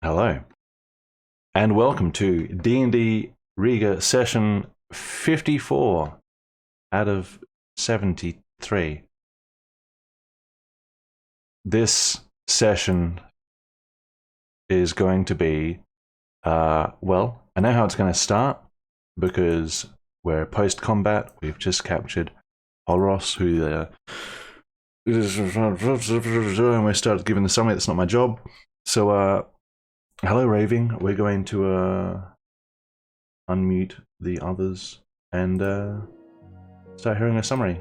Hello, and welcome to DnD Riiga session 54 out of 73. This session is going to be, well, I know how it's going to start because we're post-combat. We've just captured Holros, and we started giving the summary. That's not my job. So, hello, Raving. We're going to unmute the others and start hearing a summary.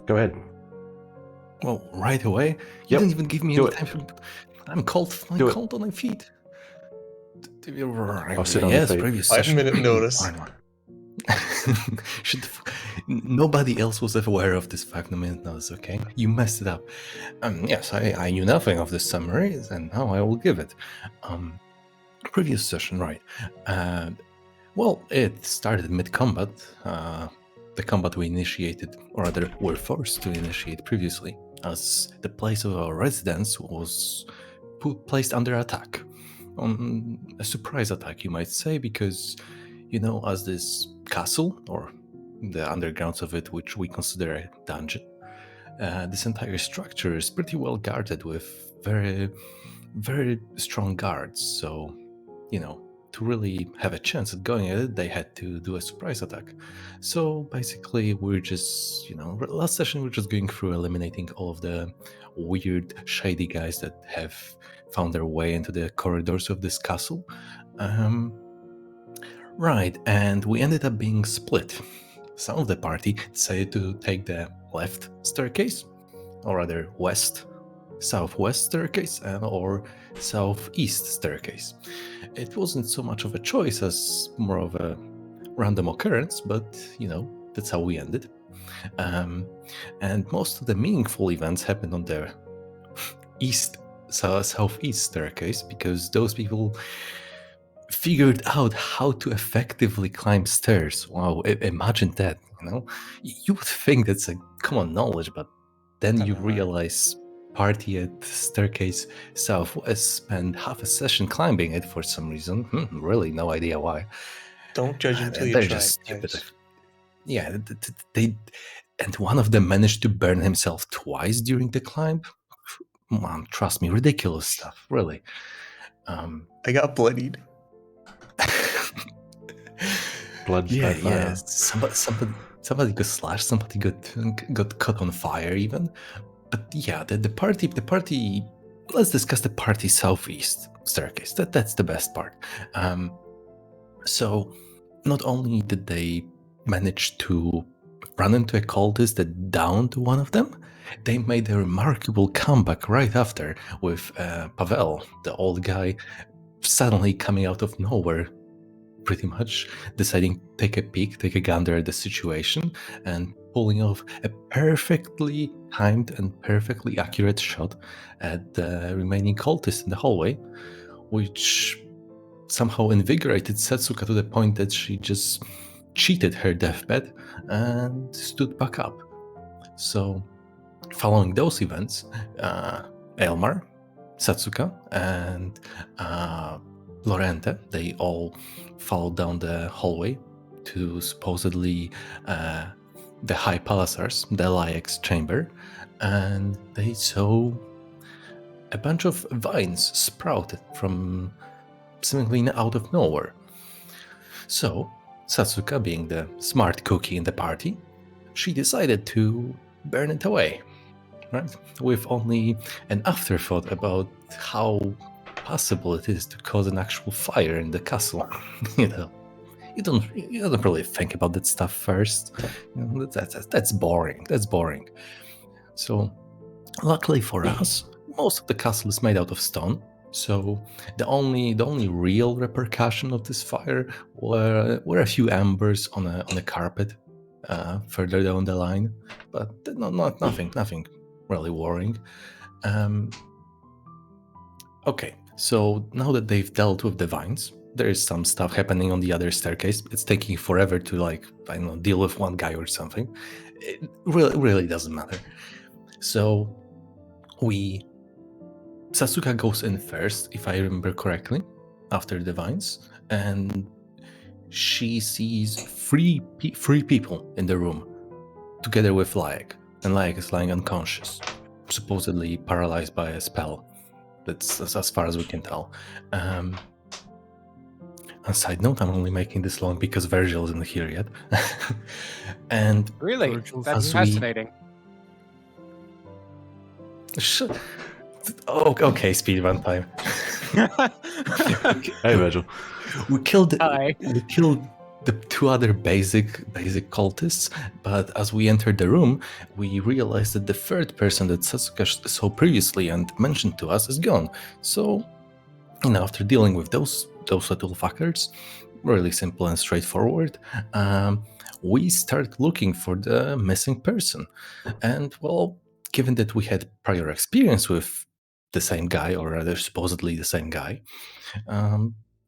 Go ahead. Well, right away? You didn't even give me any time. I'm cold. I'm cold on my feet. I'll sit on your feet. Previous 5 minute notice. Nobody else was aware of this 5 minute notice, okay? You messed it up. Yes, I knew nothing of this summary, and now I will give it. Previous session, right. Well, it started mid-combat. The combat we initiated, or rather were forced to initiate previously, as the place of our residence was placed under attack. A surprise attack, you might say, because, you know, as this castle, or the undergrounds of it, which we consider a dungeon, this entire structure is pretty well guarded with very, very strong guards. So, you know, to really have a chance at going at it, they had to do a surprise attack. So basically, we're just, you know, last session we're just going through eliminating all of the weird, shady guys that have found their way into the corridors of this castle. Right, and we ended up being split. Some of the party decided to take the left staircase, or rather southwest staircase, or southeast staircase. It wasn't so much of a choice as more of a random occurrence, but, you know, that's how we ended. And most of the meaningful events happened on the southeast staircase, because those people figured out how to effectively climb stairs. Wow, imagine that, you know? You would think that's a common knowledge, but then you realize party at staircase southwest spent half a session climbing it for some reason. Really, no idea why. Don't judge until you try. They're Just stupid. Yeah, and one of them managed to burn himself twice during the climb. Trust me, ridiculous stuff, really. I got bloodied. Blood spat fire. Somebody got slashed. Somebody got cut on fire, even. But yeah, the party. Let's discuss the party southeast staircase. That's the best part. So, not only did they manage to run into a cultist that downed one of them, they made a remarkable comeback right after with Pavel, the old guy, suddenly coming out of nowhere, pretty much deciding to take a gander at the situation, and pulling off a perfectly timed and perfectly accurate shot at the remaining cultist in the hallway, which somehow invigorated Setsuka to the point that she just cheated her deathbed and stood back up. So, following those events, Elmar, Setsuka, and Lorente, they all followed down the hallway to supposedly the High Palisars, the LIX chamber, and they saw a bunch of vines sprouted from seemingly out of nowhere. So, Satsuka, being the smart cookie in the party, she decided to burn it away, right? With only an afterthought about how possible it is to cause an actual fire in the castle. You don't really think about that stuff first. That's boring. That's boring. So, luckily for us, most of the castle is made out of stone. So the only real repercussion of this fire were a few embers on a carpet further down the line, but nothing really worrying. Okay, so now that they've dealt with the vines, there is some stuff happening on the other staircase. It's taking forever to deal with one guy or something. It really doesn't matter. So Sasuka goes in first, if I remember correctly, after the vines, and she sees three people in the room, together with Laik, and Laik is lying unconscious, supposedly paralyzed by a spell. That's as far as we can tell. On a side note, I'm only making this long because Virgil isn't here yet. And Really? Virgil's That's here. fascinating. Oh, okay, speedrun time. Hey, Virgil. We killed Hi. the two other basic cultists, but as we entered the room, we realized that the third person that Sasuke saw previously and mentioned to us is gone. So, after dealing with those little fuckers, really simple and straightforward, we start looking for the missing person. And well, given that we had prior experience with the same guy, or rather supposedly the same guy,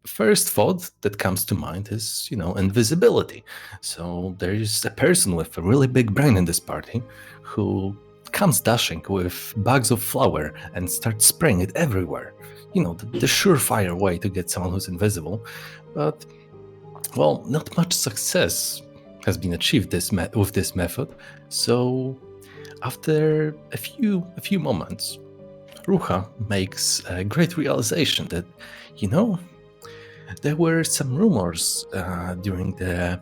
first thought that comes to mind is, invisibility. So there is a person with a really big brain in this party who comes dashing with bags of flour and starts spraying it everywhere. The surefire way to get someone who's invisible. But, well, not much success has been achieved with this method. So after a few moments, Rucha makes a great realization that, there were some rumors during the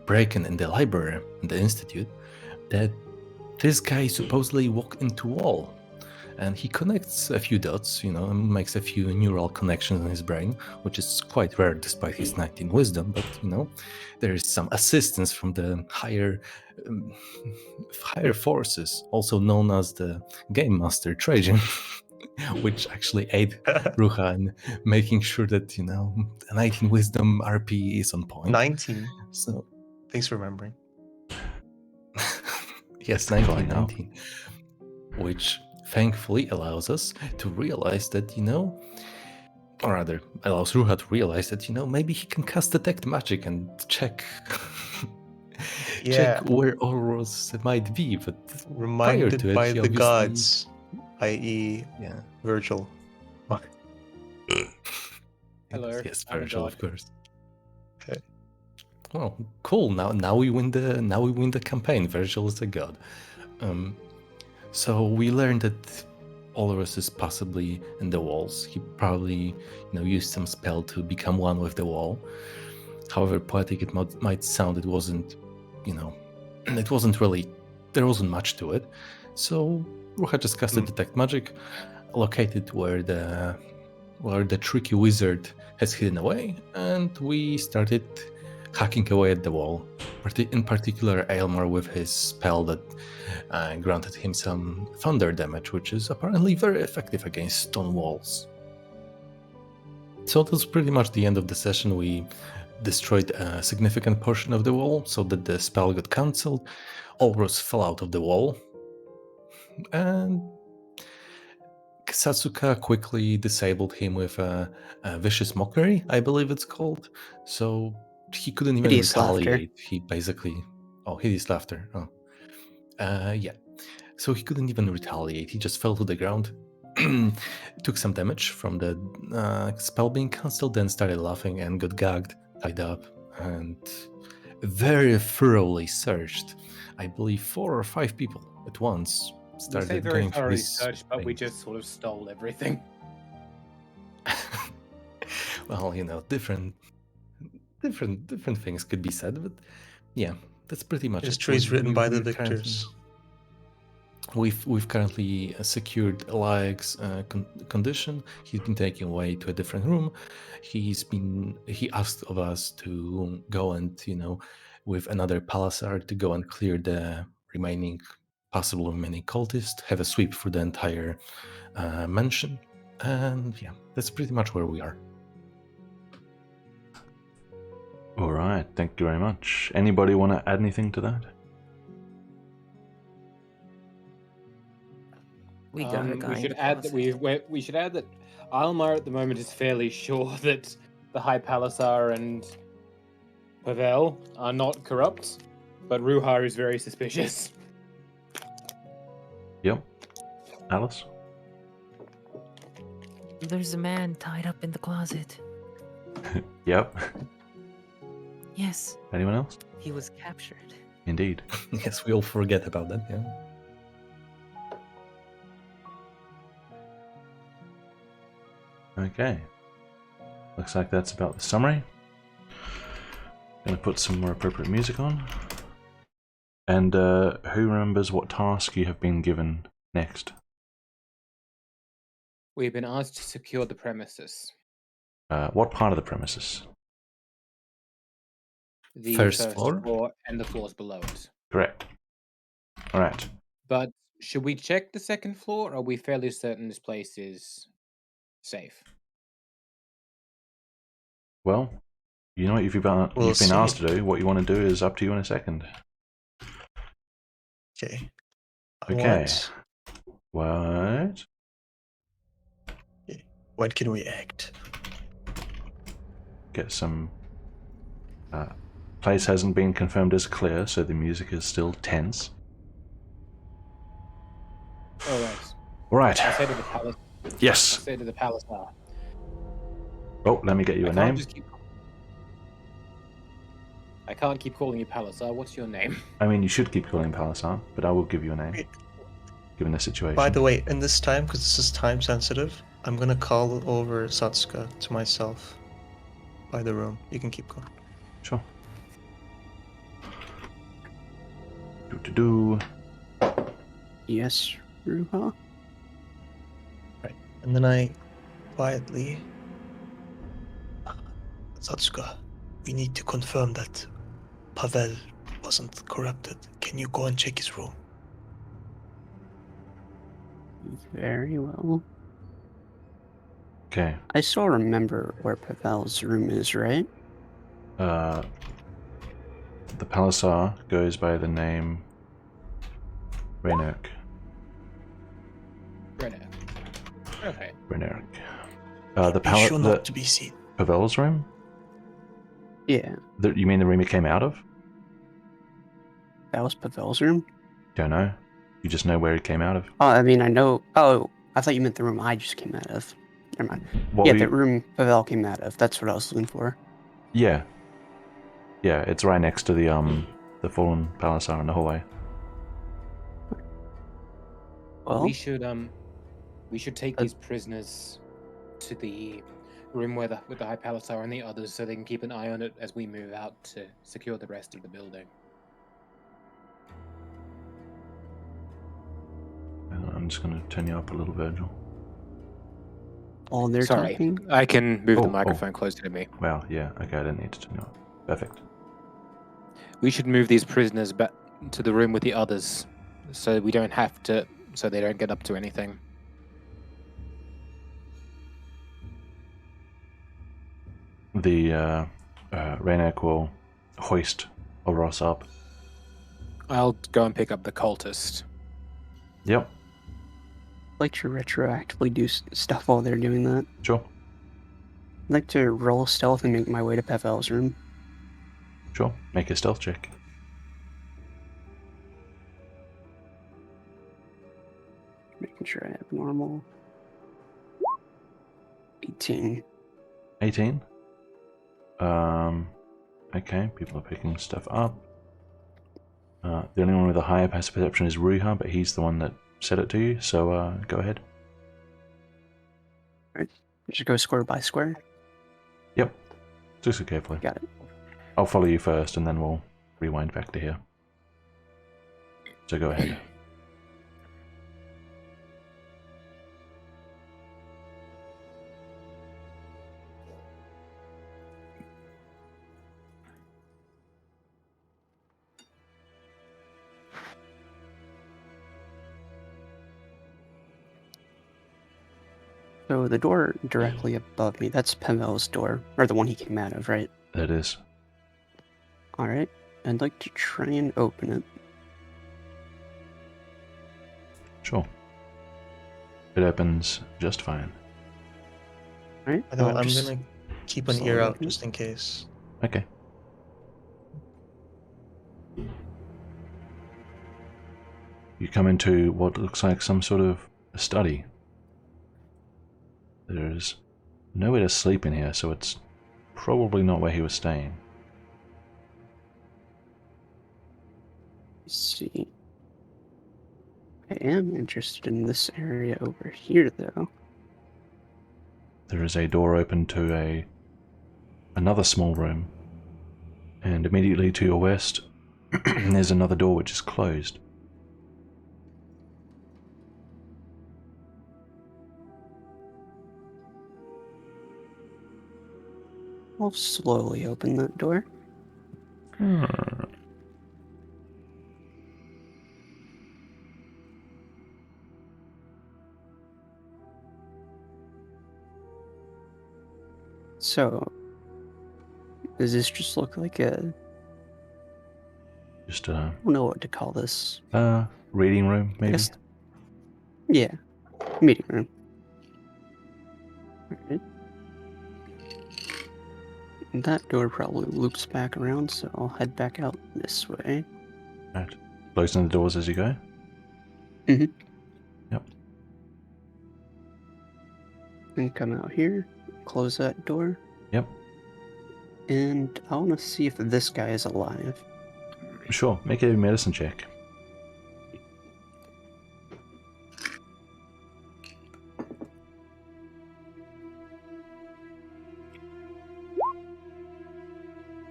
break-in in the library, in the institute, that this guy supposedly walked into a wall. And he connects a few dots, and makes a few neural connections in his brain, which is quite rare despite his 19 wisdom. But, there is some assistance from the higher forces, also known as the Game Master Trajan, which actually aid Rucha in making sure that, the 19 wisdom RP is on point. 19. So, Thanks for remembering. yes, 19, which thankfully allows us to realize that, or rather, allows Ruha to realize that, maybe he can cast Detect Magic and check where Auroras might be. But reminded prior to by it, the gods, i.e., Virgil. Hello. Yes, I'm a Virgil, god. of course. Okay. Well, cool. Now we win the campaign. Virgil is a god. So we learned that Olorus is possibly in the walls. He probably, used some spell to become one with the wall. However poetic it might sound, it wasn't, it wasn't really, there wasn't much to it. So Ruha just casted Detect Magic, located where the tricky wizard has hidden away, and we started hacking away at the wall. In particular, Aylmer with his spell that granted him some thunder damage, which is apparently very effective against stone walls. So that's pretty much the end of the session. We destroyed a significant portion of the wall so that the spell got cancelled. Olros fell out of the wall, and Satsuka quickly disabled him with a vicious mockery, I believe it's called. So he couldn't even Hideous retaliate. laughter. He basically, hideous laughter. Yeah. So he couldn't even retaliate. He just fell to the ground, took some damage from the spell being cancelled, then started laughing and got gagged, tied up, and very thoroughly searched. I believe 4 or 5 people at once We say started very going through thoroughly his searched, but we things. just sort of stole everything. Well, different things could be said, but yeah, that's pretty much History is written by the victors. We've currently secured Laeg's condition. He's been taken away to a different room. He asked of us to go and with another Palisar to go and clear the possible remaining cultists, have a sweep through the entire mansion, and yeah, that's pretty much where we are. All right, thank you very much. Anybody want to add anything to that? We got a guy. We in should the add that closet. we should add that Almar at the moment is fairly sure that the High Palisar and Pavel are not corrupt, but Ruhar is very suspicious. Yep. Alice? There's a man tied up in the closet. Yep. Yes, Anyone else? he was captured. Indeed. Yes, we all forget about that. Yeah. Okay. Looks like that's about the summary. Gonna put some more appropriate music on. And who remembers what task you have been given next? We've been asked to secure the premises. What part of the premises? The First floor? and the floors below it. Correct. Alright. But should we check the second floor, or are we fairly certain this place is safe? Well, you know what you've been We'll see. asked to do. What you want to do is up to you in a second. Okay. Okay. What? When can we act? Get some... place hasn't been confirmed as clear, so the music is still tense. All right. Alright. I say to the palace. I Yes. say to the palace. Oh, let me get you a name. I can't keep calling you Palisar. What's your name? I mean, you should keep calling Palisar, but I will give you a name, Wait. given the situation. By the way, in this time, because this is time sensitive, I'm gonna call over Satsuka to myself by the room. You can keep going. Sure. Do. Yes, Ruha? And then I quietly... Satsuka, we need to confirm that Pavel wasn't corrupted. Can you go and check his room? Very well. Okay. I still remember where Pavel's room is, right? The Palisar goes by the name Renark. Renner. Okay. Renark. Be sure not to be seen. Pavel's room? Yeah, You mean the room he came out of? that was Pavel's room. Don't know. You just know where he came out of. Oh, I mean, I know. Oh, I thought you meant the room I just came out of. Never mind. What Yeah, were the you- room Pavel came out of. That's what I was looking for. Yeah. Yeah, it's right next to the fallen Palisar in the hallway. Well, We should We should take these prisoners to the room with the High Palisar and the others so they can keep an eye on it as we move out to secure the rest of the building. I'm just going to turn you up a little, Virgil. While they're Sorry, talking, I can move the Oh, microphone closer to me. Wow, yeah, okay, I didn't need to turn you up. Perfect. We should move these prisoners back to the room with the others so we don't have to, so they don't get up to anything. The Raynak will hoist Oros up. I'll go and pick up the cultist. Yep, I'd like to retroactively do stuff while they're doing that. sure, I'd like to roll stealth and make my way to Pavel's room. sure. Make a stealth check. Making sure I have normal. 18. 18. Okay, people are picking stuff up. The only one with a higher passive perception is Ruha, but he's the one that said it to you, so go ahead. Just go square by square. Yep, just carefully. Got it. I'll follow you first, and then we'll rewind back to here. So go ahead. So the door directly above me, that's Pavel's door, or the one he came out of, right? That is. Alright, I'd like to try and open it. Sure. It opens just fine. Alright, I know, I'm just gonna keep an slowly ear out open it. just in case. Okay. You come into what looks like some sort of a study. There's nowhere to sleep in here, so it's probably not where he was staying. Let's see. I am interested in this area over here, though. There is a door open to another small room, and immediately to your west, there's another door which is closed. I'll slowly open that door. So, does this just look like a... Just I don't know what to call this. reading room, I maybe? guess... Yeah, meeting room. Alright. And that door probably loops back around, so I'll head back out this way. Right. Closing the doors as you go? Mhm. Yep. And come out here, close that door. Yep. And I want to see if this guy is alive. Sure. Make a medicine check.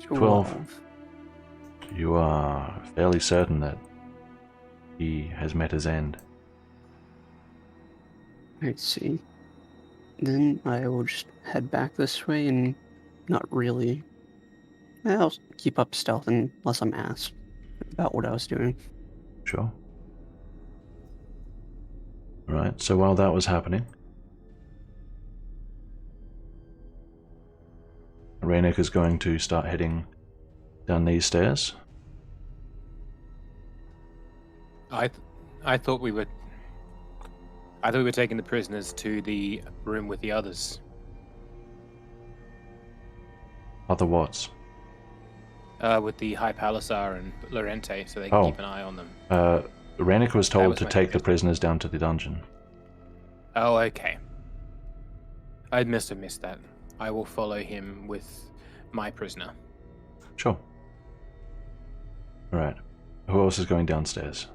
Twelve. You are fairly certain that he has met his end. I see. Then I will just head back this way and not really... I'll keep up stealth unless I'm asked about what I was doing. Sure. Right, so while that was happening, Raynek is going to start heading down these stairs. I thought we were taking the prisoners to the room with the others. Other what's? With the High Palisar and Lorente, so they can Oh. keep an eye on them. Raynek was told was to my take the question. prisoners down to the dungeon. Oh, okay. I must have missed that. I will follow him with my prisoner. Sure. Alright. Who else is going downstairs?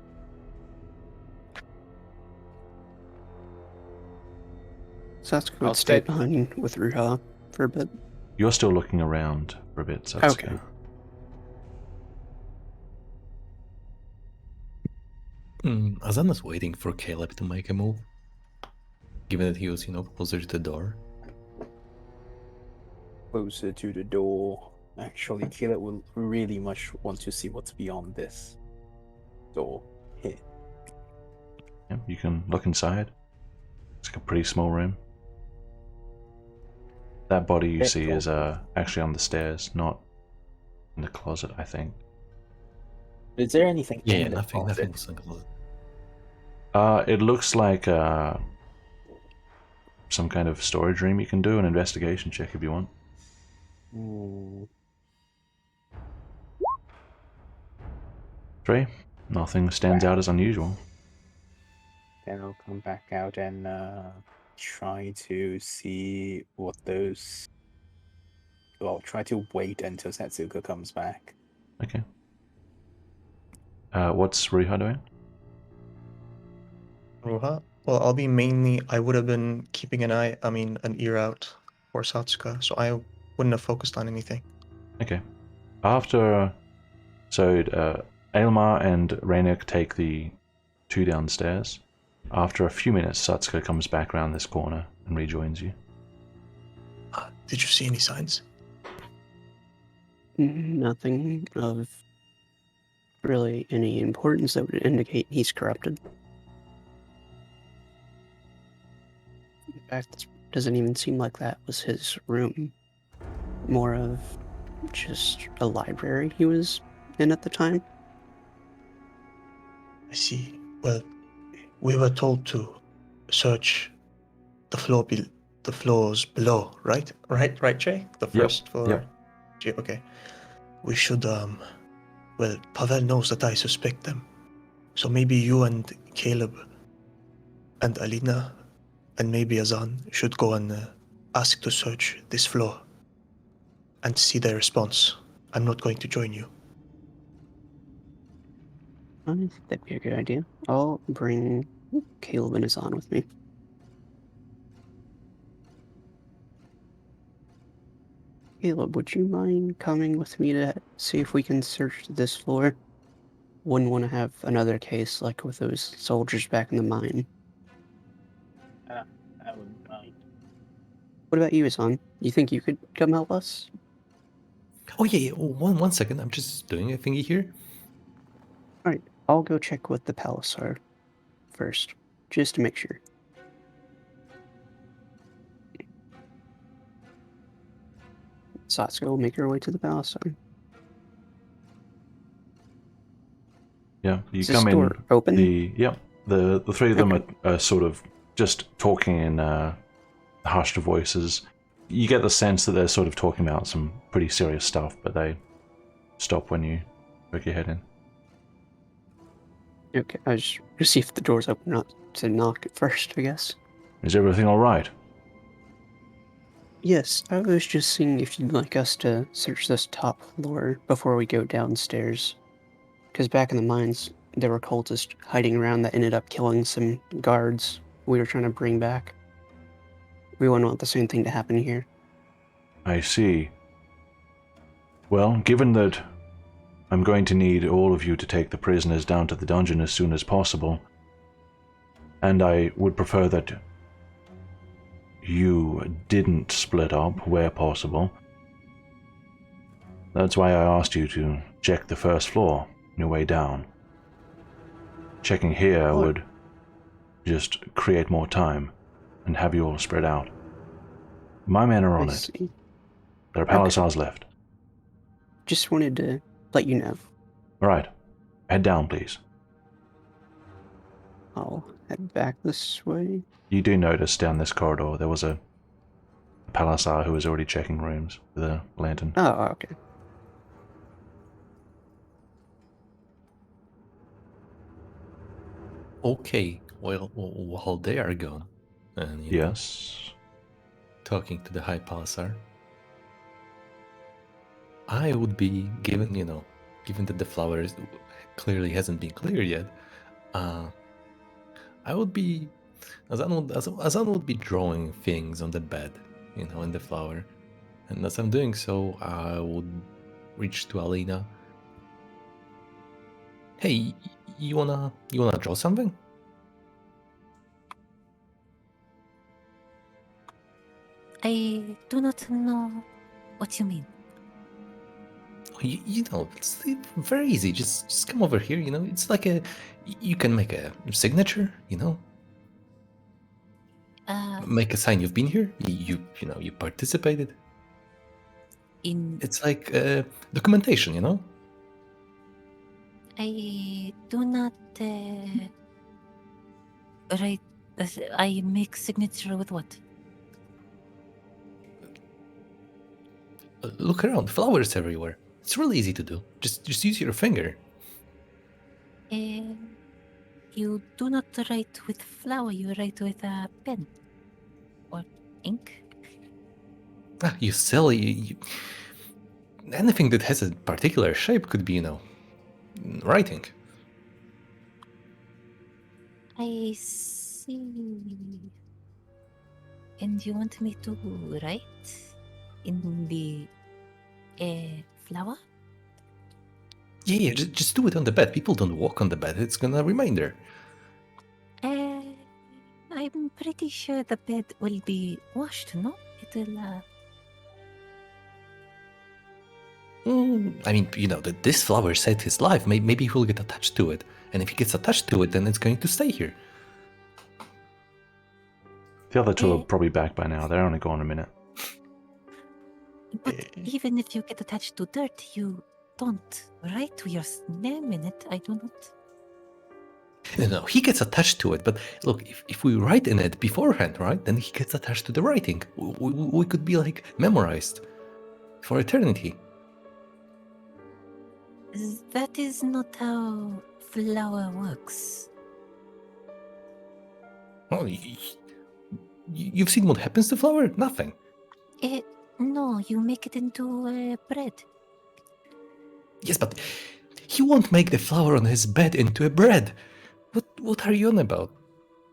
Satsuka I'll would stay stay- behind with Ruha for a bit. You're still looking around for a bit, Satsuka. Okay. Azan was waiting for Caleb to make a move, given that he was, closer to the door. Closer to the door. Actually, Caleb will really much want to see what's beyond this door here. Yeah, you can look inside. It's like a pretty small room. That body you see is actually on the stairs, not in the closet, I think. Is there anything Yeah, in the nothing closet? was in the closet. It looks like some kind of storage room. You can do an investigation check if you want. Hmm. 3. Nothing stands out as unusual. Then I'll come back out and try to see what those. Well, try to wait until Satsuka comes back. Okay. What's Ruha doing? Ruha? Well, I'll be mainly. I would have been keeping an ear out for Satsuka, so I wouldn't have focused on anything. Okay. After... Ailmar and Rainik take the 2 downstairs. After a few minutes, Satsuka comes back around this corner and rejoins you. Did you see any signs? Nothing of really any importance that would indicate he's corrupted. In fact, it doesn't even seem like that was his room. More of just a library he was in at the time. I see. Well, we were told to search the floors below, right? Right, Jay? The first floor. yep. Jay, okay. We should well, Pavel knows that I suspect them. So maybe you and Caleb and Alina and maybe Azan should go and ask to search this floor and see their response. I'm not going to join you. I think that'd be a good idea. I'll bring Caleb and Azan with me. Caleb, would you mind coming with me to see if we can search this floor? Wouldn't want to have another case like with those soldiers back in the mine. I wouldn't mind. What about you, Azan? You think you could come help us? Oh yeah. Oh, one second. I'm just doing a thingy here. Alright, I'll go check what the palace are first, just to make sure. Satsuka will make her way to the palace. Yeah, you Is this come in. door open? The 3 of them Okay. are sort of just talking in hushed voices. You get the sense that they're sort of talking about some pretty serious stuff, but they stop when you poke your head in. Okay, I just to see if the door's open, not to knock at first, I guess. Is everything all right? Yes, I was just seeing if you'd like us to search this top floor before we go downstairs. Because back in the mines, there were cultists hiding around that ended up killing some guards we were trying to bring back. We wouldn't want the same thing to happen here. I see. Well, given that I'm going to need all of you to take the prisoners down to the dungeon as soon as possible, and I would prefer that you didn't split up where possible. That's why I asked you to check the first floor on your way down. Checking here would just create more time and have you all spread out. My men are on I it. see. There are palisades left. Just wanted to let you know. Alright, head down, please. I'll head back this way. You do notice down this corridor there was a palisade who was already checking rooms with a lantern. Oh, okay. Okay. Well, while they are gone, and Yes. talking to the High Palisar, I would be given that the flowers clearly hasn't been cleared yet. I would be Azan would be drawing things on the bed, you know, in the flower. And as I'm doing so, I would reach to Alina. Hey, you wanna draw something? I do not know what you mean. You know, it's very easy. Just come over here. You know, it's like you can make a signature. You know, make a sign you've been here. You know, you participated. It's like documentation. You know. I do not write. I make signature with what? Look around, flowers everywhere. It's really easy to do. Just use your finger. You do not write with flower. You write with a pen or ink. Ah, you silly. Anything that has a particular shape could be, you know, writing. I see. And you want me to write in the flower? Yeah, just do it on the bed. People don't walk on the bed. It's gonna reminder. I'm pretty sure the bed will be washed, no? It will, I mean, you know, this flower saved his life. Maybe he'll get attached to it. And if he gets attached to it, then it's going to stay here. The other two are probably back by now. They're only gone a minute. But even if you get attached to dirt, you don't write your name in it. I do not. No, he gets attached to it. But look, if we write in it beforehand, right, then he gets attached to the writing. We could be like memorized for eternity. That is not how flower works. Well, you've seen what happens to flower? Nothing. No, you make it into bread. Yes, but he won't make the flower on his bed into a bread. What are you on about?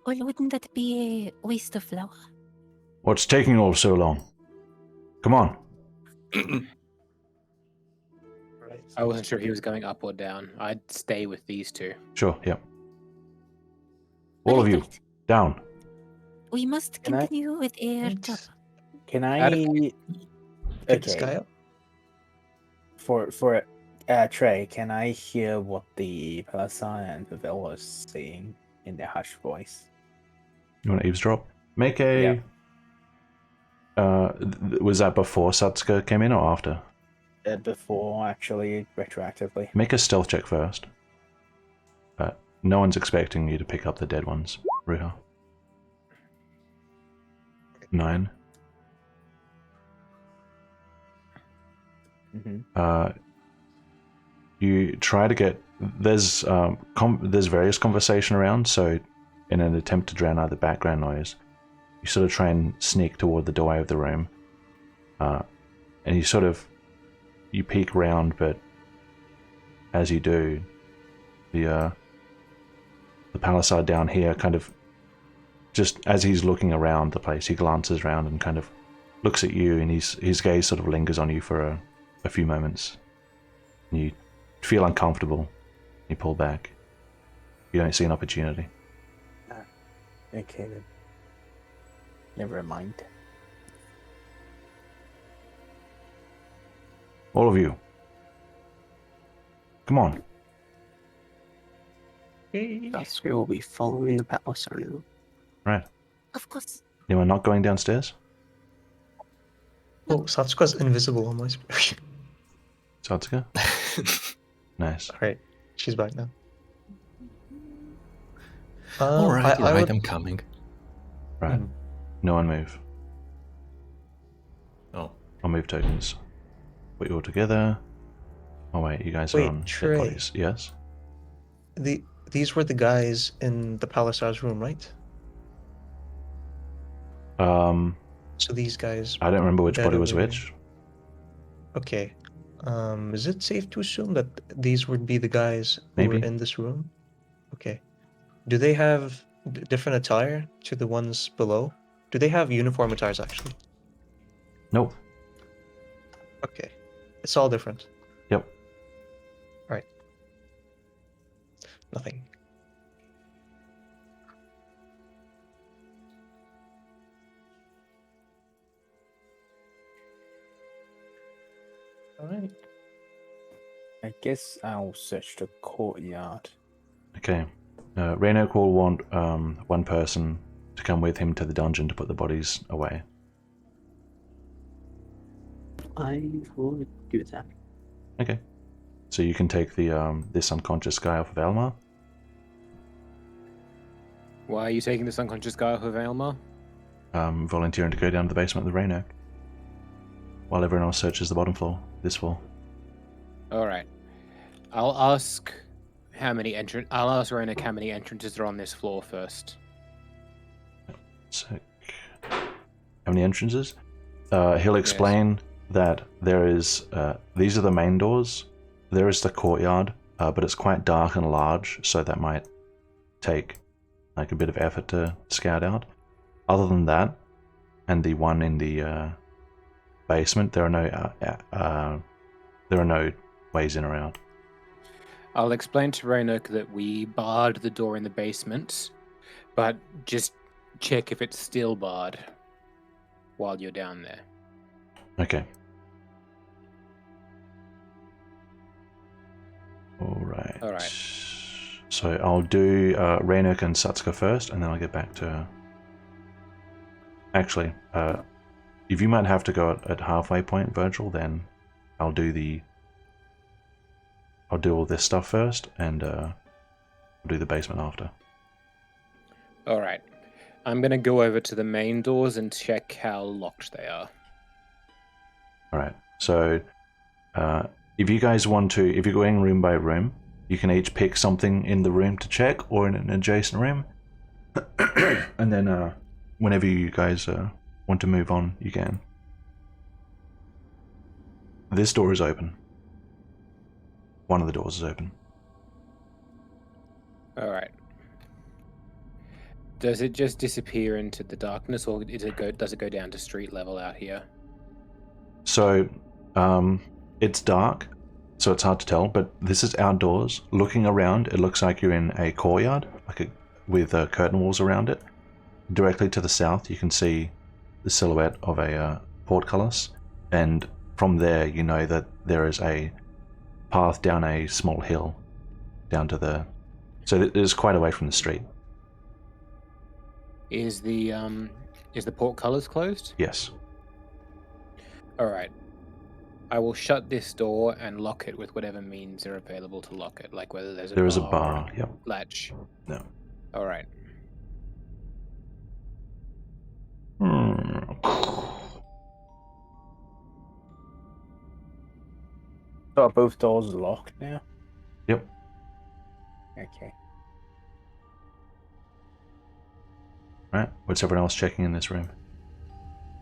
Well, wouldn't that be a waste of flour? What's taking all so long? Come on. I wasn't sure if he was going up or down. I'd stay with these two. Sure, yeah. All of you, down. We must continue with our job. Can I pick this guy up? For Trey, can I hear what the Palasar and Pavel was saying in their hushed voice? You want to eavesdrop? Make a... Yeah. Was that before Satsuka came in or after? Before, actually, retroactively. Make a stealth check first. No one's expecting you to pick up the dead ones, Ruha. 9. Mm-hmm. You try to get... There's various conversation around, so in an attempt to drown out the background noise, you sort of try and sneak toward the doorway of the room. And you peek round, but as you do, the Palasar down here kind of, just as he's looking around the place, he glances around and kind of looks at you, and his gaze sort of lingers on you for a few moments. And you feel uncomfortable. You pull back. You don't see an opportunity. Okay, then. Never mind. All of you. Come on. Satsuka will be following the Palasar now. Right. Of course. Anyone not going downstairs? Oh, Satsuka's invisible on my screen. Satsuka? Nice. Alright, she's back now. Alright, I would... I'm coming. Right. No one move. Oh. I'll move tokens. Put you all together. Oh wait, you guys are on Trey. bodies. Yes? These were the guys in the Palasar's room, right? So these guys... I don't remember which dead body was over which. here. Okay. Is it safe to assume that these would be the guys who Maybe. were in this room? Okay. Do they have different attire to the ones below? Do they have uniform attires actually? Nope. Okay. It's all different. Yep. Right. Nothing. Alright. I guess I'll search the courtyard. Okay. Raynok will want one person to come with him to the dungeon to put the bodies away. I will do that. Okay. So you can take the this unconscious guy off of Elmar. Why are you taking this unconscious guy off of Aylmar? Volunteering to go down to the basement of the Raynok. While everyone else searches the bottom floor. This floor. Alright. I'll ask I'll ask Raynok how many entrances are on this floor first. Sick. How many entrances? He'll explain that there is... these are the main doors. There is the courtyard, but it's quite dark and large, so that might take like a bit of effort to scout out. Other than that, and the one in the basement, there are no ways in or out. I'll explain to Raynok that we barred the door in the basement, but just check if it's still barred while you're down there. Okay. Alright. So I'll do Raynok and Satsuka first, and then I'll get back to... Actually, if you might have to go at halfway point, Virgil, then I'll do all this stuff first, and I'll do the basement after. Alright. I'm gonna go over to the main doors and check how locked they are. Alright, so if you guys want to, if you're going room by room, you can each pick something in the room to check, or in an adjacent room. And then whenever you guys want to move on, you can. This door is open. One of the doors is open. Alright. Does it just disappear into the darkness, or does it go down to street level out here? So, it's dark, so it's hard to tell, but this is outdoors. Looking around, it looks like you're in a courtyard, with curtain walls around it. Directly to the south, you can see the silhouette of a portcullis, and from there, you know that there is a path down a small hill, down to the... So it is quite away from the street. Is the portcullis closed? Yes. Alright. I will shut this door and lock it with whatever means are available to lock it, like whether there's a There is a bar or bar, a yep. latch. No. Alright. So are both doors locked now? Yep. Okay. Right. What's everyone else checking in this room?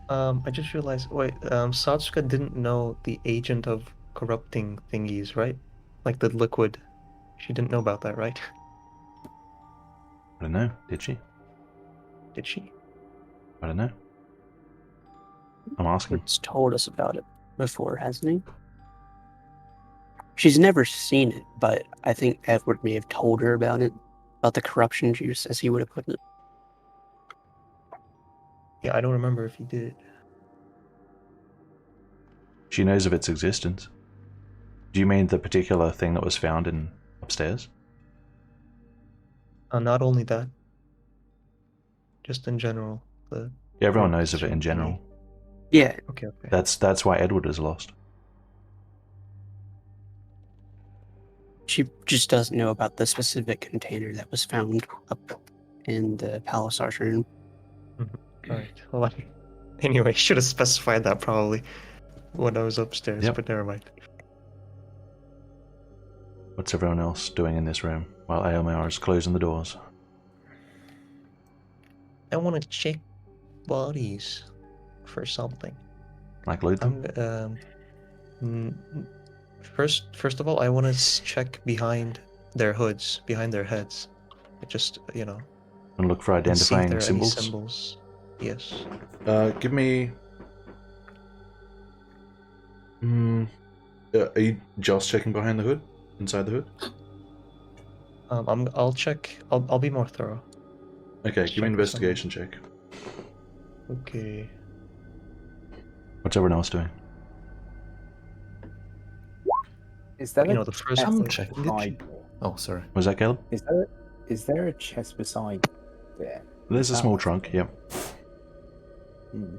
I just realized, Satsuka didn't know the agent of corrupting thingies, right? Like the liquid. She didn't know about that, right? I don't know. Did she? Did she? I don't know. I'm asking. Edward's told us about it before, hasn't he? She's never seen it, but I think Edward may have told her about it, about the corruption juice, as he would have put it. Yeah, I don't remember if he did. She knows of its existence. Do you mean the particular thing that was found in upstairs? Not only that. Just in general. Yeah, everyone knows of it in general. Yeah, Okay. That's why Edward is lost. she just doesn't know about the specific container that was found up in the Palisar's room. Alright. Well, anyway, should have specified that probably when I was upstairs, Yep. but never mind. What's everyone else doing in this room while Aylmar is closing the doors? I want to check bodies for something. Like loot them? First of all, I want to check behind their hoods, behind their heads. Just, and look for and see if identifying there are symbols. any symbols. Yes. Give me. Are you just checking behind the hood, inside the hood? I'll check. I'll be more thorough. Okay, Let's give me an check for some- investigation check. Okay. What's everyone else doing? Is that You a know, the first chest I'm one- checking the beside? Oh, sorry. Was that Caleb? Is there a chest beside there? There's a Is that small what- trunk, yep.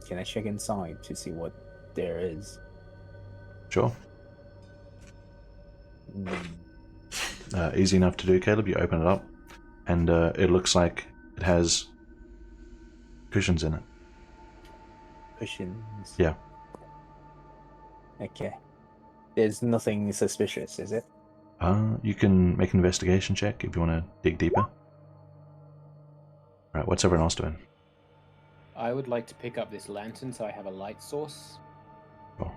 Can I check inside to see what there is? Sure. Hmm. Easy enough to do, Caleb. You open it up, and it looks like it has cushions in it. Cushions. Yeah. Okay. There's nothing suspicious, is it? You can make an investigation check if you want to dig deeper. Alright, what's everyone else doing? I would like to pick up this lantern so I have a light source. Oh,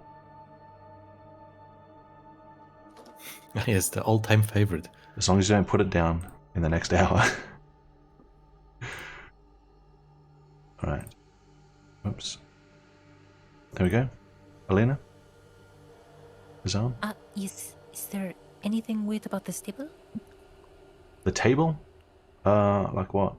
Yes, the all-time favorite. as long as you don't put it down in the next hour. Alright. Oops. There we go. Alina? Azan? Yes. Is there anything weird about this table? The table? Like what?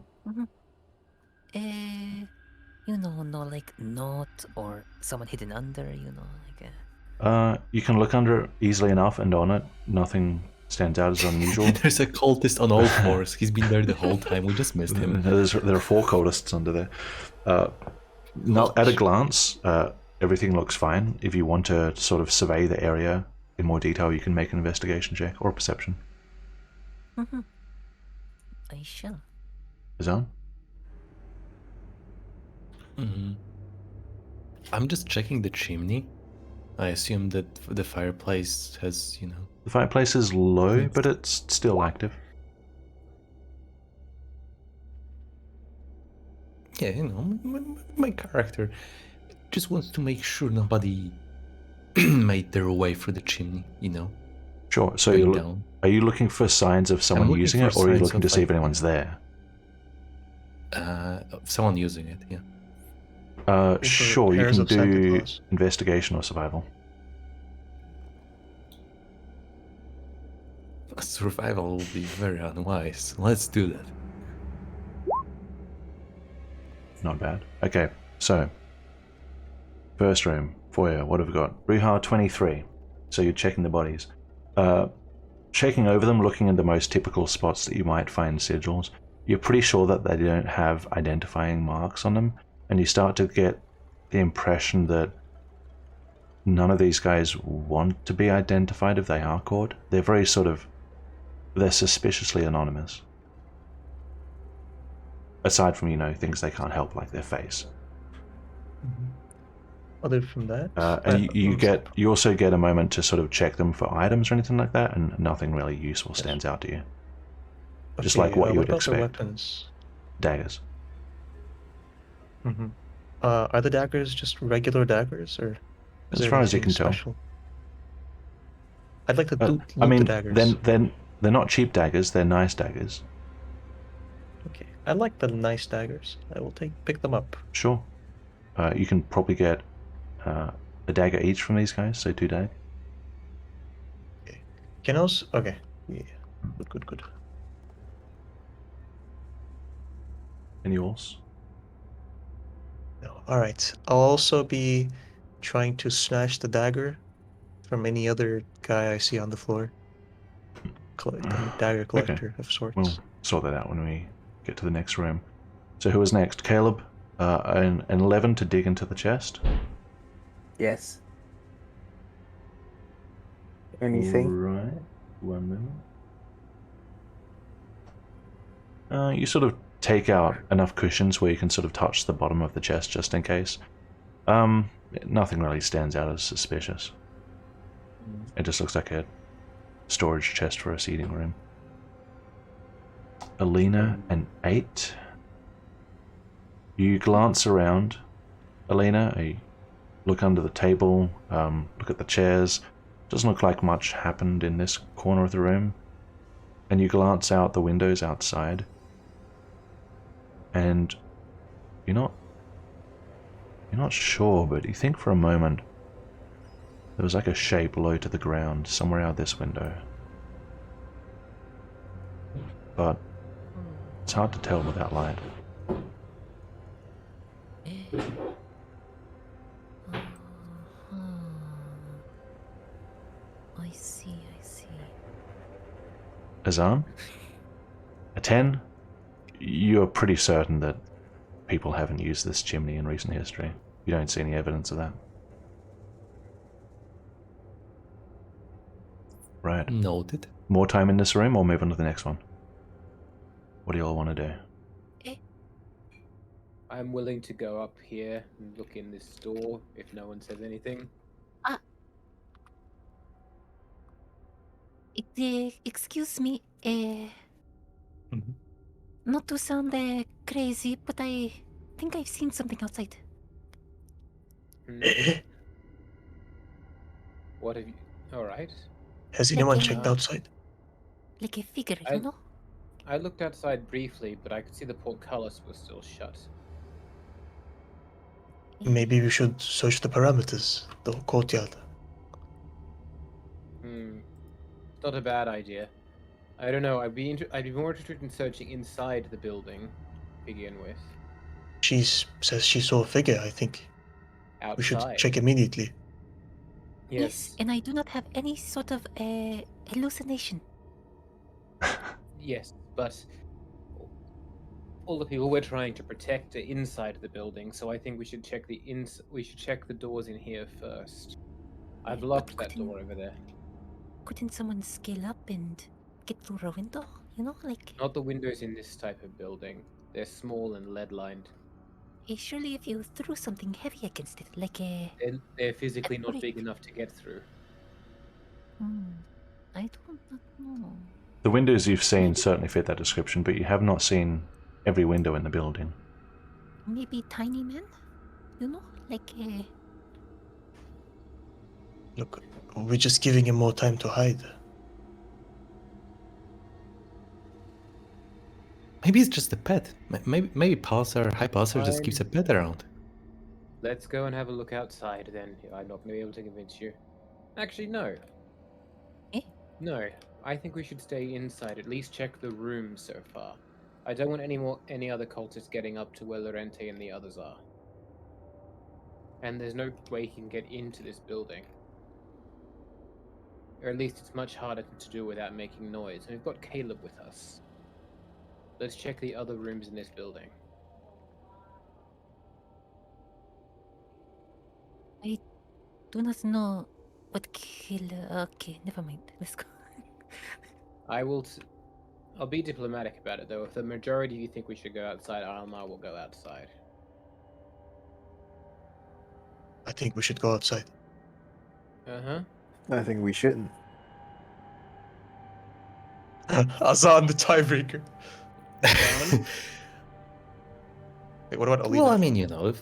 No, like note or someone hidden under, like a... You can look under it easily enough, and on it, nothing stands out as unusual. There's a cultist on all fours. He's been there the whole time. We just missed him. There are 4 cultists under there. Not at a glance, everything looks fine. If you want to sort of survey the area in more detail, you can make an investigation check or a perception. I shall. Azan? I'm just checking the chimney. I assume that the fireplace has, The fireplace is low, but it's still active. Yeah, my character just wants to make sure nobody made their way through the chimney, Sure. So going down. are you looking for signs of someone looking using for it, or are you signs looking to of, see if like, anyone's there? Someone using it, yeah. Sure, you pairs can of Santa do Claus. investigation or survival. Survival will be very unwise. Let's do that. Not bad. Okay, so first room, foyer, what have we got? Ruha 23. So you're checking the bodies. Checking over them, looking at the most typical spots that you might find sigils. You're pretty sure that they don't have identifying marks on them, and you start to get the impression that none of these guys want to be identified if they are caught. They're very they're suspiciously anonymous. Aside from, things they can't help, like their face. Other from that, And you also get a moment to sort of check them for items or anything like that, and nothing really useful stands out to you. Just like what you would about expect. The weapons? Daggers. Are the daggers just regular daggers, or is As there far as you anything can tell. special? I'd like to But, loot I mean, the daggers. then they're not cheap daggers, they're nice daggers. Okay, I like the nice daggers. I will pick them up. Sure. You can probably get a dagger each from these guys, so 2 dag. Can also okay, yeah, good. Any else? No, all right. I'll also be trying to snatch the dagger from any other guy I see on the floor. Dagger collector of sorts. We'll sort that out when we get to the next room. So who is next? Caleb? An 11 to dig into the chest. Yes. Anything? Right. 1 minute. You sort of take out enough cushions where you can sort of touch the bottom of the chest just in case. Nothing really stands out as suspicious. It just looks like a storage chest for a seating room. Alina, an 8. You glance around, Alina. You look under the table, look at the chairs. Doesn't look like much happened in this corner of the room. And you glance out the windows outside. and you're not sure, but you think for a moment there was like a shape low to the ground somewhere out this window. But it's hard to tell without light. I see, I see. Azan? A 10? You're pretty certain that people haven't used this chimney in recent history. You don't see any evidence of that. Right. Noted. More time in this room or move on to the next one? What do you all want to do? I'm willing to go up here and look in this door if no one says anything. Excuse me, Mhm. not to sound crazy, but I think I've seen something outside. What have you... Alright. Has anyone Like, checked outside? Like a figure, I- you know? I looked outside briefly, but I could see the portcullis was still shut. Maybe we should search the parameters, the courtyard. It's not a bad idea. I don't know, I'd be more interested in searching inside the building to begin with. She says she saw a figure. I think we should Outside. check immediately. Yes. And I do not have any sort of hallucination. Yes, but all the people we're trying to protect are inside the building, so I think we should check the doors in here first. I've But locked that couldn't- door over there. Couldn't someone scale up and get through a window? You know, like, Not the windows in this type of building. They're small and lead-lined. surely if you threw something heavy against it, like a... They're physically not big brick. enough to get through. I do not know. The windows you've seen certainly fit that description, but you have not seen every window in the building. Maybe tiny man? You know, like a... Look, we're just giving him more time to hide. Maybe it's just a pet. Maybe High Passer just keeps a pet around. Let's go and have a look outside then. I'm not going to be able to convince you. Actually, no. No. I think we should stay inside, at least check the rooms so far. I don't want any other cultists getting up to where Lorente and the others are. And there's no way he can get into this building. Or at least it's much harder to do without making noise. And we've got Caleb with us. Let's check the other rooms in this building. I do not know what kill... Okay, never mind. Let's go. I'll be diplomatic about it, though. If the majority of you think we should go outside, Almar will go outside. I think we should go outside. Uh-huh. I think we shouldn't. Azan, the tiebreaker. Wait, what about Alina? Well, I mean, you know,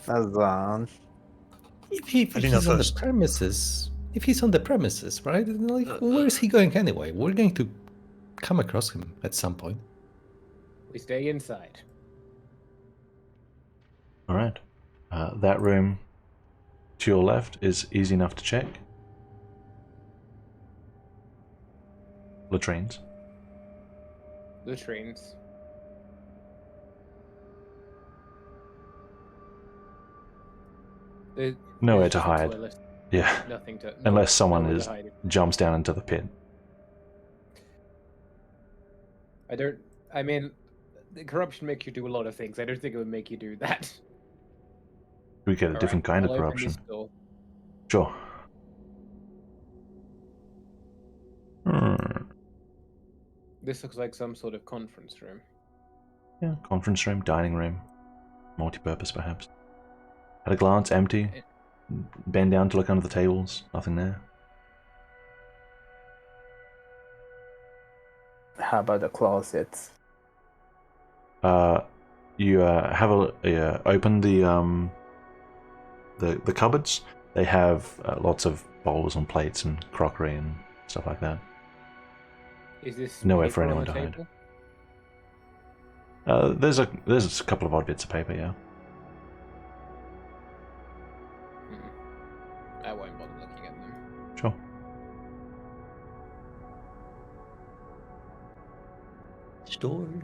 Azan. if Alina he's on the first. premises, right? Then, like, where is he going anyway? We're going to come across him at some point. We stay inside. Alright. That room to your left is easy enough to check. Latrines. Latrines. Nowhere There's to just a hide. toilet, Yeah. Nothing to... Unless someone nowhere is to hide. jumps down into the pit. I mean, the corruption makes you do a lot of things. I don't think it would make you do that. We get a different kind of I'll open corruption. this door. Sure. This looks like some sort of conference room. Yeah, conference room, dining room, multi-purpose perhaps. At a glance, empty. Bend down to look under the tables, nothing there. How about the closets? You have open the cupboards. They have lots of bowls and plates and crockery and stuff like that. Is this Nowhere for paper on anyone the to hide. table? There's a couple of odd bits of paper, yeah. I won't bother looking at them. Sure. Stored.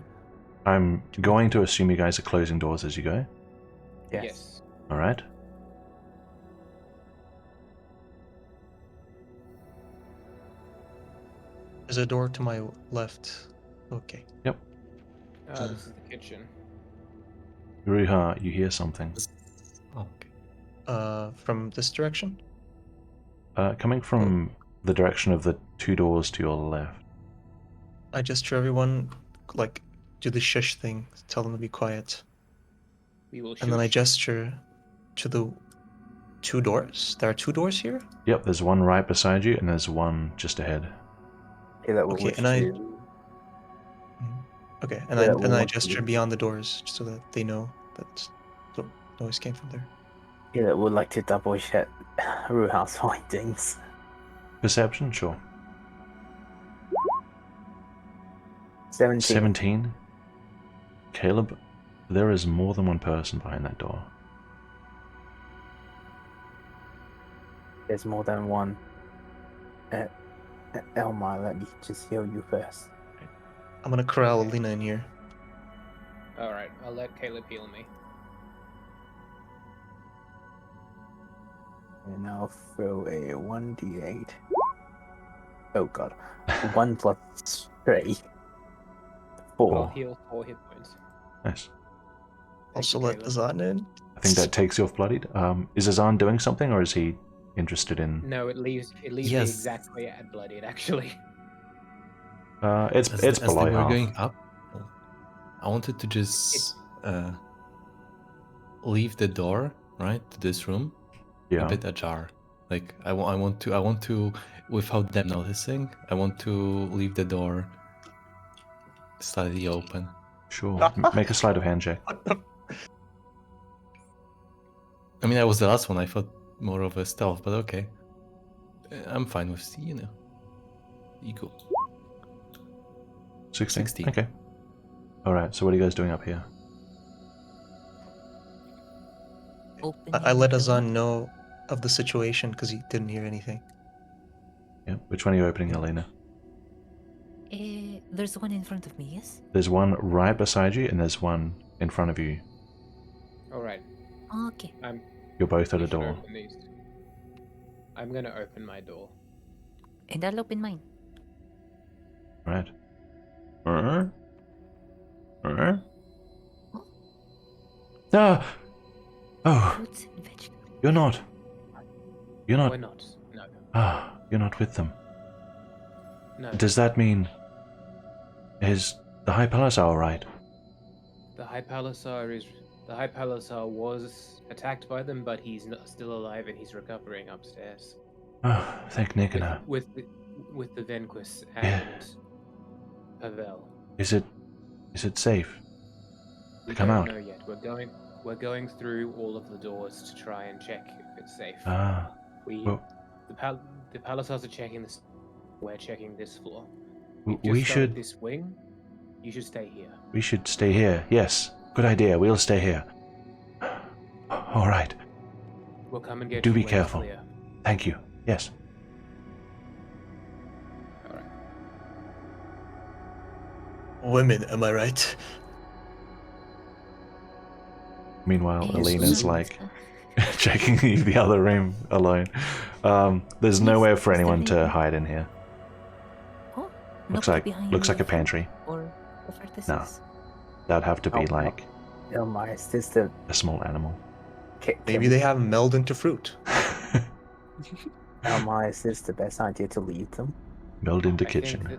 I'm going to assume you guys are closing doors as you go. Yes. All right. There's a door to my left. Okay. Yep. Ah, this is the kitchen. Ruha, you hear something. Oh, okay. From this direction? Coming from the direction of the two doors to your left. I gesture everyone, like, do the shush thing, tell them to be quiet. We will And then I shush. gesture to the 2 doors. There are 2 doors here? Yep, there's one right beside you, and there's one just ahead. Caleb will Okay, wish and I- to. Okay, and Yeah, I well, and I what do gesture you- beyond the doors so that they know that the noise came from there. Caleb would like to double check Ruha's findings. Perception, sure. 17. 17. Caleb, there is more than one person behind that door. There's more than one. Elmar, let me just heal you first. I'm gonna corral Alina in here. Alright, I'll let Caleb heal me. And I'll throw a 1d8. Oh god. 1 plus 3. 4. I'll heal 4 hit points. Nice. Also you, let Caleb. Azan in. I think that takes you off bloodied. Is Azan doing something, or is he interested in? No, it leaves me Yes. exactly at bloodied, actually. It's As below they were half. going up, I wanted to just leave the door right to this room a Yeah. bit ajar. Like I want to, without them noticing, I want to leave the door slightly open. Sure. Make a sleight of hand check. I mean, I was the last one. I thought more of a stealth, but okay. I'm fine with C, Ego. 16. 16. Okay. All right. So what are you guys doing up here? I let Azan know of the situation because he didn't hear anything. Yeah. Which one are you opening, Elena? There's one in front of me, yes? There's one right beside you, and there's one in front of you. Alright, Okay. You're both at we a should door. open these. I'm gonna open my door. And I'll open mine. Right. Uh-huh. Uh-huh. Ah! Oh, Fruits and vegetables. you're not. You're We're not. not. No. Ah, you're not with them. No. Does that mean... Is the High Palace all right? The High Palisar was attacked by them, but he's still alive and he's recovering upstairs. Oh, thank Nikona. With the Venquis and Yeah. Pavel. Is it safe? We Come don't out. know yet. We're going through all of the doors to try and check if it's safe. Ah, well- The Palisars are checking this. We're checking this floor. w- Just we started should this wing. You should stay here. stay here. Yes, good idea. We'll stay here. All right. We'll come and get Do you be when it's careful. clear. Thank you. Yes. All right. Women, am I right? Meanwhile, Yes, Alina's women. like checking the other room alone. There's Yes, nowhere for Mr. anyone to Lady. hide in here. Oh, Looks nobody like behind looks like the a pantry. Or whatever this No. is. That'd have to be Oh, like Elmar, is this the... a small animal. Maybe they have meld into fruit. Elmar, is this the best idea to leave them? Build into I think kitchen. that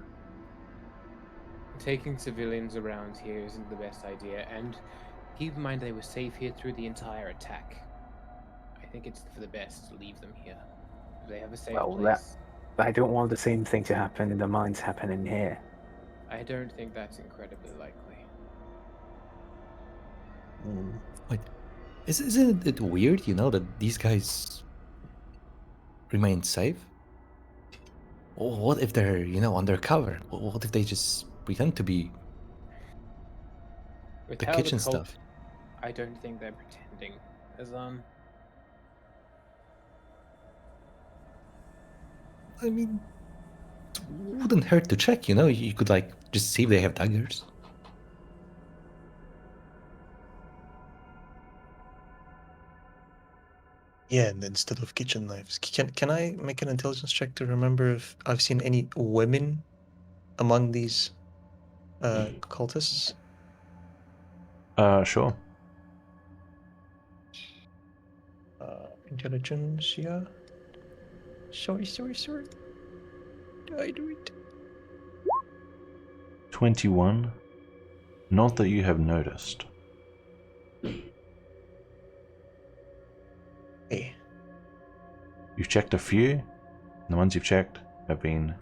taking civilians around here isn't the best idea, and keep in mind they were safe here through the entire attack. I think it's for the best to leave them here. They have a safe Well, place. I don't want the same thing to happen in the mines happening here. I don't think that's incredibly likely. Mm. Isn't it weird, that these guys remain safe? Or what if they're, undercover? What if they just pretend to be With The how kitchen cult- stuff. I don't think they're pretending. As I mean, it wouldn't hurt to check, you know? You could, like, just see if they have daggers. Yeah, and instead of kitchen knives, can I make an intelligence check to remember if I've seen any women among these cultists? Sure. Intelligence, yeah. Sorry. I do it. 21. Not that you have noticed. Hey, You've checked a few, and the ones you've checked have been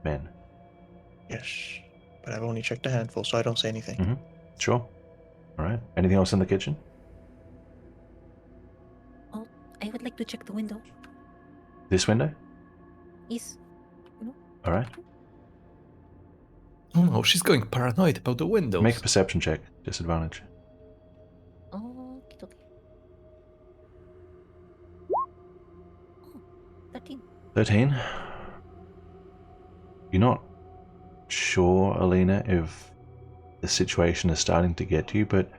men. yes, but I've only checked a handful, so I don't say anything. Mm-hmm. Sure. Alright. Anything else in the kitchen? Oh, I would like to check the window. This window? Yes. Alright. Oh no, she's going paranoid about the windows. Make a perception check. Disadvantage. Okie dokie. Oh, 13. 13. You're not sure, Alina, if the situation is starting to get to you, but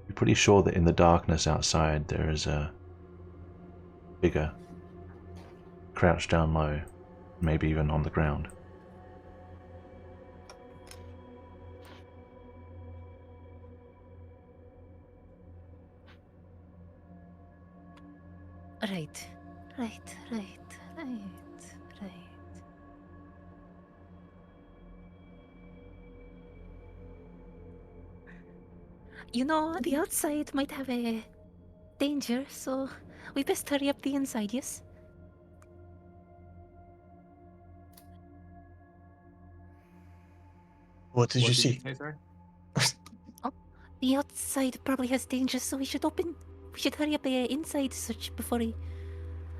you're pretty sure that in the darkness outside there is a figure crouched down low, maybe even on the ground. Right. You know, the outside might have a danger, so we best hurry up the inside, yes? What did you see? say, sorry? The outside probably has danger, so we should hurry up the inside search before we...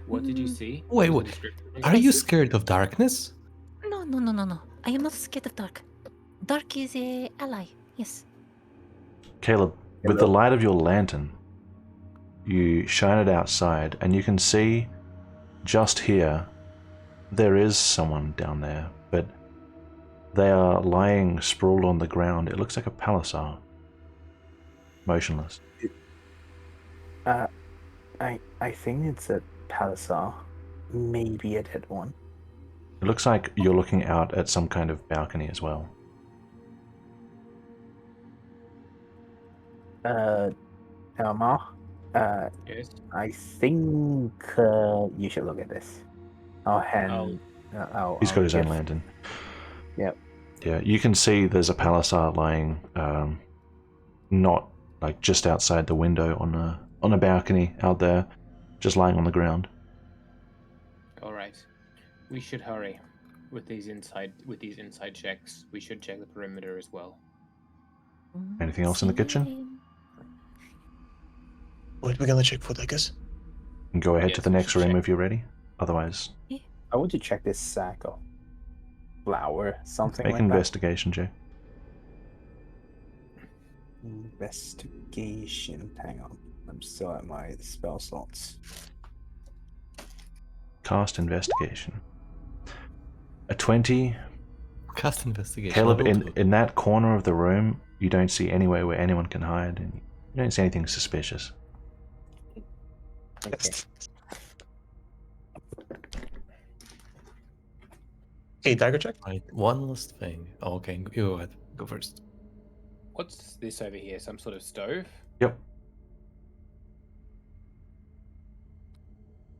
What did you see? Wait, Was wait. the description Are okay? you scared of darkness? No. I am not scared of dark. Dark is a ally, yes. Caleb, with the light of your lantern, you shine it outside, and you can see just here there is someone down there, but they are lying sprawled on the ground. It looks like a palisade, motionless. I think it's a palisade, maybe a dead one. It looks like you're looking out at some kind of balcony as well. Elmar, Yes. I think you should look at this. I'll hand. He's got his own give- lantern. Yep. Yeah, you can see there's a palisade lying, not like just outside the window on a balcony out there, just lying on the ground. All right. We should hurry with these inside checks. We should check the perimeter as well. Anything else in the kitchen? What are we gonna check for, I guess? And go ahead to Yes, the we next should room check. if you're ready. Otherwise, I want to check this sack of flour, something make like an investigation check. that. Investigation. Hang on, I'm still at my spell slots. Cast investigation. A 20. Cast investigation. Caleb, level 2. in that corner of the room, you don't see anywhere where anyone can hide, and you don't see anything suspicious. Okay. Hey, dagger check. Right, one last thing. Oh, okay, you go ahead. Go first. What's this over here? Some sort of stove? Yep.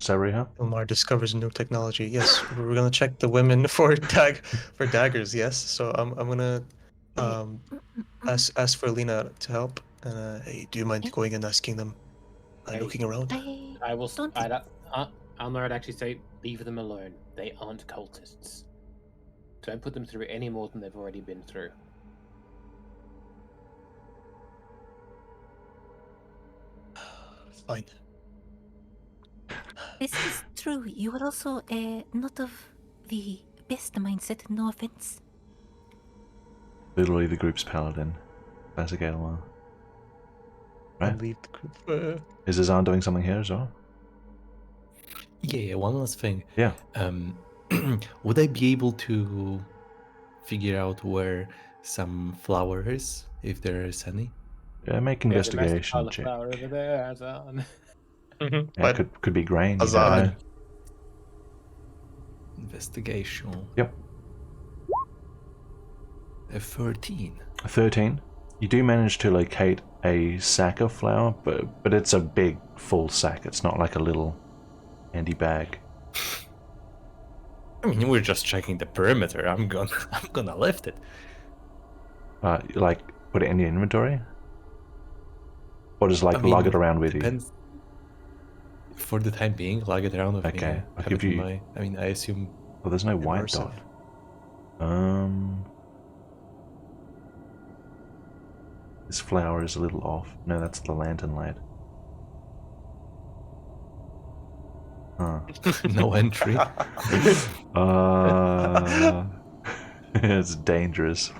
Sabriha? Omar discovers new technology. Yes, we're gonna check the women for daggers. Yes, so I'm gonna ask for Lena to help. Hey, do you mind Yeah. going and asking them, Hey. looking around? I will. Don't- I'd actually say leave them alone. They aren't cultists. Don't put them through any more than they've already been through. Fine. This is true. You are also not of the best mindset, no offense. Literally the group's paladin. Classic Adelmar. Right. And leave the group. Is Azan doing something here as well? Yeah, one last thing. Yeah. Would I be able to figure out where some flower is, if there is any? Yeah, make There's a massive investigation pile of check. flour over there, Azan. Yeah, But could be grain. You don't Azan. know. Investigation. Yep. A 13. 13. You do manage to locate a sack of flour, but it's a big, full sack. It's not like a little handy bag. I mean, we're just checking the perimeter. I'm gonna lift it. Like, put it in your inventory? Or just, like, I mean, lug it around with you? Depends. For the time being, lug it around with me. Okay, I'll Have give it in you- my. I mean, I assume. Oh, there's no white Immersive. dot. This flower is a little off. No, that's the lantern light. Huh. No entry. It's dangerous.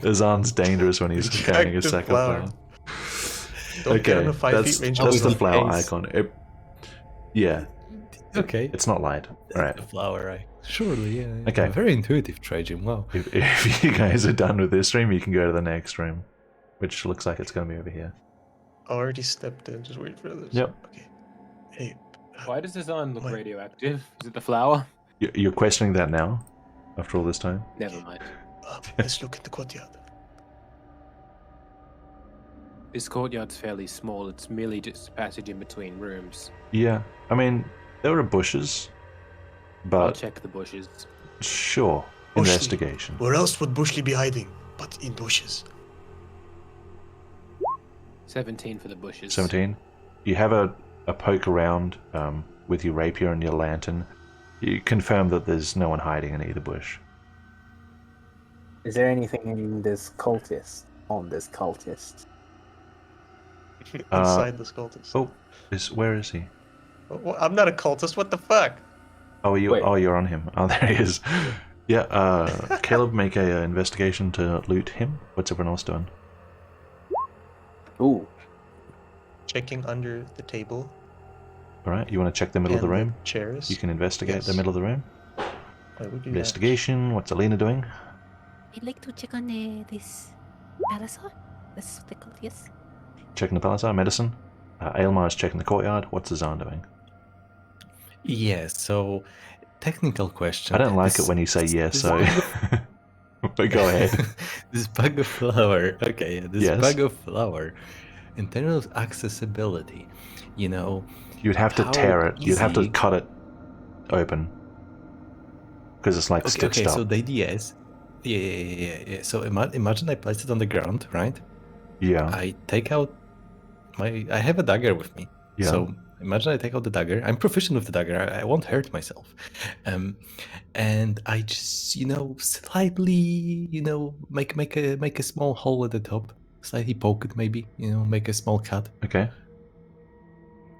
Azan's dangerous when he's carrying a Detective sack flower. of flour. Don't get Okay, in a 5 that's feet range. the Azan. flower case. icon. Yeah, Okay. it's not light. Alright, The flower, right? Surely, yeah. Okay. Very intuitive, Trajan. Wow. if you guys are done with this room, you can go to the next room, which looks like it's going to be over here. Already stepped in. Just wait for this. Yep. Okay. Hey. Why does Azan look Wait. radioactive? Is it the flour? You're questioning that now, after all this time? Never mind. Let's look at the courtyard. This courtyard's fairly small. It's merely just a passage in between rooms. Yeah, I mean, there were bushes, I'll but check the bushes. sure, Bushley. investigation. Where else would Bushley be hiding? But in bushes. 17 for the bushes. 17. You have a poke around with your rapier and your lantern. You confirm that there's no one hiding in either bush. Is there anything in this cultist? On this cultist? Inside the cultist. Oh, where is he? I'm not a cultist. What the fuck? Oh, Wait. you're on him. Oh, there he is. Yeah, Caleb, make a investigation to loot him. What's everyone else doing? Ooh, Checking under the table. All right, you want to check the middle of the and room? chairs. You can investigate the Yes. middle of the room. I would do that. Investigation. What's Alina doing? I'd like to check on this parasol. That's what they call it, yes. Checking the palisade. Medicine. Aylmar is checking the courtyard. What's Azan doing? Yeah, so technical question. I don't like This- it when you say yes, this so bag but go ahead. This bag of flour. Okay, yeah, this Yes. bag of flour. In terms of accessibility, you know, You'd have to How tear it. You'd have to easy- cut it open because it's like okay, stitched so up. the idea is, yeah. So imagine I place it on the ground, right? Yeah, I take out I have a dagger with me. yeah. So imagine I take out the dagger. I'm proficient with the dagger. I won't hurt myself. And I just, slightly, make a small hole at the top. Slightly poke it maybe, make a small cut Okay.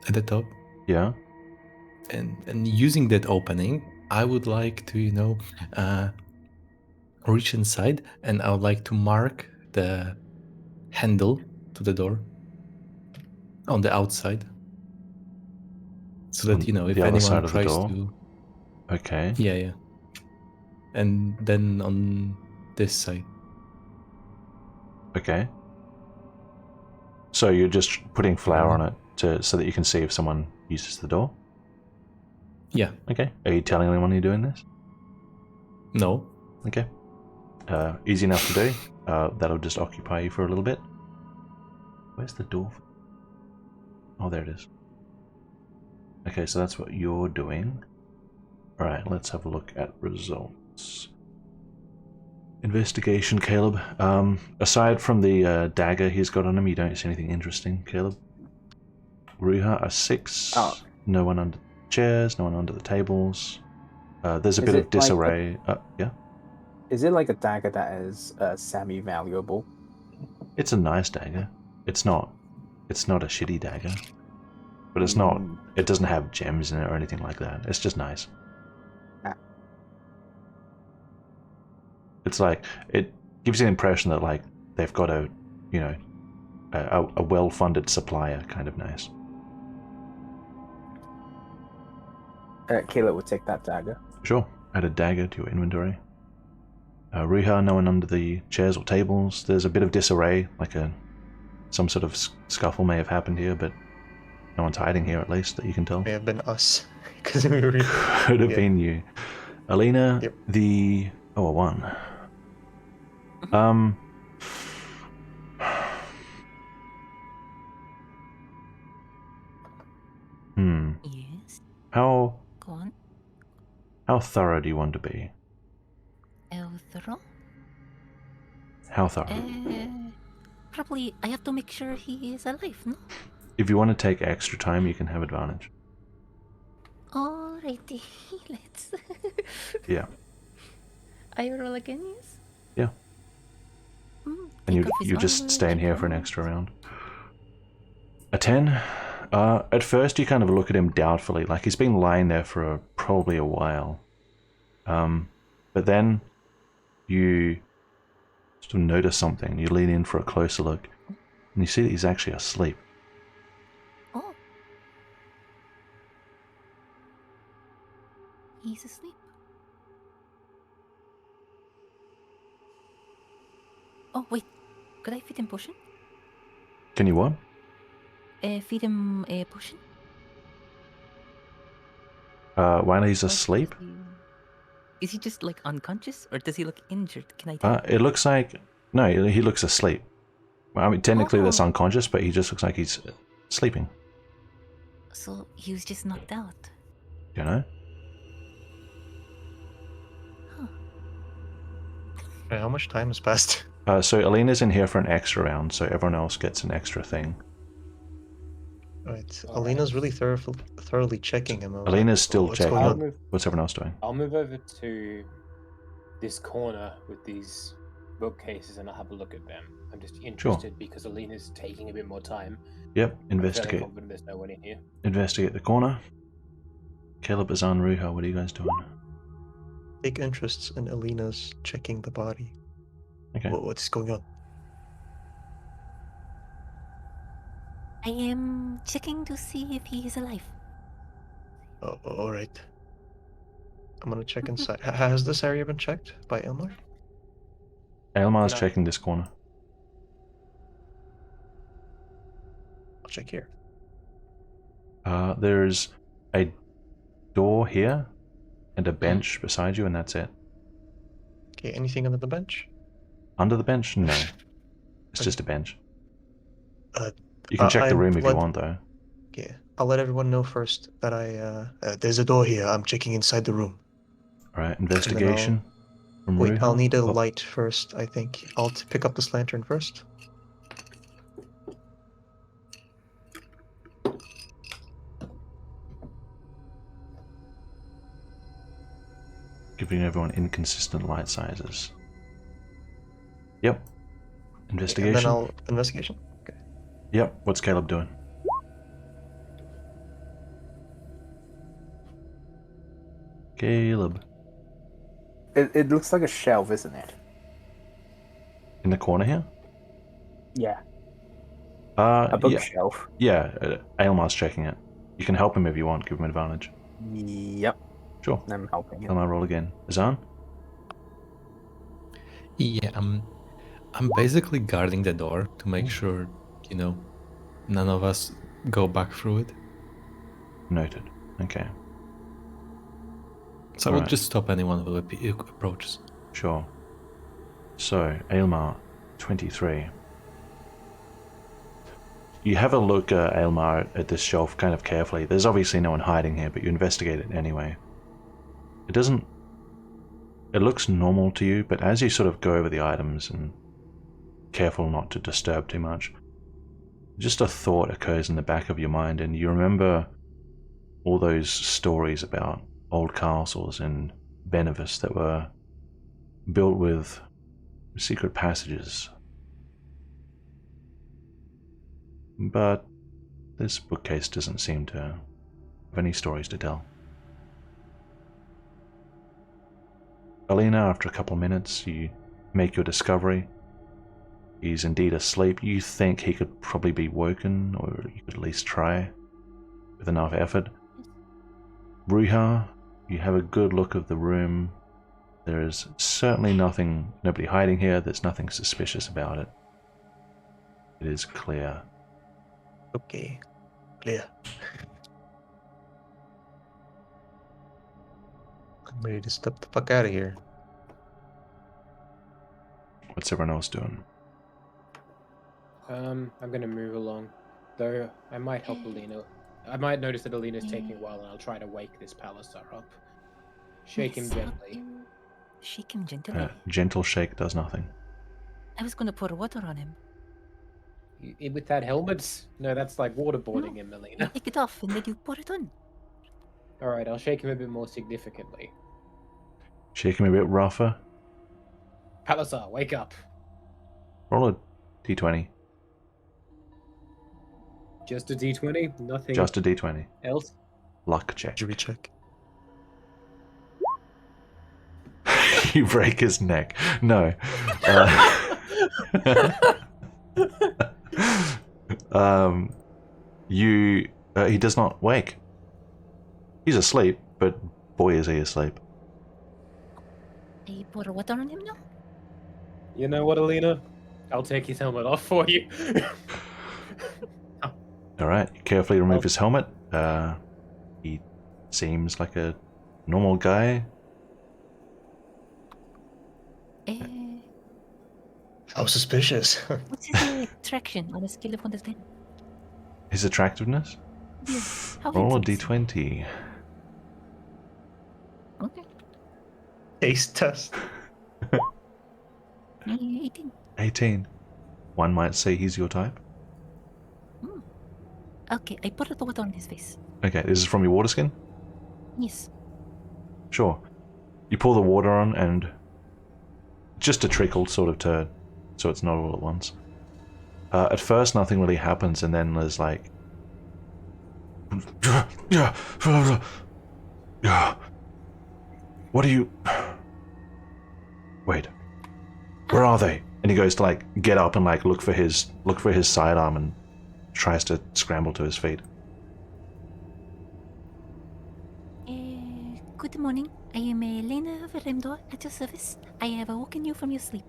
at the top. Yeah. And using that opening, I would like to, reach inside, and I would like to mark the handle to the door on the outside, so that On if the other side anyone of the tries door? to, Okay. yeah, and then on this side, Okay. So you're just putting flour on it so that you can see if someone uses the door? yeah, Okay. Are you telling anyone you're doing this? no, Okay. Easy enough to do. That'll just occupy you for a little bit. Where's the door? Oh, there it is. Okay, so that's what you're doing. Alright, let's have a look at results. Investigation, Caleb. Aside from the dagger he's got on him, you don't see anything interesting, Caleb. Ruha, a 6. Oh. No one under chairs, no one under the tables. There's a Is bit it of like disarray. Yeah? is it like a dagger that is semi-valuable? It's a nice dagger. It's not a shitty dagger. But it's not, it doesn't have gems in it or anything like that. It's just nice. Ah. It's like, it gives you the impression that like they've got a, a well-funded supplier kind of nice. Caleb would take that dagger. Sure. Add a dagger to your inventory. Riiga, no one under the chairs or tables. There's a bit of disarray, like some sort of scuffle may have happened here, but no one's hiding here, at least, that you can tell. May have been us. Because we were... Could have been you. Alina, Yep. a 1. Yes. How Go on. thorough do you want to be? Elthro? How thorough? Probably I have to make sure he is alive, no? If you want to take extra time, you can have advantage. Alrighty, let's. Yeah. I roll again, yes? Yeah. Mm, And take off his you just armor, stay in check here for an armor. extra round. A 10. At first, you kind of look at him doubtfully, like he's been lying there for probably a while. But then you sort of notice something. You lean in for a closer look, and you see that he's actually asleep. Oh. He's asleep. Oh, wait. Could I feed him potion? Can you what? Feed him a potion? While he's Or asleep? Is he just like unconscious, or does he look injured? Can I tell? It looks like... No, he looks asleep. Well, I mean, technically that's Oh. unconscious, but he just looks like he's sleeping. So he was just knocked out. You know? Hey, how much time has passed? So Alina's in here for an extra round, so everyone else gets an extra thing. Right. All Alina's right. really thoroughly checking him. I was like, Alina's still what's checking. going I'll on? move, What's everyone else doing? I'll move over to this corner with these bookcases and I'll have a look at them. I'm just interested because Alina's taking a bit more time. Yep, I'm fairly investigate. confident there's no one in here. Investigate the corner. Caleb, Azan, Ruha, what are you guys doing? Take interests in Alina's checking the body. Okay. What's going on? I am checking to see if he is alive. Oh, all right. I'm gonna check inside. Has this area been checked by Elmar? Elmar's No. checking this corner. I'll check here. There's a door here and a bench beside you, and that's it. Okay, anything under the bench? Under the bench? No. It's Okay. just a bench. Uh, You can check the I'm room if you let- want, though. Okay, I'll let everyone know first that there's a door here. I'm checking inside the room. Alright, investigation. From Wait, Ruha. I'll need a Oh, light first, I think. I'll pick up this lantern first. Giving everyone inconsistent light sizes. Yep. And Investigation. then I'll investigation. Okay. Yep. What's Caleb doing? Caleb. It looks like a shelf, isn't it? In the corner here? Yeah. A A bookshelf. Yeah, Aylmar's checking it. You can help him if you want, give him advantage. Yep. Sure. I'm helping him. Aylmar, roll again. Azan? Yeah, I'm basically guarding the door to make sure, none of us go back through it. Noted. Okay, So I will Alright. just stop anyone who approaches. sure. So, Aylmar, 23. You have a look, Aylmar, at this shelf kind of carefully. There's obviously no one hiding here, but you investigate it anyway. It looks normal to you, but as you sort of go over the items and careful not to disturb too much, just a thought occurs in the back of your mind, and you remember all those stories about old castles in Benevis that were built with secret passages. But this bookcase doesn't seem to have any stories to tell. Alina, after a couple of minutes, you make your discovery. He's indeed asleep. You think he could probably be woken, or you could at least try with enough effort. Riiga, you have a good look of the room. There is certainly nobody hiding here. There's nothing suspicious about it. It is clear. Okay, clear. I'm ready to step the fuck out of here. What's everyone else doing? I'm gonna move along. Though I might help Alina. I might notice that Alina's taking a while, and I'll try to wake this Palisar up. Shake him Yes, help gently. him. Shake him gently. Gentle shake does nothing. I was gonna pour water on him. With that helmet? No, that's like waterboarding him, You Alina. take it off and then you pour it on. Alright, I'll shake him a bit more significantly. Shake him a bit rougher. Palisar, wake up. Roll a d20. Just a d20? Nothing Just a d20. else? Luck check. Jury check. You break his neck. No. He does not wake. He's asleep, but boy is he asleep. I pour water on him now? You know what, Alina? I'll take his helmet off for you. Alright, you carefully remove his helmet. He seems like a normal guy. How suspicious. What's his attraction on a scale of 1 to 10? His attractiveness? Yes. How Roll a handsome is d20. he? Okay. Taste test. 18. 18. One might say he's your type. Okay, I pour the water on his face. Okay, this is from your water skin? Yes. Sure. You pour the water on and just a trickle sort of turn, so it's not all at once. At first nothing really happens, and then there's like... What are you... Wait. Where are they? And he goes to like get up and like look for his sidearm and tries to scramble to his feet. Good morning. I am Elena Veremdor at your service. I have awoken you from your sleep.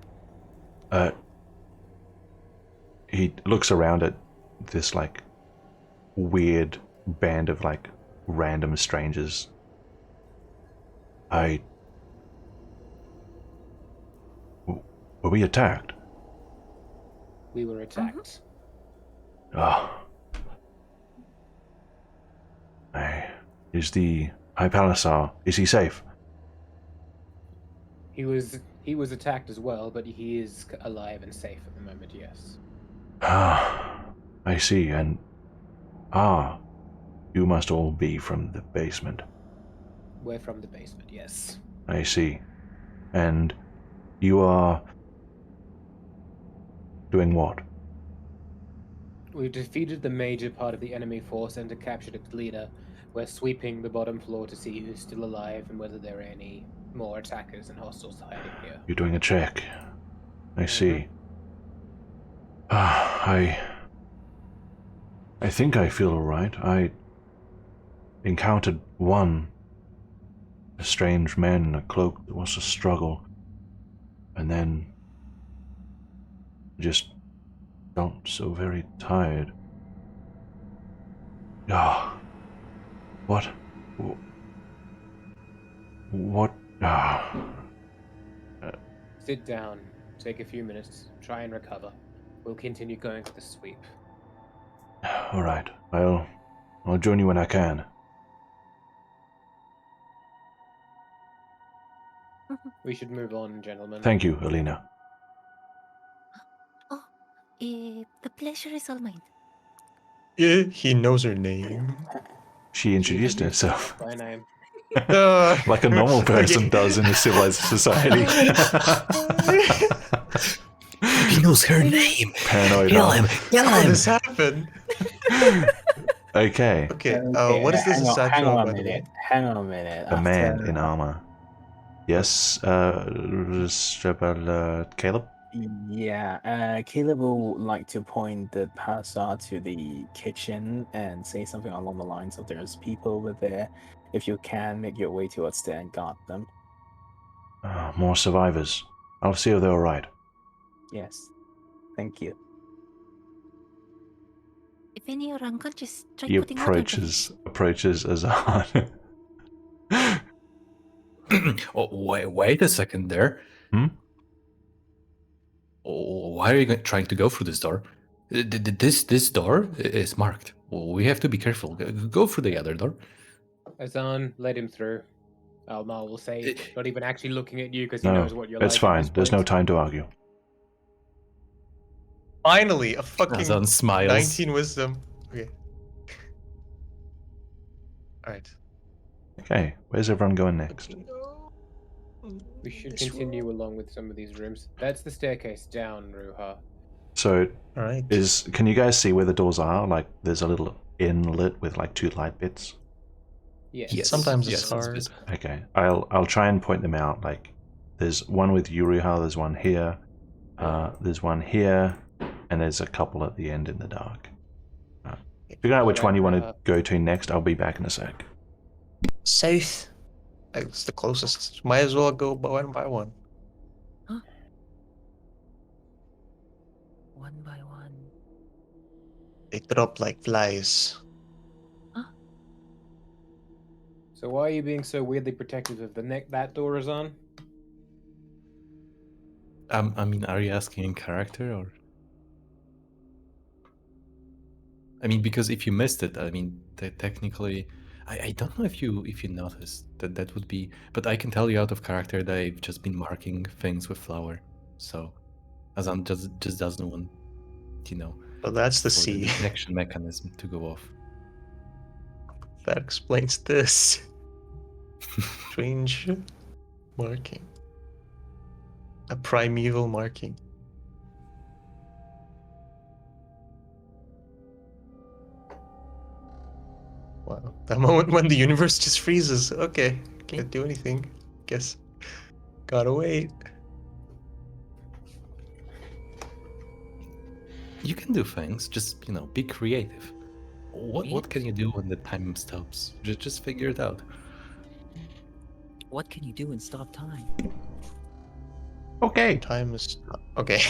He looks around at this like weird band of like random strangers. Were we attacked? We were attacked. Ah. Is the High Palisar, is he safe? He was attacked as well, but he is alive and safe at the moment, yes. Ah, I see, and... you must all be from the basement. We're from the basement, yes. I see. And you are... doing what? We defeated the major part of the enemy force and captured its leader. We're sweeping the bottom floor to see who's still alive and whether there are any more attackers and hostiles hiding here. You're doing a check. I see. I think I feel alright. I encountered a strange man in a cloak. There was a struggle. And then just felt so very tired. What? Sit down. Take a few minutes. Try and recover. We'll continue going to the sweep. Alright, I'll join you when I can. We should move on, gentlemen. Thank you, Alina. The pleasure is all mine. Yeah, he knows her name. She introduced herself. By name. Like a normal person does in a civilized society. He knows her name. Paranoid. Kill him. Kill How did him. this happen? Okay. Okay, what is this hang statue on of, a by the way? minute. Hang on a minute. A man After- in armor. Yes, Caleb? Yeah, Caleb will like to point the parasol to the kitchen and say something along the lines of there's people over there. If you can, make your way towards there and guard them. More survivors. I'll see if they're alright. Yes. Thank you. If any are unconscious, try He putting water in their face. approaches Azan. Oh, wait a second there. Hmm? Oh, why are you trying to go through this door? This door is marked. We have to be careful. Go through the other door. Azan, let him through. Almal will say, not even actually looking at you because he No, knows what you're it's like. fine. At this There's no point. time to argue. Finally, a fucking Azan smiles. 19 wisdom. Okay. Alright. Okay, where's everyone going next? We should continue along with some of these rooms. That's the staircase down, Ruha. So, Alright. can you guys see where the doors are? Like, there's a little inlet with like 2 light bits. Yes. Sometimes yes, it's hard. visible. Okay, I'll try and point them out. Like, there's one with Yuruha, there's one here, there's one here, and there's a couple at the end in the dark. Figure out which one you want to go to next. I'll be back in a sec. South. It's the closest. Might as well go one by one. One by one. They drop like flies. So why are you being so weirdly protective of the neck that door is on? I mean, are you asking in character or? I mean, because if you missed it, I mean, technically, I don't know if you noticed that would be, but I can tell you out of character that I've just been marking things with flour, so Azan just doesn't want, But that's the for the C. detection mechanism to go off. That explains this. Strange marking. A primeval marking. Wow. That moment when the universe just freezes. Okay. Can't do anything. Guess. Gotta wait. You can do things, just be creative. What can you do when the time stops? Just figure it out. What can you do and stop time? Okay. Time is. Okay.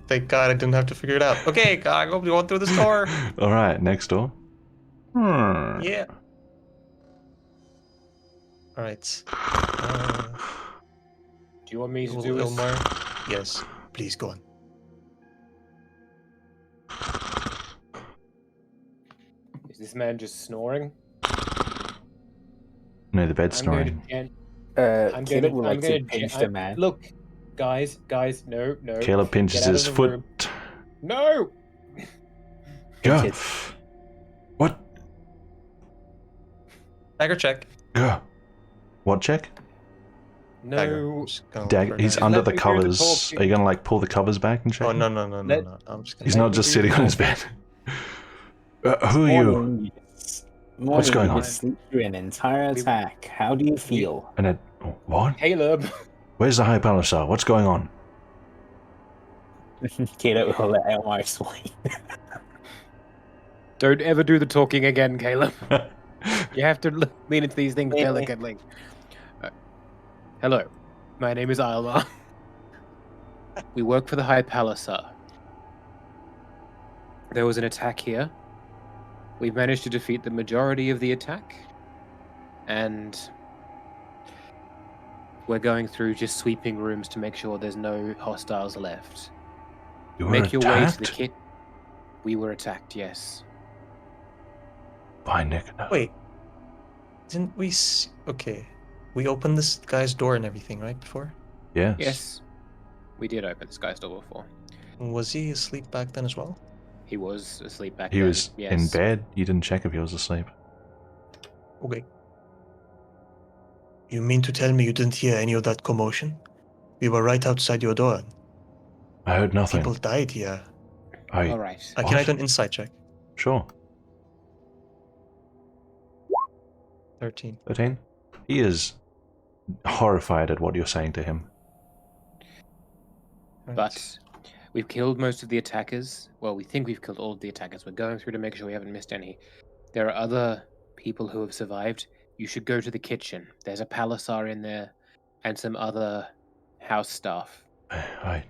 Thank God I didn't have to figure it out. Okay, God, I'm going through this door. Alright, next door. Yeah. Alright. Do you want me to do this? Ilmar? Yes. Please go on. Is this man just snoring? No, the bed's snoring. Caleb would like to pinch the man. Look, guys, no. Caleb pinches Get out of his the foot. room. No! Go. Pinch it. What? Dagger check. Go. What check? No. He's Just under let the me do the covers. talking. Are you gonna like pull the covers back and check? Oh, him? no. Let- I'm just gonna. He's not just sitting on his bed. Who are you? Morning, What's going you on? just sleep through an entire attack. How do you feel? And what? Caleb. Where's the High Palisar? What's going on? Caleb will let Elmar explain. Don't ever do the talking again, Caleb. You have to lean into these things delicately. Hello, my name is Ilmar. We work for the High Palisar. There was an attack here. We've managed to defeat the majority of the attack. And we're going through just sweeping rooms to make sure there's no hostiles left. You were Make your way to the attacked? kit. We were attacked, yes. Fine, Nick. No. Wait. Didn't we? Okay. We opened this guy's door and everything, right? Before? Yes. Yes. We did open this guy's door before. Was he asleep back then as well? He was asleep back He then. was yes. in bed. You didn't check if he was asleep. Okay. You mean to tell me you didn't hear any of that commotion? We were right outside your door. I heard nothing. People died here. All right. Can I What? do an insight check? Sure. 13. 13? He is horrified at what you're saying to him. But we've killed most of the attackers. Well, we think we've killed all of the attackers. We're going through to make sure we haven't missed any. There are other people who have survived. You should go to the kitchen. There's a palisar in there and some other house staff. I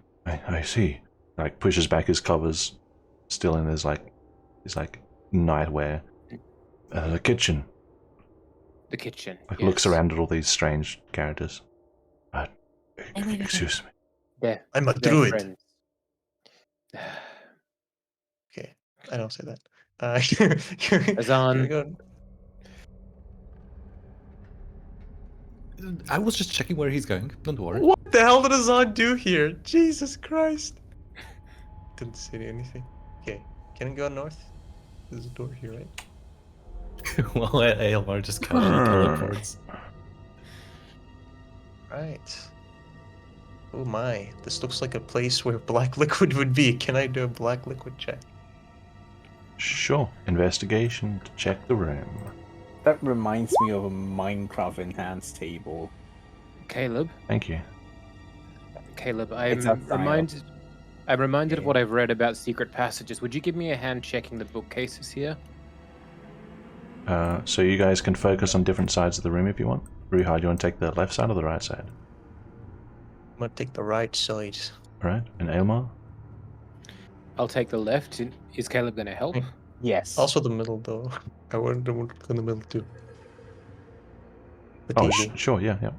see. Like pushes back his covers, still in his nightwear. The kitchen. The kitchen. Like yes. looks around at all these strange characters. Excuse me. Yeah, I'm a they're druid. friends. Okay, I don't say that. Azan. Here we go. I was just checking where he's going. Don't worry. What the hell did Azan do here? Jesus Christ. Didn't see anything. Okay, can I go north? There's a door here, right? Well, Aelmar just casually teleports. Right. Oh my, this looks like a place where black liquid would be. Can I do a black liquid check? Sure. Investigation to check the room. That reminds me of a Minecraft enhanced table. Caleb. Thank you. Caleb, It's I'm a reminded. I'm reminded of Okay. what I've read about secret passages. Would you give me a hand checking the bookcases here? So you guys can focus on different sides of the room if you want. Ruha, do you want to take the left side or the right side? I'm gonna take the right side. Alright, and Aelmar? I'll take the left. Is Caleb going to help? Yes. Also the middle though. I wanted to look in the middle too. The Oh, table. sure, yeah.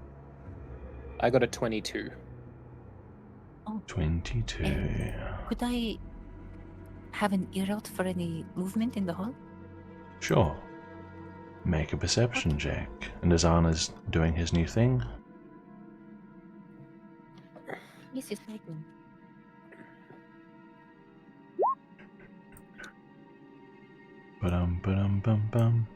I got a 22. 22. Could I have an ear out for any movement in the hall? Sure. Make a perception check. And Azan is doing his new thing. Yes, it's like one. Ba-dum.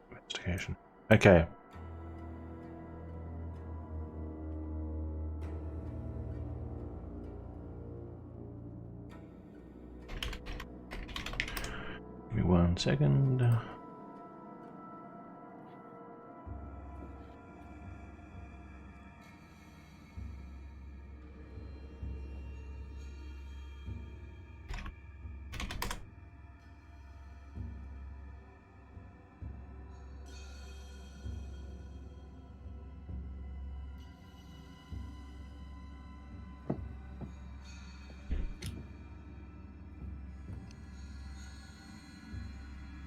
Investigation. Okay. Give me 1 second.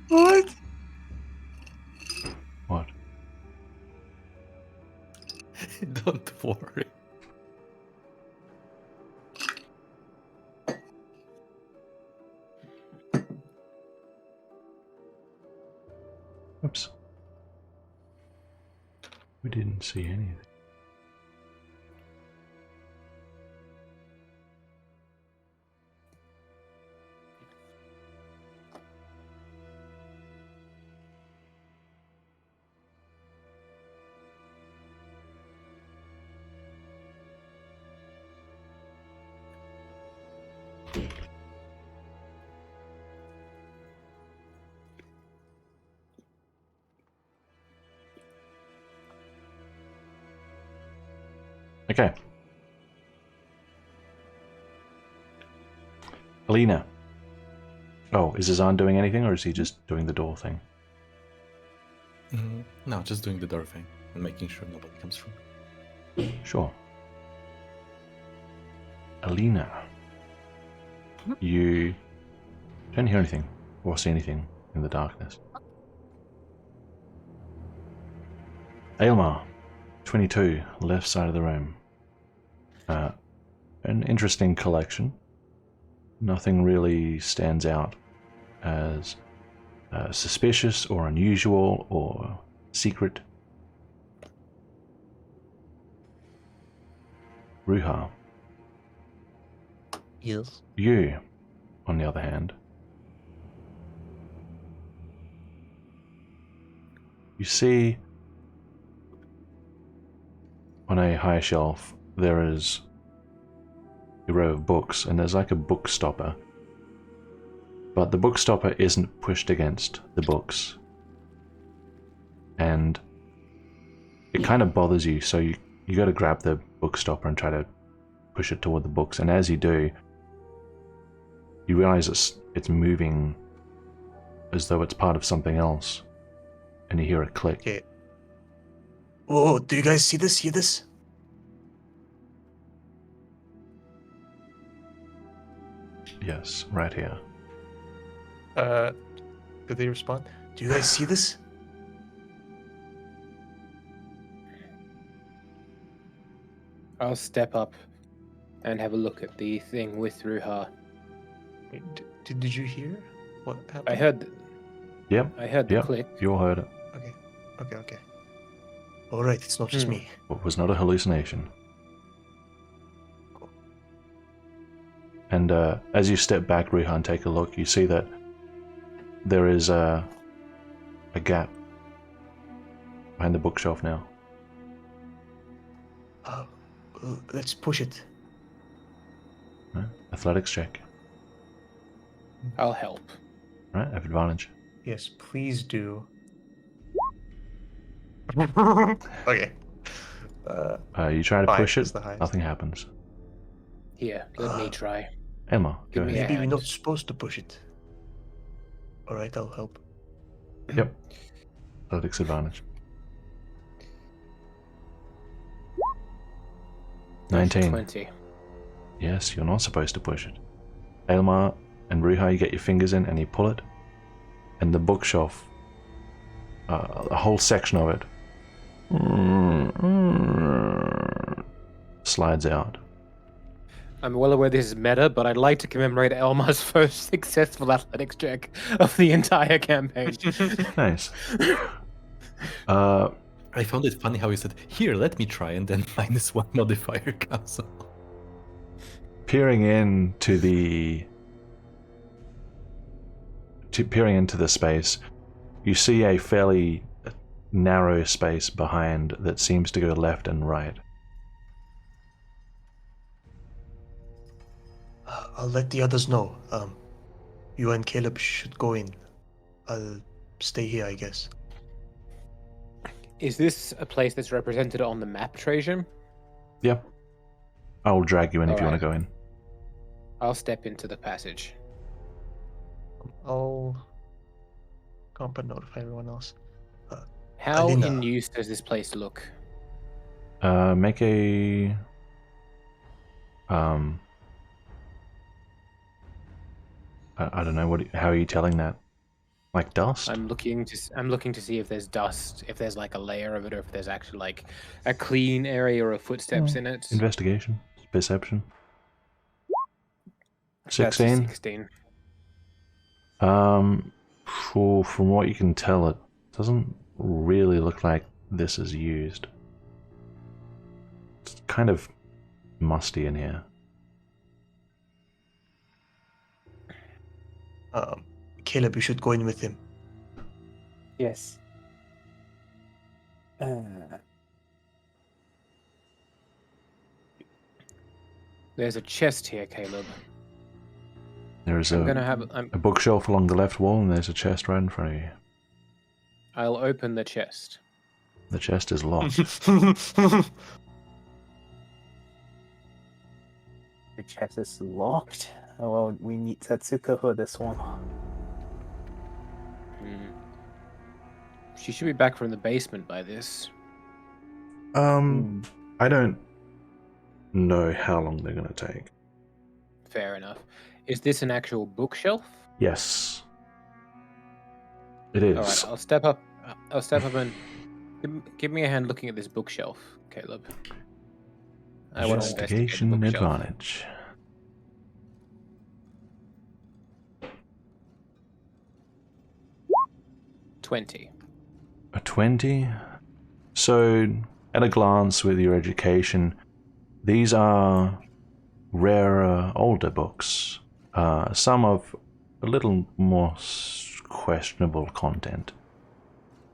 What? What? Don't worry. Oops. We didn't see anything. Okay. Alina. Oh, is Azan doing anything, or is he just doing the door thing? No, just doing the door thing and making sure nobody comes through. Sure. Alina. You don't hear anything or see anything in the darkness. Aelmar, 22, left side of the room. An interesting collection. Nothing really stands out as suspicious or unusual or secret. Ruha, Yes. you, on the other hand, you see on a high shelf, there is a row of books, and there's like a book stopper. But the book stopper isn't pushed against the books. And it kind of bothers you, so you got to grab the book stopper and try to push it toward the books. And as you do, you realize it's moving as though it's part of something else. And you hear a click. Okay. Whoa, do you guys see this? Hear this? Yes, right here. Did they respond? Do you guys see this? I'll step up and have a look at the thing with Ruha. Wait, did you hear what happened? I heard. Yep. I heard the Yep. click. You all heard it. Okay. All right, it's not just me. It was not a hallucination. Cool. And as you step back, Ruhan, take a look, you see that there is a gap behind the bookshelf now. Let's push it. Right? Athletics check. I'll help. Right? Have advantage. Yes, please do. Okay. You try to 5 push is it, the highest. nothing happens. Here, let me try. Elma, go Give me ahead. Maybe we're hand. not supposed to push it. All right, I'll help. Yep. Athletics advantage. 19. 20. Yes, you're not supposed to push it. Elmar and Ruha, you get your fingers in and you pull it, and the bookshelf, a whole section of it, slides out. I'm well aware this is meta, but I'd like to commemorate Elmar's first successful athletics check of the entire campaign. Nice. I found it funny how he said, "Here, let me try," and then -1 modifier comes up. Peering into the space, you see a fairly narrow space behind that seems to go left and right. I'll let the others know. You and Caleb should go in. I'll stay here, I guess. Is this a place that's represented on the map, Trajan? Yeah. I'll drag you in if you want Alright. to go in. I'll step into the passage. I'll comp and notify everyone else. How Alina. in use does this place look? Make a I don't know how are you telling that? Like dust? I'm looking to see if there's dust, if there's like a layer of it, or if there's actually like a clean area or footsteps in it. Investigation, perception. That's a 16. 16. From what you can tell, it doesn't really look like this is used. It's kind of musty in here. Caleb, you should go in with him. Yes. There's a chest here, Caleb. There's I'm gonna have. a bookshelf along the left wall, and there's a chest right in front of you. I'll open the chest. The chest is locked. The chest is locked. Oh, well, we need Satsuka for this one. She should be back from the basement by this. I don't know how long they're gonna take. Fair enough. Is this an actual bookshelf? Yes. It is. All right, I'll step up. I'll step up and give me a hand looking at this bookshelf, Caleb. I want to investigate the Investigation bookshelf. advantage. A 20. So, at a glance with your education, these are rarer, older books. Some of a little more questionable content,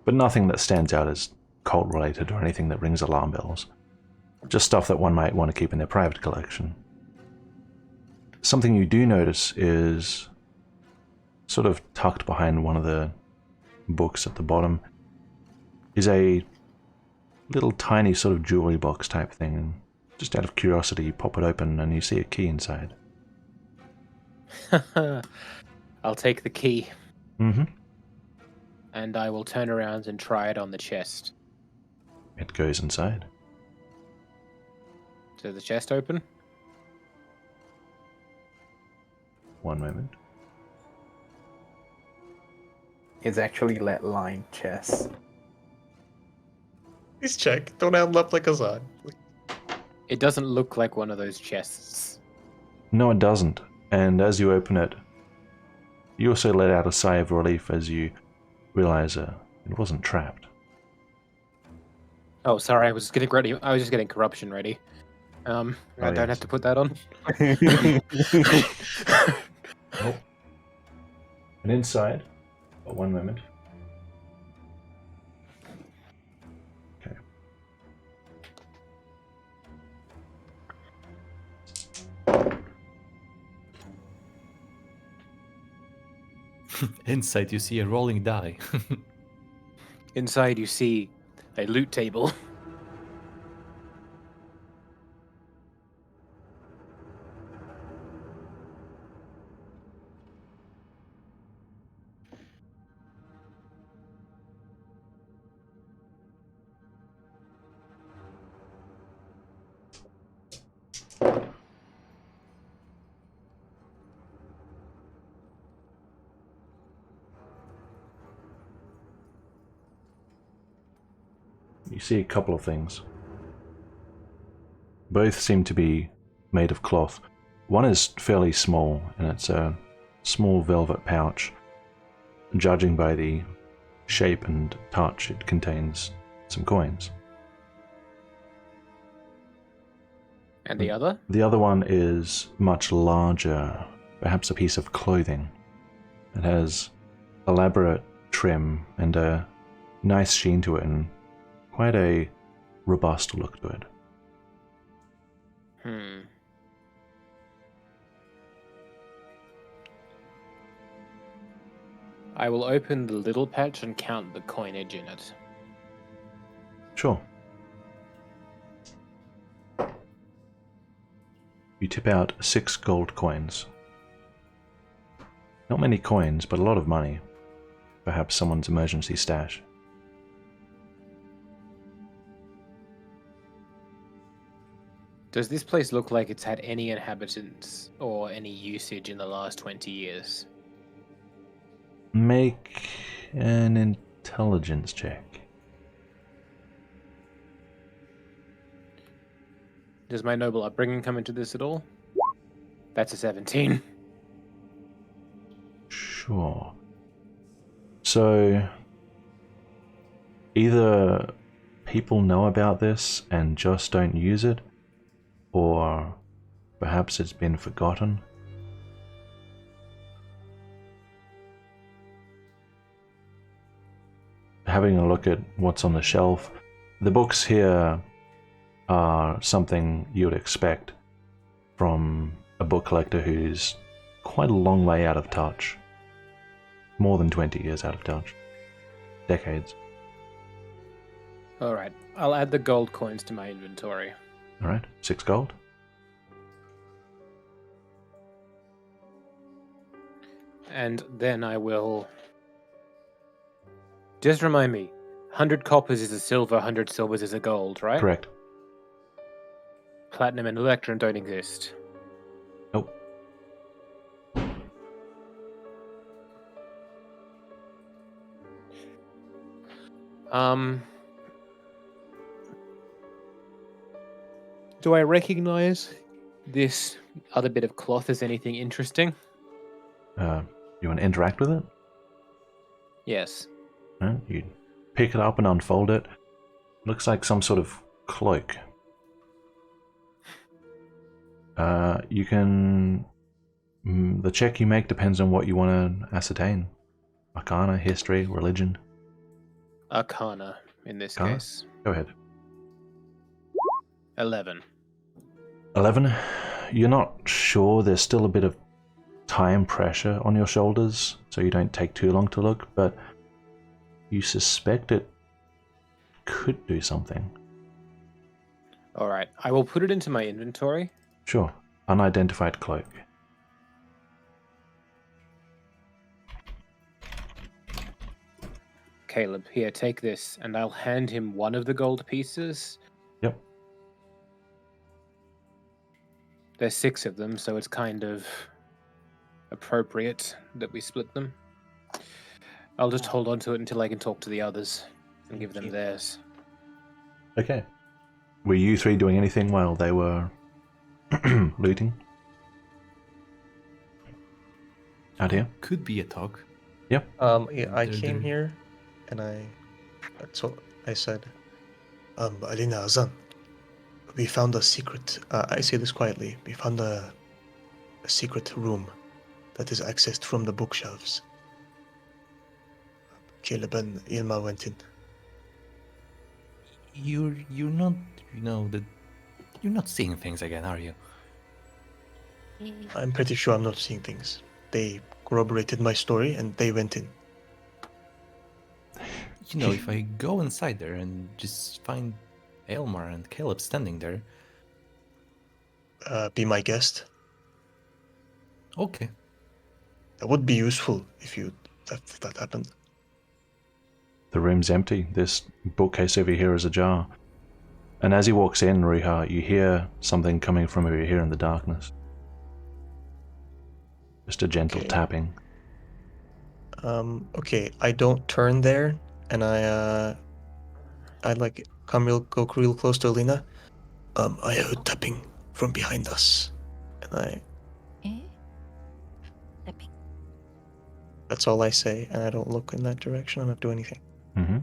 but nothing that stands out as cult-related or anything that rings alarm bells. Just stuff that one might want to keep in their private collection. Something you do notice is sort of tucked behind one of the books at the bottom is a little tiny sort of jewelry box type thing. And just out of curiosity, you pop it open and you see a key inside. I'll take the key. Mm-hmm. And I will turn around and try it on the chest. It goes inside. Does the chest open? One moment. It's actually lead-lined chest. Please check. Don't end up like Azan. It doesn't look like one of those chests. No, it doesn't. And as you open it, you also let out a sigh of relief as you realize it wasn't trapped. Oh, sorry, I was just getting ready. I was just getting corruption ready. I don't yes. have to put that on. Oh. And inside, one moment. Okay. Inside, you see a rolling die. Inside, you see a loot table. You see a couple of things. Both seem to be made of cloth. One is fairly small, and it's a small velvet pouch. Judging by the shape and touch, it contains some coins. And the other? The other one is much larger, perhaps a piece of clothing. It has elaborate trim and a nice sheen to it, and quite a robust look to it. I will open the little patch and count the coinage in it. Sure. You tip out 6 gold coins. Not many coins, but a lot of money. Perhaps someone's emergency stash. Does this place look like it's had any inhabitants or any usage in the last 20 years? Make an intelligence check. Does my noble upbringing come into this at all? That's a 17. Sure. So, either people know about this and just don't use it, or perhaps it's been forgotten. Having a look at what's on the shelf, the books here are something you would expect from a book collector who's quite a long way out of touch. More than 20 years out of touch. Decades. Alright, I'll add the gold coins to my inventory. Alright, 6 gold. And then I will... Just remind me, 100 coppers is a silver, 100 silvers is a gold, right? Correct. Platinum and electrum don't exist. Nope. Do I recognize this other bit of cloth as anything interesting? You want to interact with it? Yes. You pick it up and unfold it. Looks like some sort of cloak. You can... the check you make depends on what you want to ascertain. Arcana, history, religion. Arcana, in this Arcana? case. Go ahead. 11. 11. You're not sure. There's still a bit of time pressure on your shoulders, so you don't take too long to look, but you suspect it could do something. Alright, I will put it into my inventory. Sure. Unidentified cloak. Caleb, here, take this, and I'll hand him one of the gold pieces. Yep. There's 6 of them, so it's kind of appropriate that we split them. I'll just hold on to it until I can talk to the others and give them theirs. Okay. Were you three doing anything while they were looting? Out here? Could be a talk. Yep. Yeah, I They're came doing- here, and I said, Alina, Azan, we found a secret. I say this quietly. We found a secret room that is accessed from the bookshelves. Caleb and Ilma went in. You're not, you're not seeing things again, are you? I'm pretty sure I'm not seeing things. They corroborated my story, and they went in. You know, if I go inside there and just find Elmar and Caleb standing there, Be my guest. okay. That would be useful if that happened. The room's empty. This bookcase over here is ajar. And as he walks in, Riiga, you hear something coming from over here in the darkness. Just a gentle Okay. tapping. Okay, I don't turn there, and I like go real close to Alina. I heard tapping from behind us, and Eh? Tapping. that's all I say, and I don't look in that direction. I don't do anything. Mm-hmm.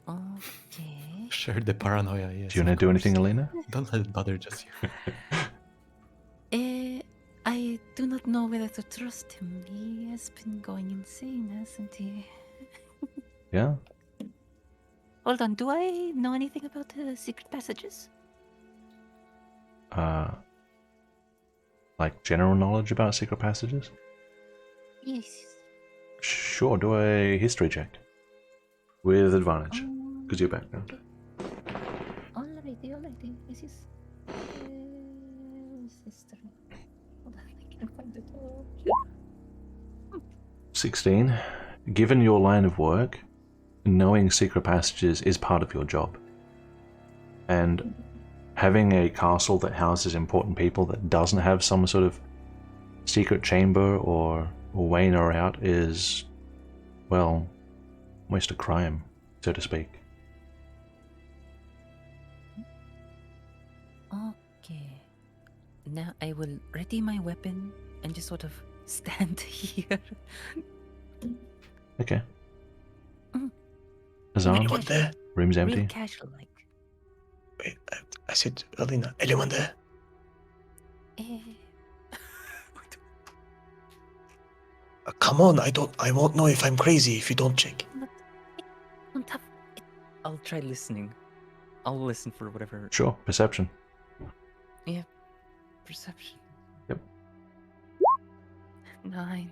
Okay. Sure, the paranoia, yes. Do you want to do anything, Alina? Don't let it bother just you. I do not know whether to trust him. He has been going insane, hasn't he? Yeah? Hold on, do I know anything about the secret passages? Like general knowledge about secret passages? Yes. Sure, do a history check. With advantage, because your background. Alrighty. This is sister. Hold on, I can't find it all. 16. Given your line of work, knowing secret passages is part of your job. And having a castle that houses important people that doesn't have some sort of secret chamber or way in or out is, well, almost a crime, so to speak. Okay. Now I will ready my weapon and just sort of stand here. Okay. Mm. Azan, Anyone there? room's Real empty. casual like. Wait, I said, Alina, anyone there? Eh, Come on, I won't know if I'm crazy if you don't check. don't have I'll try listening. I'll listen for whatever Sure, perception. perception. 9.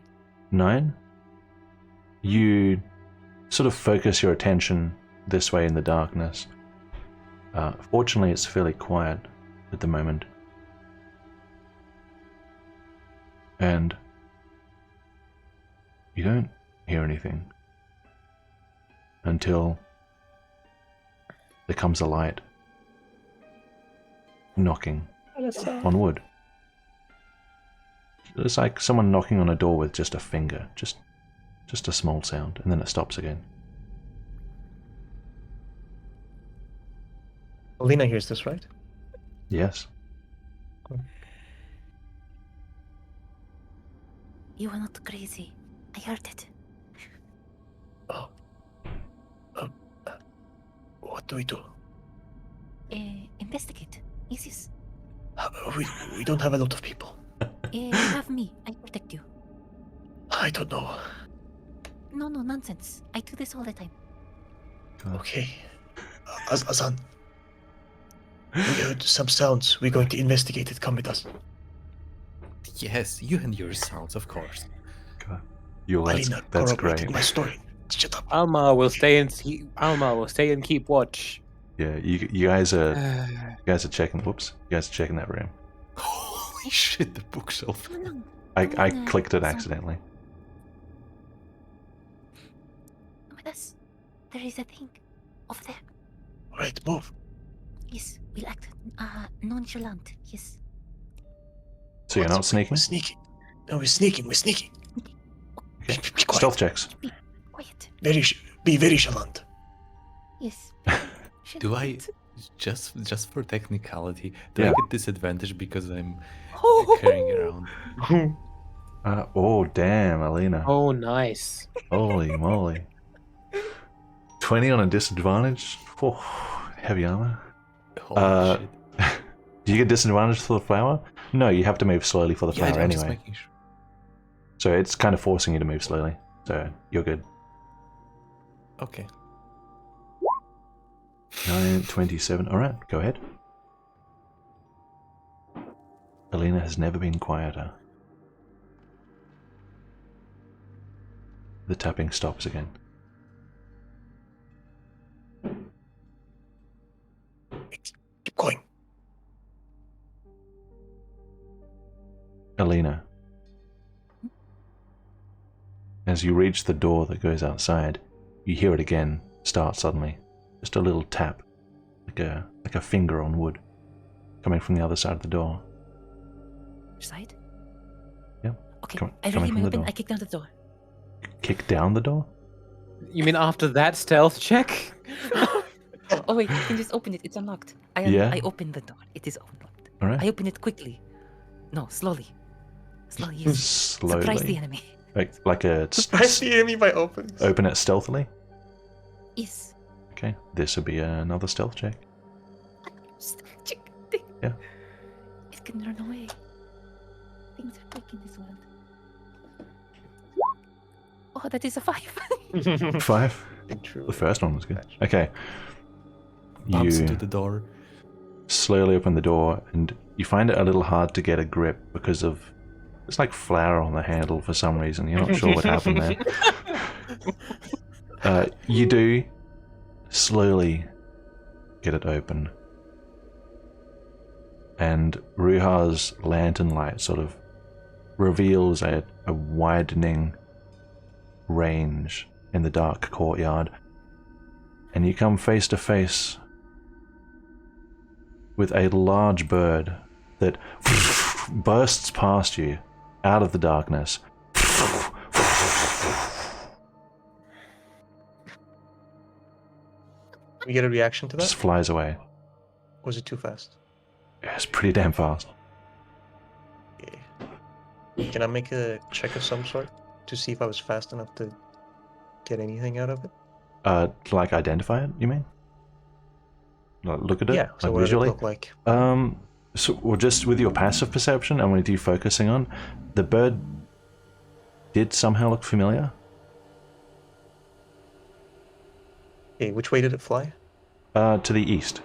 9. You sort of focus your attention this way in the darkness. Fortunately, it's fairly quiet at the moment. And you don't hear anything until there comes a light knocking on wood. It's like someone knocking on a door with just a finger, just a small sound, and then it stops again. Alina hears this, right? Yes. You are not crazy. I heard it. Oh. What do we do? Investigate. Yes. We don't have a lot of people. Have me. I protect you. I don't know. No, nonsense. I do this all the time. Okay. Azan, We heard some sounds. We're going to investigate it. Come with us. Yes, you and your sounds, of course. God. Yo, Alina, that's corroborated great. my story. Shut up. Alma will stay and keep watch. Yeah, you guys are checking. Whoops, you guys are checking that room. Holy shit, the bookshelf. Come along. I clicked it So- accidentally. With us. There is a thing. Over there. All right, move. Yes, we'll act nonchalant. Yes. So you're not sneaking? We're sneaking. No, we're sneaking. We're sneaking. Okay. Be quiet. Stealth checks. Quiet. Be very chalant. Yes. Do I just for technicality? Do I Yeah. get disadvantage because I'm carrying around? Oh damn, Alina. Oh, nice. Holy moly. 20 on a disadvantage? Oh, heavy armor. Holy shit. Do you get disadvantage for the flower? No, you have to move slowly for the Yeah, flower I'm just anyway. making sure. So it's kind of forcing you to move slowly. So you're good. Okay. 9, 27. Alright, go ahead. Alina has never been quieter. The tapping stops again. Keep going. Alina. As you reach the door that goes outside, you hear it again start suddenly. Just a little tap, like a finger on wood, coming from the other side of the door. Side? Yeah. Okay, Coming I from ready my the weapon. door. I kick down the door. Kick down the door? You mean after that stealth check? Oh wait, you can just open it. It's unlocked. Yeah. I open the door. It is unlocked. Alright. I open it quickly. No, slowly. Slowly, yes. Surprise the Slowly. enemy. Like a Surprise the enemy by opening. open it stealthily. Yes. Okay, this would be another stealth check. Chick. Yeah. It can run away. Things are quick in this world. Oh, that is a 5. 5. True. The first one was good. Okay. Bumps into You the door. slowly open the door, and you find it a little hard to get a grip because of it's like flour on the handle for some reason. You're not sure what happened there. You do slowly get it open, and Ruha's lantern light sort of reveals a widening range in the dark courtyard, and you come face to face with a large bird that bursts past you out of the darkness. We get a reaction to Just that? flies away. Or was it too fast? Yeah, it's pretty damn fast. Okay. Can I make a check of some sort to see if I was fast enough to get anything out of it? Like identify it, you mean? Like look at it? Yeah. So like what visually? does it look like? So, well, just with your passive perception and with you focusing on, the bird did somehow look familiar. Okay, which way did it fly? To the east.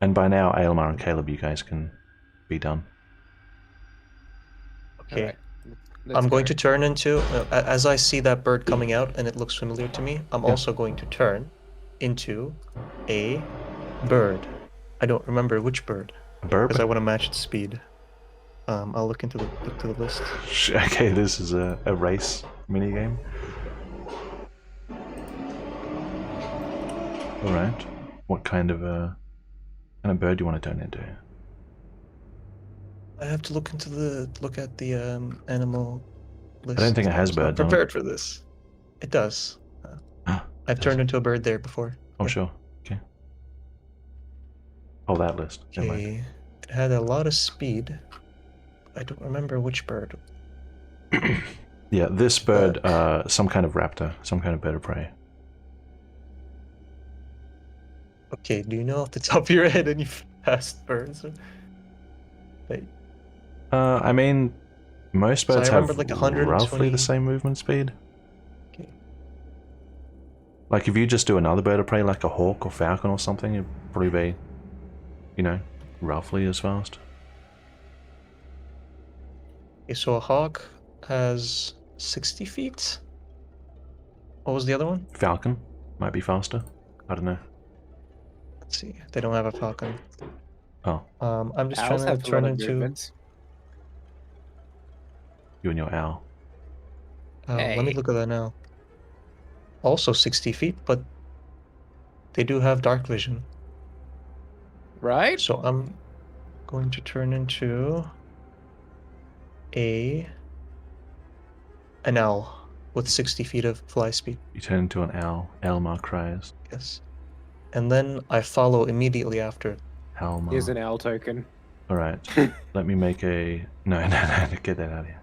And by now, Aelmar and Caleb, you guys can be done. Okay. Alright, I'm going to turn into, as I see that bird coming out and it looks familiar to me, I'm Yeah. also going to turn into a bird. I don't remember which bird, A burb? because I want to match its speed. I'll look to the list. Okay, this is a race minigame. Alright. What kind of bird do you want to turn into? I have to look at the animal list. don't think it has I was not birds on it. prepared for this. It does. I've does. turned into a bird there before. Oh, sure. Okay. Oh, that list. Never mind. Okay. It had a lot of speed. I don't remember which bird. Yeah, this bird, some kind of raptor, some kind of bird of prey. Okay, do you know off the top of your head any fast birds? Wait, I mean, most So I birds have remember, like, 120 roughly the same movement speed. okay. Like if you just do another bird of prey, like a hawk or falcon or something, it'd probably be you know, roughly as fast. Okay, so a hawk has 60 feet. What was the other one? Falcon might be faster. I don't know. Let's see. They don't have a falcon. Oh, I'm just Owls trying have to a lot turn of into. movements. you and your owl. Let me Hey. look at that now. Also 60 feet, but they do have dark vision. Right? So I'm going to turn into an owl with 60 feet of fly speed. You turn into an owl. Elmar cries. Yes. And then I follow immediately after. Elmar. Here's an owl token. All right. Let me make a. No, get that out of here.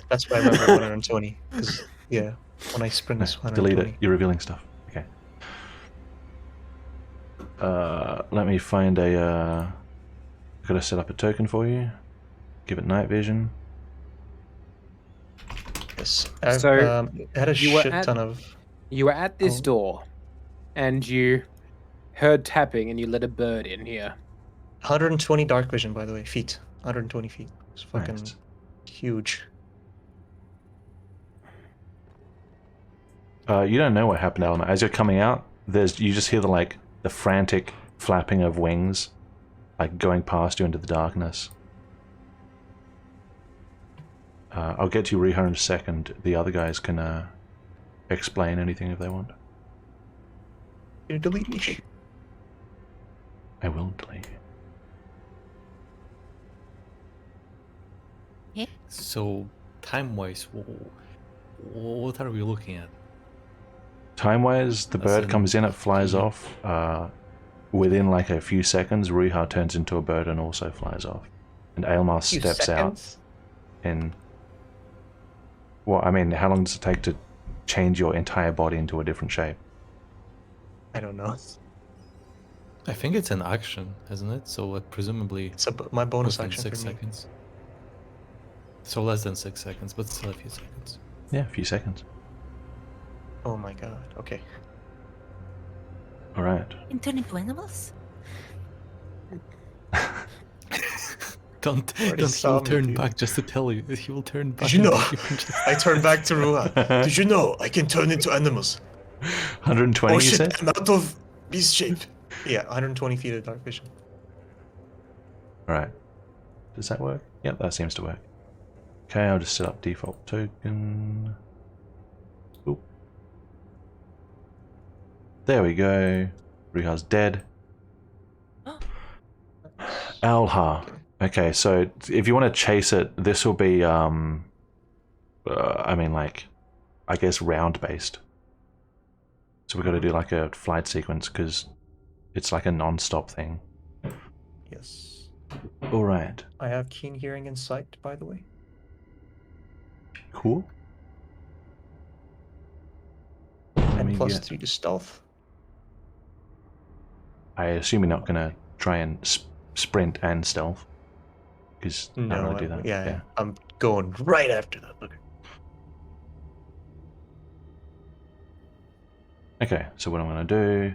That's why I remember 120. Because, yeah, when I sprint, No, it's delete 120. it. You're revealing stuff. Okay. Let me find a. Gotta set up a token for you. Give it night vision. Yes. I've So, had a you were shit at- ton of. You were at this Oh. door, and you heard tapping, and you let a bird in here. 120 dark vision, by the way. Feet. 120 feet. It's fucking Nice. huge. You don't know what happened, Elmar. As you're coming out, you just hear the frantic flapping of wings, like going past you into the darkness. I'll get to Riiga in a second. The other guys can explain anything if they want. You delete me. I will delete you. So, time-wise, what are we looking at? Time-wise, the As bird in comes in, it flies the- off. Within like a few seconds, Riiga turns into a bird and also flies off. And Aelmar steps out in... Well, I mean, how long does it take to change your entire body into a different shape? I don't know. I think it's an action, isn't it? So, presumably It's my bonus within action 6 for me. seconds. So less than 6 seconds, but still a few seconds. Yeah, a few seconds. Oh my god. Okay. Alright. And turn into animals? Don't Already he saw will me, turn dude. back just to tell you. He will turn back. Did you and know? make you just- I turned back to Ruha. Did you know I can turn into animals? 120, Oh you shit, said? I'm out of beast shape. Yeah, 120 feet of dark vision. Alright. Does that work? Yep, that seems to work. Okay, I'll just set up default token. Oop. There we go. Riha's dead. Alha. Okay, so if you want to chase it, this will be, I mean, like, I guess round based. So we've got to do like a flight sequence because it's like a non-stop thing. Yes. Alright. I have keen hearing and sight, by the way. Cool. Let And me plus get- 3 to stealth. I assume you're not going to try and sprint and stealth. Because I don't No, really do that. yeah, I'm going right after that. Okay. Okay, so what I'm going to do...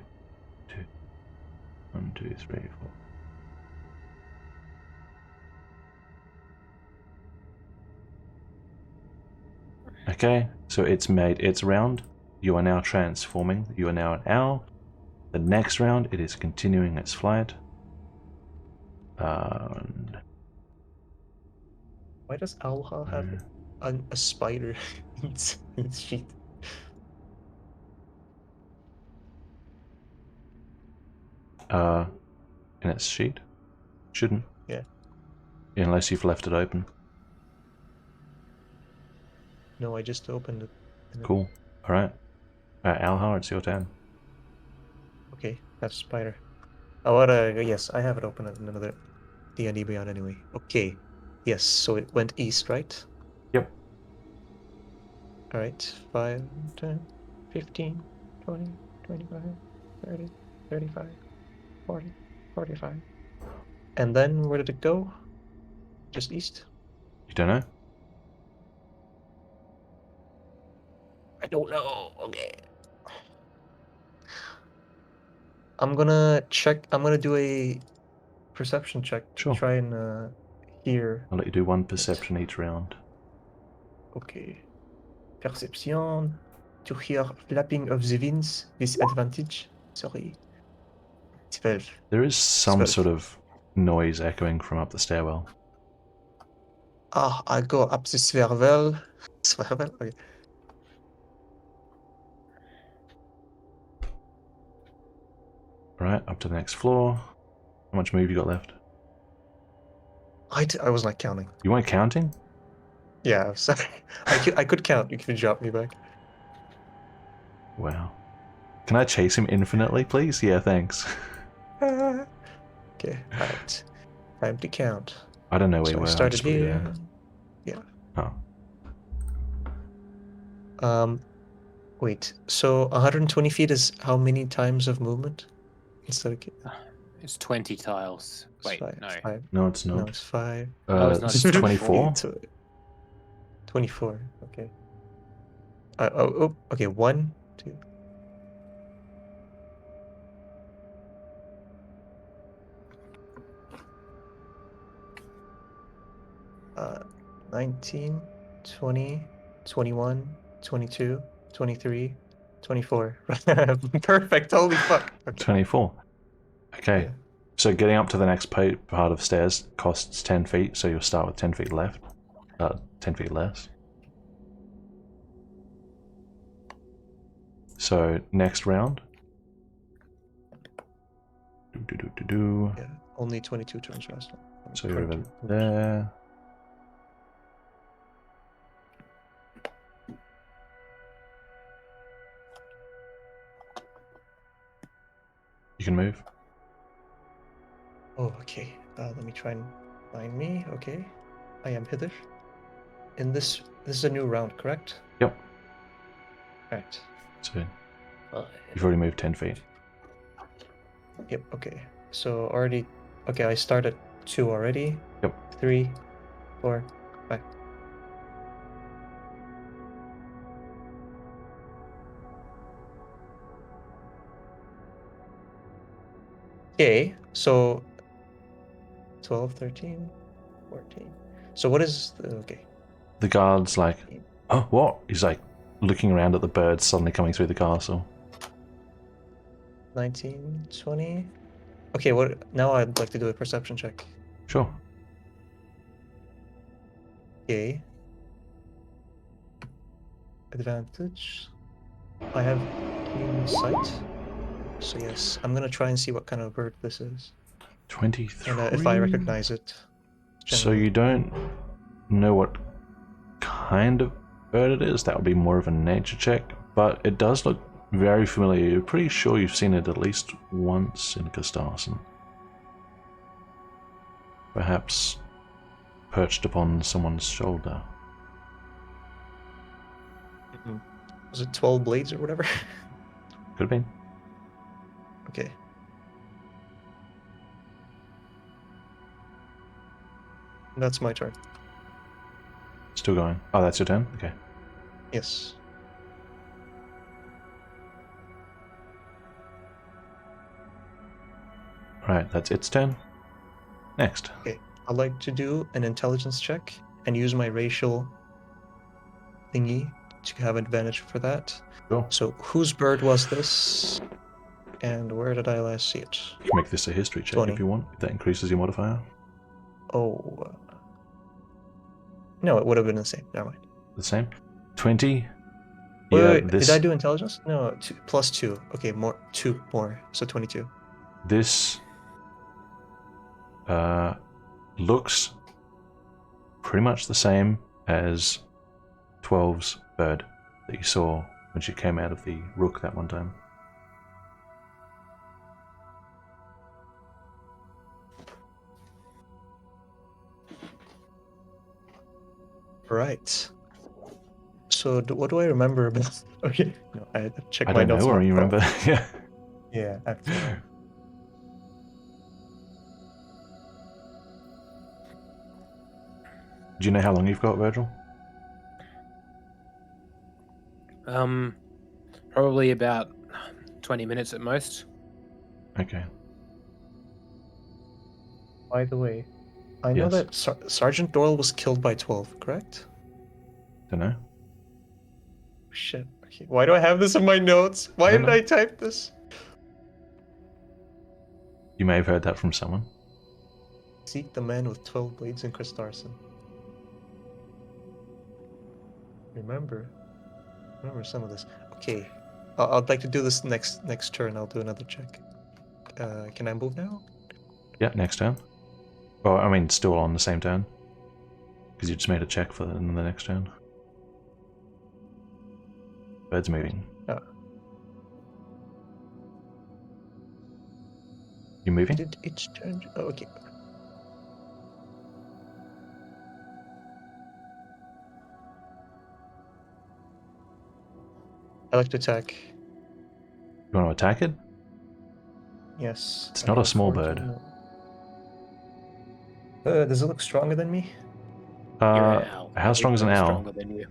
1, 2, 3, 4. Okay, so it's made its round. You are now transforming. You are now an owl. The next round, it is continuing its flight. And Why does Alha have a spider in its sheet? in its sheet? Shouldn't. Yeah. Unless you've left it open. No, I just opened it. Cool. Alright. Alha, it's your turn. Okay, that's spider. Oh, yes, I have it open at another D&D Beyond anyway. Okay. Yes, so it went east, right? Yep. Alright, 5, 10, 15, 20, 25, 30, 35, 40, 45. And then where did it go? Just east? You don't know? I don't know. Okay. I'm gonna check. I'm gonna do a perception check to Sure. try and hear. I'll let you do one perception each round. Okay. Perception to hear flapping of the wings with advantage. Sorry. 12. There is some 12. sort of noise echoing from up the stairwell. Ah, I go up the stairwell. Stairwell? Okay. Right, up to the next floor. How much move you got left? I was not counting. You weren't counting? Yeah, sorry. I could count. You can drop me back. Wow. Can I chase him infinitely, please? Yeah, thanks. Okay, alright. Time to count. I don't know where So you I were. I started just put you here. there. Yeah. Oh. Wait. So 120 feet is how many times of movement? Instead of It's 20 tiles. Wait, five, no. five. No, it's not. No, it's 5. Oh, it's not, This it's is 24. 24. 24. Okay. Okay. 1, 2. 19, 20, 21, 22, 23, 24. Perfect. Holy fuck. Okay. 24. Okay. Yeah. So getting up to the next part of stairs costs 10 feet, so you'll start with 10 feet left. 10 feet less. So next round. Yeah. Only 22 turns last time. So you're over 22. there. You can move. Oh, okay. Let me try and find me. Okay. I am hither. In this is a new round, correct? Yep. Right. So you've already moved 10 feet. Yep. Okay. So already. Okay, I start at 2 already. Yep. 3, 4, 5. Okay. So 12, 13, 14. So what is the okay? The guard's like, oh, what? He's like looking around at the birds suddenly coming through the castle. 19, 20. Okay, what now I'd like to do a perception check. Sure. Okay. Advantage. I have keen sight. So yes, I'm gonna try and see what kind of bird this is. 23. And if I recognize it. So generally. you don't know what kind of bird it is. That would be more of a nature check, but it does look very familiar. You're pretty sure you've seen it at least once in Castarsen. Perhaps perched upon someone's shoulder. Was it 12 blades or whatever? Could have been. Okay. That's my turn. Still going. Oh, that's your turn? Okay. Yes. Right, that's its turn. Next. Okay. I'd like to do an intelligence check and use my racial thingy to have advantage for that. Sure. So whose bird was this? And where did I last see it? You can make this a history check 20. if you want. If that increases your modifier. Oh. No, it would have been the same. Never mind. The same. 20. Wait, did I do intelligence? No, plus 2. Okay, 2 more. So 22. This looks pretty much the same as 12's bird that you saw when she came out of the rook that one time. Right. So what do I remember about? Okay, no, I had to check I my don't notes. know, or on- you oh, remember? Yeah. Yeah, actually. Do you know how long you've got, Virgil? Probably about 20 minutes at most. Okay. By the way, I know Yes. that Sergeant Doyle was killed by 12, correct? Don't know. Shit. Okay. Why do I have this in my notes? Why don't did know. I type this? You may have heard that from someone. Seek the man with 12 blades in Chris Darson. Remember some of this. Okay, I'd like to do this next turn. I'll do another check. Can I move now? Yeah, next turn. Well, I mean, still on the same turn. Because you just made a check for the next turn. Bird's moving. Oh. You moving? Did each turn? Oh, okay. I like to attack. You want to attack it? Yes. It's I not a have small 14. bird. Does it look stronger than me? You're an owl. How strong is an It's owl? Stronger than you.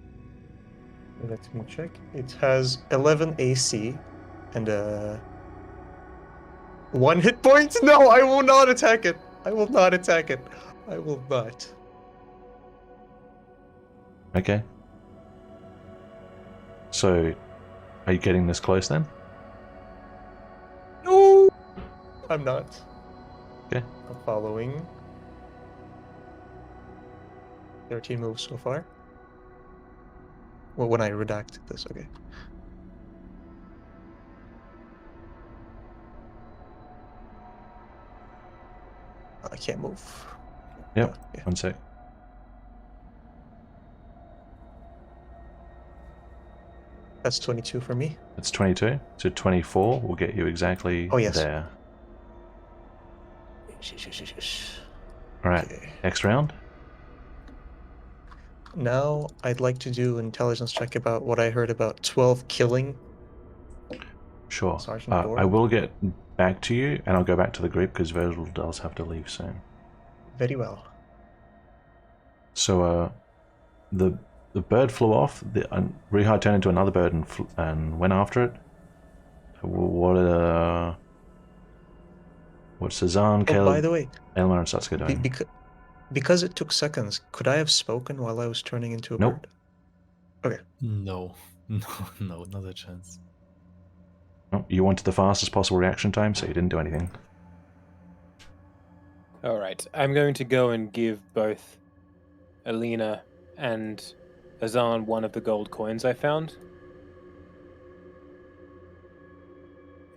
Let me check. It has 11 AC and 1 hit point. No, I will not attack it. I will not attack it. I will not. Okay. So, are you getting this close then? No, I'm not. Okay. I'm following. 13 moves so far. Well, when I redacted this, okay. I can't move. Yep. Oh, yeah. 1 sec. That's 22 for me. That's 22. So 24 will get you exactly Oh, yes. there. Yes. Alright, Okay. next round. Now I'd like to do an intelligence check about what I heard about 12 killing. Sure. Sergeant I Doyle. will get back to you, and I'll go back to the group because Virgil does have to leave soon. Very well. So, the bird flew off. Riiga turned into another bird and went after it. What's Cezanne, Caleb, By the way, Elmer, and Satsuka doing? because it took seconds, could I have spoken while I was turning into a Nope. bird? Okay. No, not a chance. Oh, you wanted the fastest possible reaction time, so you didn't do anything. Alright, I'm going to go and give both Alina and Azan one of the gold coins I found.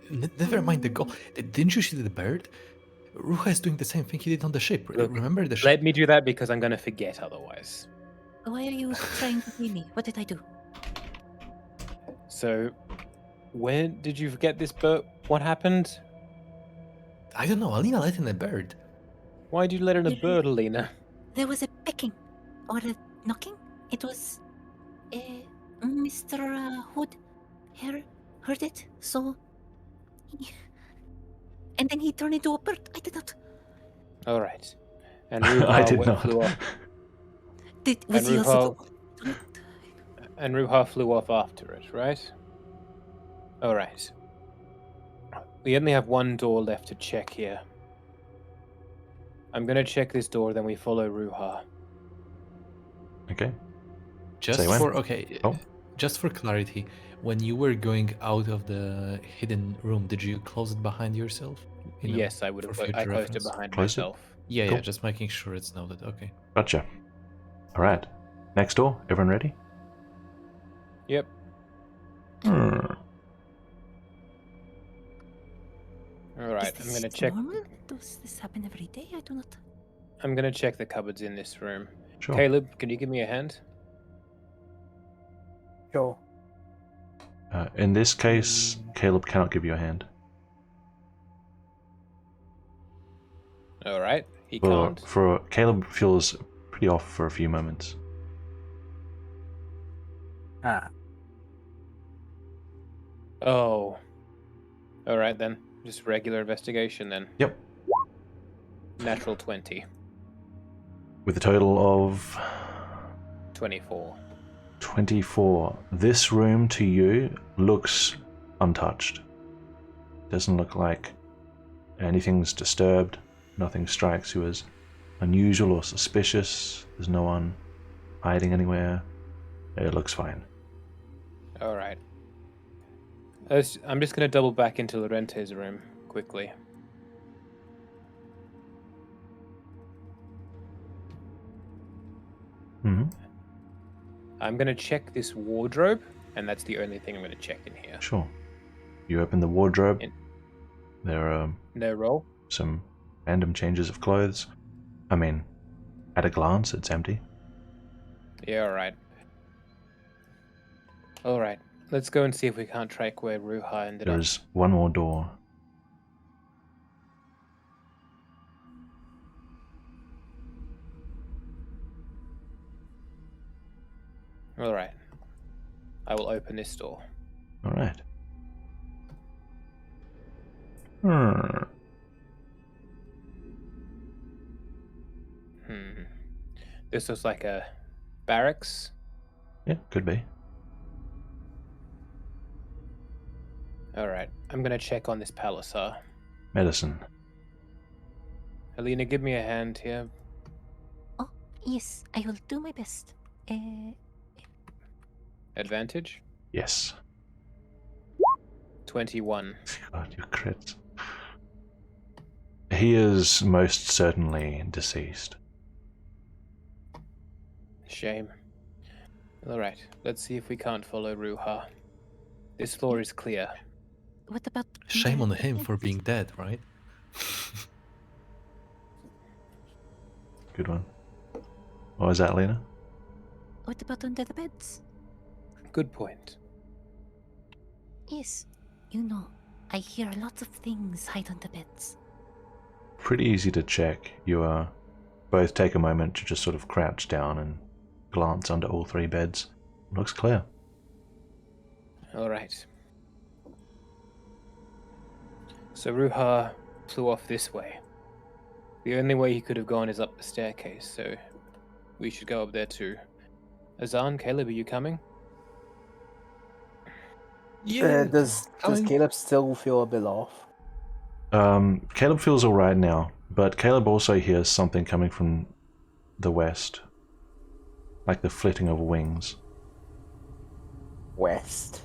Never mind the goal. Didn't you see the bird? Ruha is doing the same thing he did on the ship. Look, Remember the ship? Let me do that because I'm going to forget otherwise. Why are you trying to kill me? What did I do? So, when did you forget this bird? What happened? I don't know. Alina let in a bird. Why did you let in a bird, Alina? There was a pecking or a knocking. It was Mr. Hood heard it, so and then he turned into a bird. I did not. All right. And Ruha I did flew not. off. Was he also? And Ruha flew off after it, right? All right. We only have one door left to check here. I'm gonna check this door, then we follow Ruha. Okay. Just Say when? for okay. Oh. Just for clarity, when you were going out of the hidden room, did you close it behind yourself? You know, Yes, I would have. for I future closed reference. it behind Close it? myself. Yeah, Cool. just making sure it's noted. Okay. Gotcha. Alright. Next door. Everyone ready? Yep. Hmm. All right. Is I'm gonna this check. normal? Does this happen every day? I do not. I'm gonna check the cupboards in this room. Sure. Caleb, can you give me a hand? Sure. In this case, Caleb cannot give you a hand. All right. He For can't. Caleb feels pretty off for a few moments. Ah, Oh. All right then. Just regular investigation then. Yep. Natural 20. With a total of 24. 24. This room to you looks untouched. Doesn't look like anything's disturbed. Nothing strikes you as unusual or suspicious. There's no one hiding anywhere. It looks fine. All right. I'm just going to double back into Lorente's room quickly. Mm-hmm. I'm going to check this wardrobe, and that's the only thing I'm going to check in here. Sure. You open the wardrobe. In- There are No roll? some random changes of clothes. I mean, at a glance, it's empty. Yeah, all right. All right. Let's go and see if we can't track where Ruha ended There up. is one more door. All right. I will open this door. All right. This looks like a barracks. Yeah, could be. All right. I'm going to check on this palisade. Medicine. Alina, give me a hand here. Oh, yes, I will do my best. Advantage? Yes. 21. God, you crits. He is most certainly deceased. Shame. All right. Let's see if we can't follow Ruha. This floor is clear. What about Shame on the him for beds? being dead, right? Good one. What was that, Lena? What about under the beds? Good point. Yes, you know, I hear lots of things hide under beds. Pretty easy to check. You both take a moment to just sort of crouch down and glance under all three beds. Looks clear. All right. So Ruha flew off this way. The only way he could have gone is up the staircase, so we should go up there too. Azan, Caleb, are you coming? Does Caleb still feel a bit off? Caleb feels alright now, but Caleb also hears something coming from the west. Like the flitting of wings. West.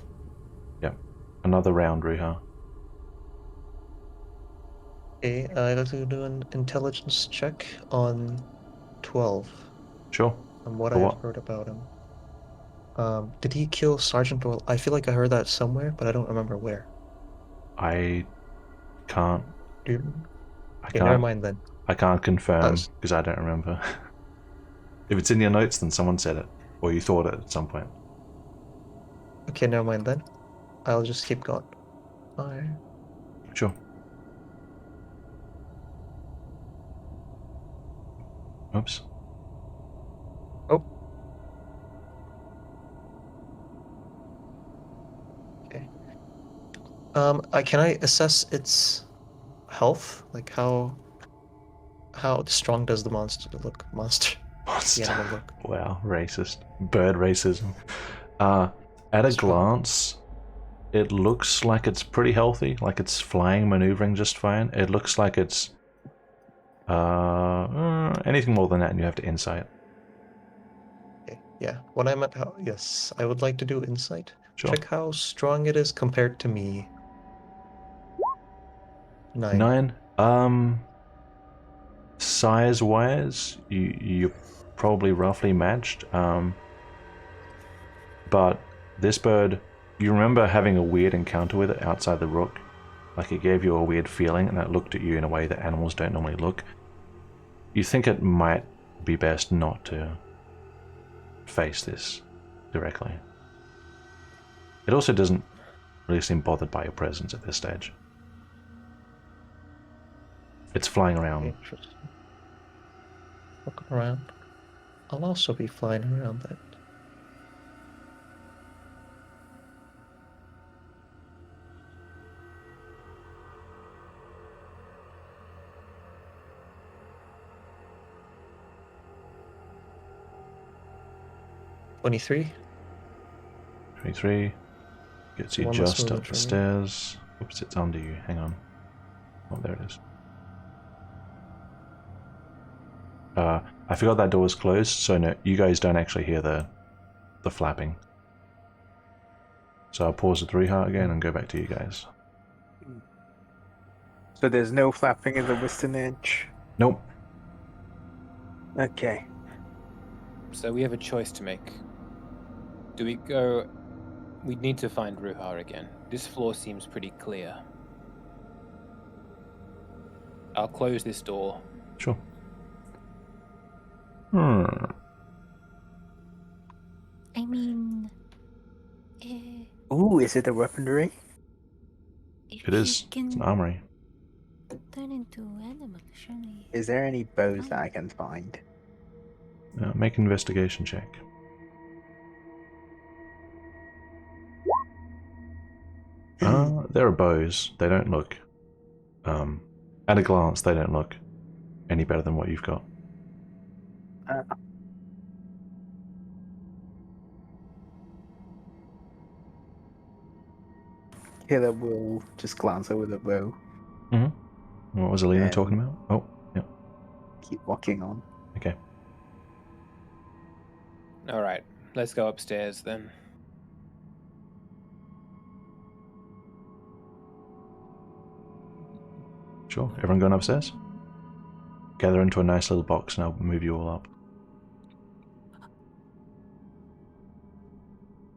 Yep. Another round, Ruha. Okay, I'd like to do an intelligence check on 12. Sure. And what For I have what? heard about him. Did he kill Sergeant Doyle? I feel like I heard that somewhere, but I don't remember where. I can't. Do you... I Okay, can't. never mind then. I can't confirm s- because I don't remember. If it's in your notes, then someone said it, or you thought it at some point. Okay, never mind then. I'll just keep going. Alright. Sure. Oops. Oh. Okay. Can I assess its health? Like how strong does the monster look? The animal look. Wow, racist. Bird racism. At a Strong. glance, it looks like it's pretty healthy, like it's flying, maneuvering just fine. It looks like it's anything more than that and you have to insight. Okay, yeah. What I meant, yes, I would like to do insight. Sure. Check how strong it is compared to me. 9. 9. Size-wise, you're probably roughly matched. But this bird, you remember having a weird encounter with it outside the rook? Like it gave you a weird feeling and it looked at you in a way that animals don't normally look. You think it might be best not to face this directly. It also doesn't really seem bothered by your presence at this stage. It's flying around. Interesting. Looking around. I'll also be flying around that. $23. 23. Gets you One less just up movement the for me. stairs. Oops, it's under you. Hang on. Oh, there it is. I forgot that door was closed, so no, you guys don't actually hear the flapping. So I'll pause at Riiga again and go back to you guys. So there's no flapping in the western edge. Nope. Okay. So we have a choice to make. Do we go... We need to find Ruhar again. This floor seems pretty clear. I'll close this door. Sure. I mean, Ooh, is it a weaponry? if It is. we It's an can armory. turn into animals, surely. Is there any bows that I can find? Make an investigation check. There are bows. They don't look... at a glance, they don't look any better than what you've got. Caleb will just glance over the bow. What was Alina Um, talking about? Oh, yeah. Keep walking on. Okay. Alright, let's go upstairs then. Sure. Everyone going upstairs? Gather into a nice little box and I'll move you all up.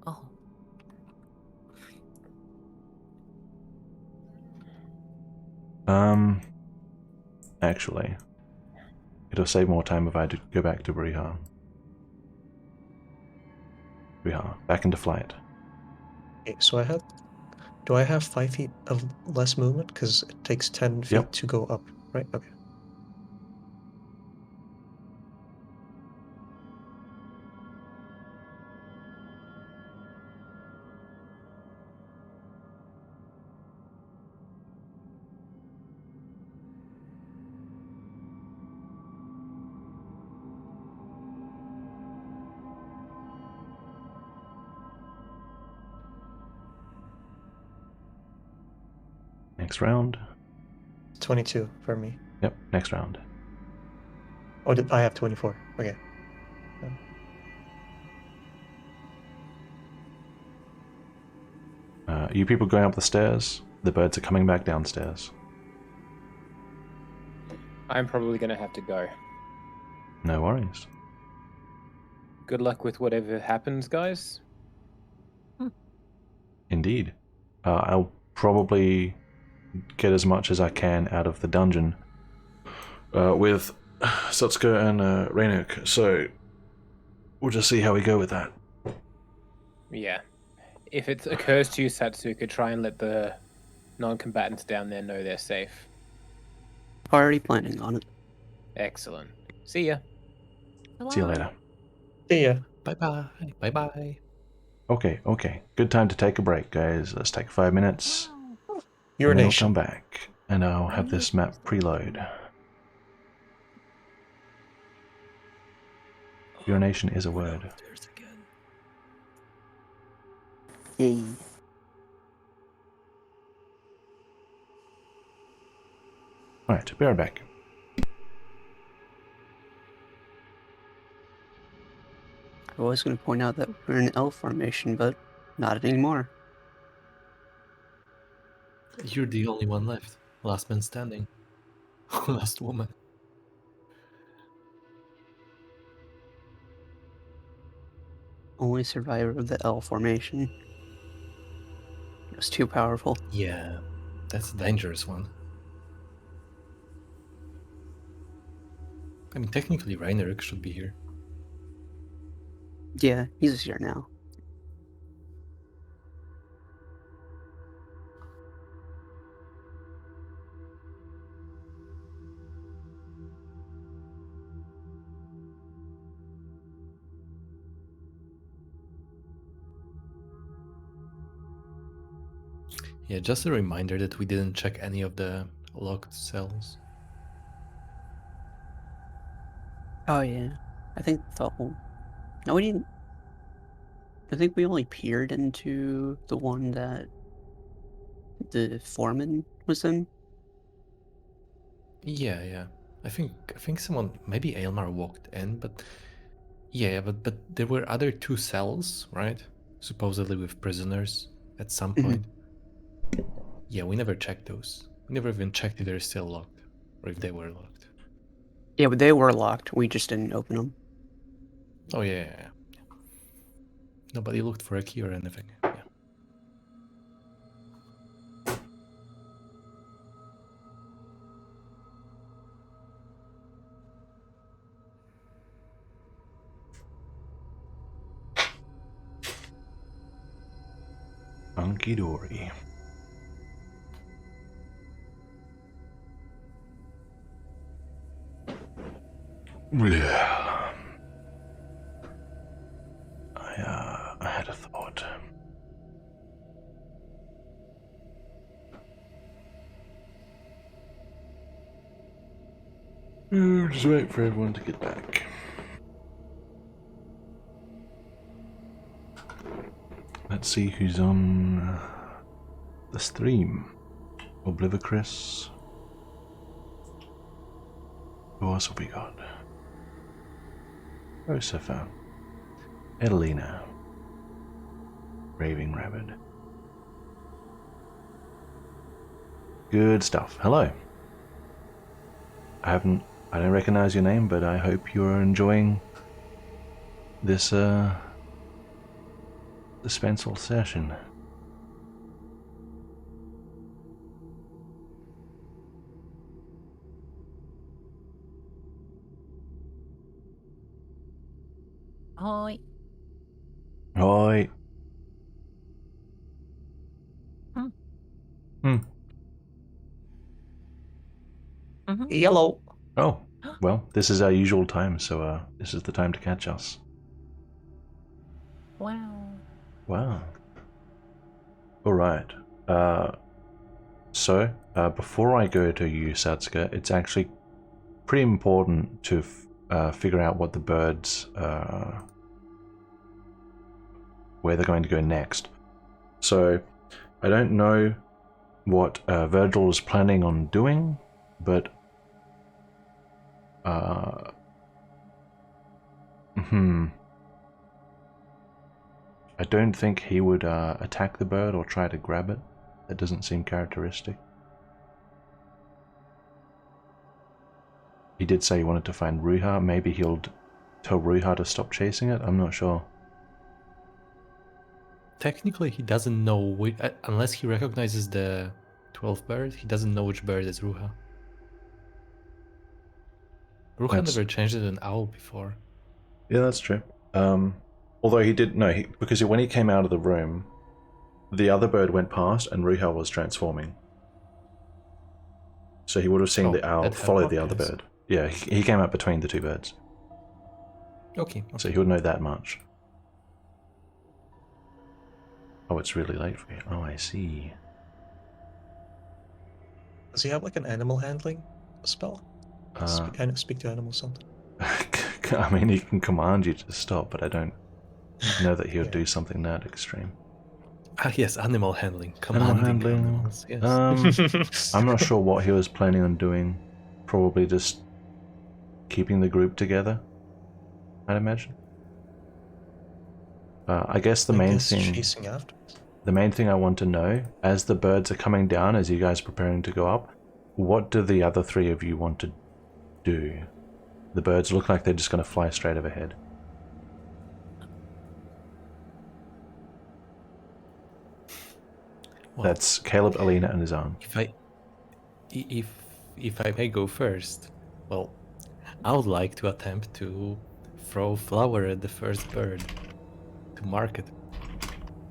Oh, Actually, it'll save more time if I go back to Riiga. Riiga, back into flight. Okay, so do I have 5 feet of less movement? Because it takes 10 feet Yep. to go up, right? Okay. Next round. 22 for me. Yep, next round. Oh, I have 24. Okay. You people going up the stairs, the birds are coming back downstairs. I'm probably gonna have to go. No worries. Good luck with whatever happens, guys. Indeed. I'll probably get as much as I can out of the dungeon with Sutsuka and Rainuk, so we'll just see how we go with that. Yeah. If it occurs to you, Satsuka, try and let the non-combatants down there know they're safe. Already planning on it. Excellent. See ya. See you later. See ya. Bye-bye. Bye-bye. Okay. Good time to take a break, guys. Let's take 5 minutes. Your and then nation. I'll come back, and I'll have this map preload. Urination is a word. Upstairs again. Yay. Alright, be right back. I was going to point out that we're in L formation, but not anymore. You're the only one left. Last man standing. Last woman. Only survivor of the L formation. It was too powerful. Yeah, that's a dangerous one. I mean, technically, Reinerik should be here. Yeah, he's here now. Yeah, just a reminder that we didn't check any of the locked cells. Oh yeah, I think the whole... No, we didn't. I think we only peered into the one that the foreman was in. Yeah. I think someone, maybe Aylmar walked in, but yeah, but there were other 2 cells, right? Supposedly with prisoners at some Mhm. point. Yeah, we never checked those. We never even checked if they're still locked or if they were locked. Yeah, but they were locked. We just didn't open them. Oh yeah. Nobody looked for a key or anything. Yeah. Hunky dory. Yeah. I had a thought. Just wait for everyone to get back. Let's see who's on the stream. Oblivicris. Who else have we got? Rosafa. Edelina. Raving Rabbit. Good stuff. Hello. I don't recognize your name, but I hope you're enjoying this dispensal session. Hoi. Hi. Yellow. Oh, well, this is our usual time, so this is the time to catch us. Wow. Wow. Alright. So, before I go to you, Satsuka, it's actually pretty important to figure out what the birds, where they're going to go next. So, I don't know what Virgil is planning on doing, but I don't think he would attack the bird or try to grab it. That doesn't seem characteristic. He did say he wanted to find Ruha. Maybe he'll tell Ruha to stop chasing it. I'm not sure. Technically, he doesn't know which, unless he recognizes the 12th bird. He doesn't know which bird is Ruha. Ruha never changed it an owl before. Yeah, that's true. Although he did no, because when he came out of the room, the other bird went past and Ruha was transforming. So he would have seen the owl follow the other bird. Yeah, he came out between the 2 birds. Okay. So he would know that much. Oh, it's really late for you. Oh, I see. Does he have like an animal handling spell? Speak to animals something. I mean, he can command you to stop, but I don't know that he would do something that extreme. Ah, yes, animal handling. Commanding animals, yes. I'm not sure what he was planning on doing. Probably just keeping the group together, I'd imagine. I guess the main thing... chasing after. The main thing I want to know, as the birds are coming down, as you guys are preparing to go up, what do the other 3 of you want to do? The birds look like they're just going to fly straight overhead. Well, that's Caleb, Alina, and Azan. If I may go first, well, I would like to attempt to throw flour at the first bird to mark it.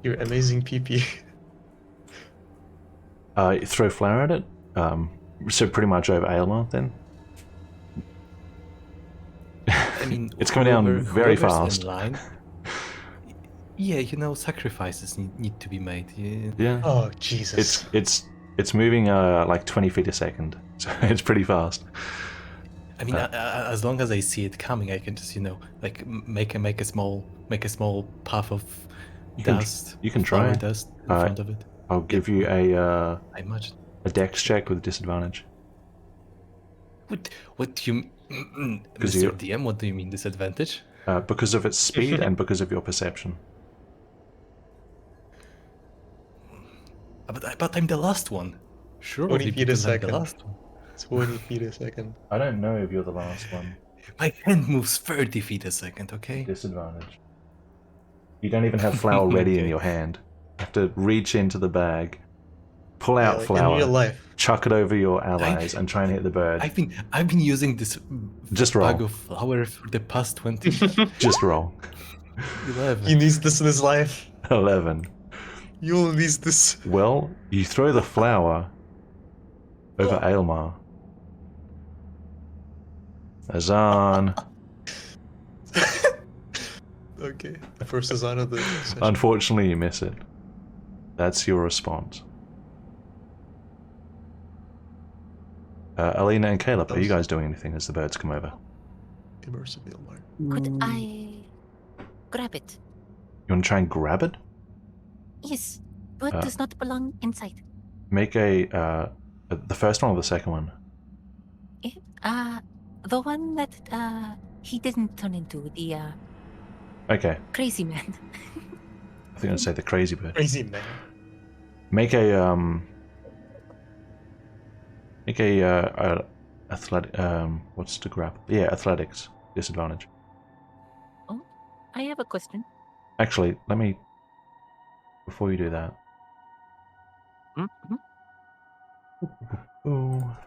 Your amazing PP. Throw flour at it? So pretty much over Aylmar then? I mean, it's coming down very fast. In line, yeah, you know, sacrifices need to be made. Yeah. Oh Jesus! It's moving like 20 feet a second, so it's pretty fast. I mean, as long as I see it coming, I can just like make a small puff of dust. You can try. Dust in front of it. I'll give you a I imagine a dex check with disadvantage. What do you, Because Mr. you- DM? What do you mean disadvantage? Because of its speed and because of your perception. But I'm the last one. Surely 20 feet a because I'm the second. last one. 20 feet a second. I don't know if you're the last one. My hand moves 30 feet a second. Okay. Disadvantage. You don't even have flour ready in Okay. your hand. You have to reach into the bag, pull Yeah, out like flour, in real life. chuck it over your allies, and try and hit the bird. I've been using this Just bag roll. of flour for the past 20. Just roll. 11. He needs this in his life. 11. You'll need this. Well, you throw the flour over Aylmar. Azan. Okay. The first is on of the session. Unfortunately, you miss it. That's your response. Alina and Caleb, are you guys doing anything as the birds come over? Immersive Ilmar. Could I grab it? You want to try and grab it? Yes, but Uh, does not belong inside. Make the first one or the second one? The one that he didn't turn into, the Okay, crazy man. I think I'd say the crazy bird. Crazy man. Make a athletic what's to grab? Yeah, athletics disadvantage. Oh, I have a question. Actually, let me before you do that. Mm-hmm. Oh.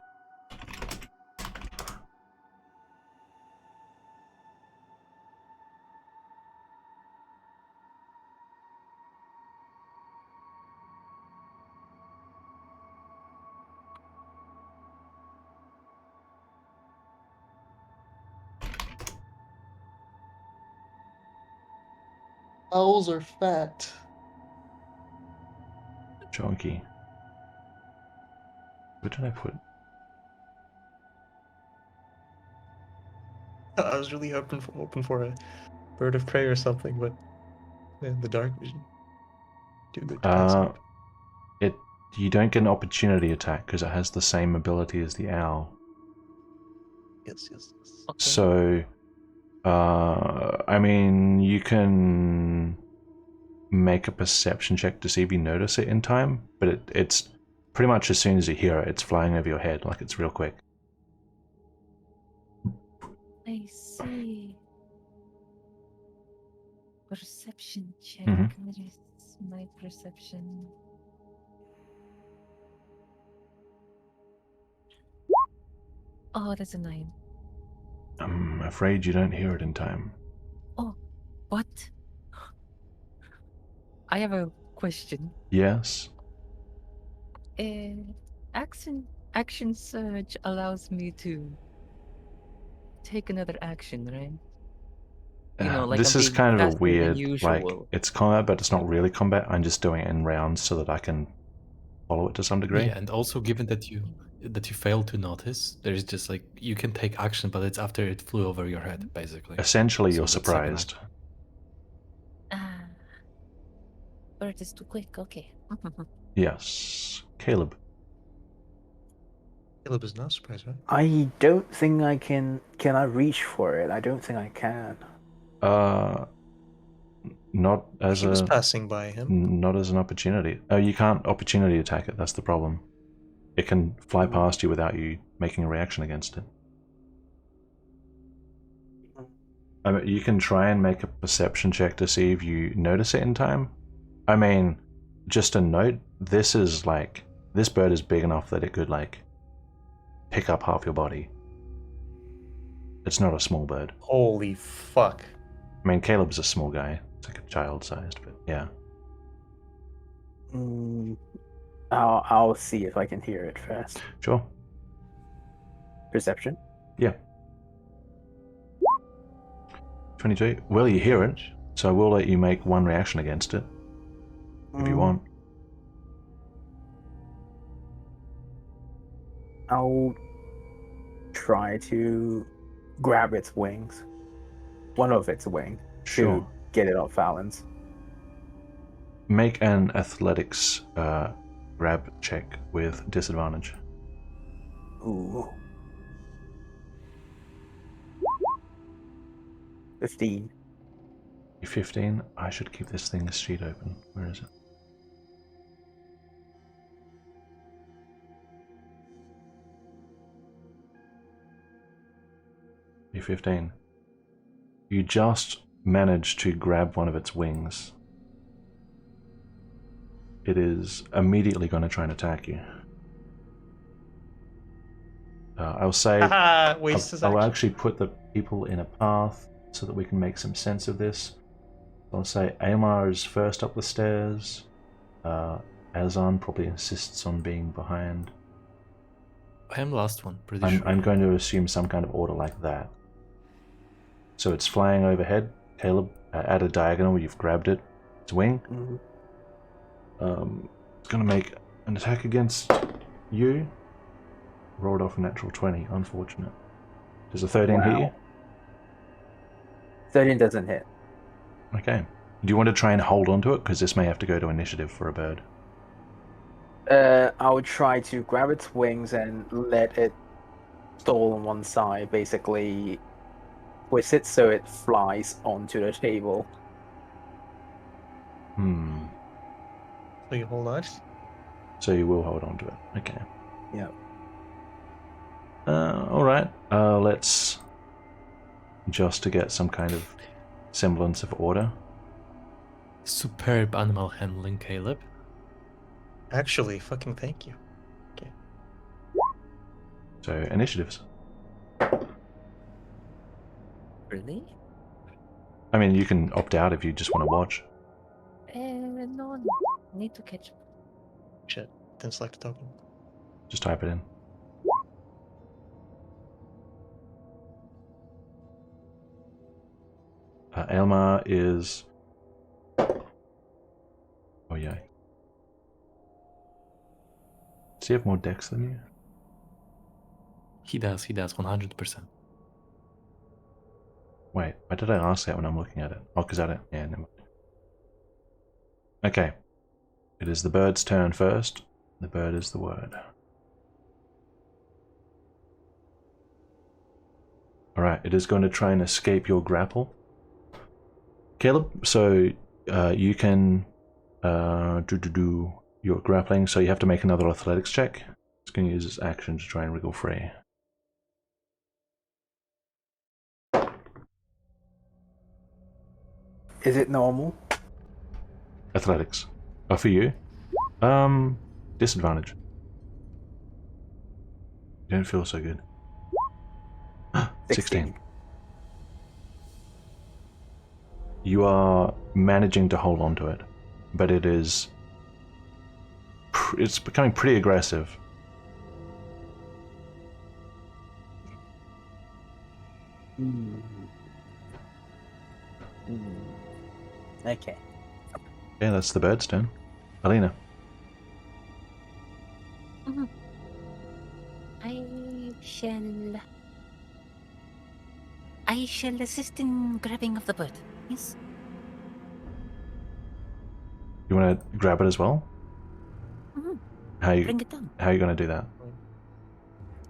Owls are fat. Chunky. Where did I put? I was really hoping for a bird of prey or something, but the dark vision. Too good to pass up. You don't get an opportunity attack because it has the same ability as the owl. Yes. Okay. So, I mean, you can make a perception check to see if you notice it in time, but it's pretty much as soon as you hear it, it's flying over your head, like it's real quick. I see. Perception check. Mhm. Where is my perception? Oh, that's a 9. I'm afraid you don't hear it in time. Oh, what? I have a question. Yes? Action surge allows me to take another action, right? You know, like this I'm is being kind of a faster than weird, like, usual. it's combat, but it's not really combat. I'm just doing it in rounds so that I can follow it to some degree. Yeah, and also given that you failed to notice, there's just like you can take action, but it's after it flew over your head, basically. Essentially, So you're that's second surprised. Ah, bird is too quick. Okay. Yes. Caleb. Caleb is not surprised, right? I don't think I can. Can I reach for it? I don't think I can. Not as He was a passing by him. not as an opportunity. Oh, you can't opportunity attack it. That's the problem. It can fly past you without you making a reaction against it. I mean, you can try and make a perception check to see if you notice it in time. I mean, just a note: this bird is big enough that it could like pick up half your body. It's not a small bird. Holy fuck. I mean, Caleb's a small guy. It's like a child-sized, but yeah. I'll see if I can hear it first. Sure. Perception. Yeah. 22. Well, you hear it, so I will let you make one reaction against it, if you want. I'll try to grab its wings. One of its wings. Sure. To get it off balance. Make an athletics grab check with disadvantage. Ooh. 15. You 15. I should keep this thing's sheet open. Where is it? You 15. You just manage to grab one of its wings. It is immediately going to try and attack you. I'll say Haha, waste his I'll action. actually put the people in a path so that we can make some sense of this. I'll say Amar is first up the stairs. Azan probably insists on being behind. I am the last one, pretty sure. I'm going to assume some kind of order like that. So it's flying overhead. Caleb, at a diagonal, you've grabbed it. Its wing. It's going to make an attack against you. Rolled off a natural 20. Unfortunate. Does a 13 hit you? 13 doesn't hit. Okay. Do you want to try and hold on to it? Because this may have to go to initiative for a bird. I would try to grab its wings and let it stall on one side, basically twist it so it flies onto the table. So you hold on. So you will hold on to it. Okay. Yeah. Alright. Let's... Just to get some kind of semblance of order. Superb animal handling, Caleb. Actually, fucking thank you. So, initiatives. Really? I mean, you can opt out if you just want to watch. No, need to catch. Shit, didn't select the token. Just type it in. Elmar is... Oh yeah. Does he have more decks than you? He does, 100%. Wait, why did I ask that when I'm looking at it? Oh, because I don't... Yeah, never mind. Okay. It is the bird's turn first. The bird is the word. Alright, it is going to try and escape your grapple. Caleb, so you can do your grappling, so you have to make another athletics check. It's going to use its action to try and wriggle free. Is it normal? Athletics. Oh, for you? Disadvantage. You don't feel so good. 16. You are managing to hold on to it, but it is... It's becoming pretty aggressive. Okay. Yeah, that's the bird's turn. Alina. I shall assist in grabbing of the bird. Yes. You want to grab it as well? Bring it down. How are you going to do that?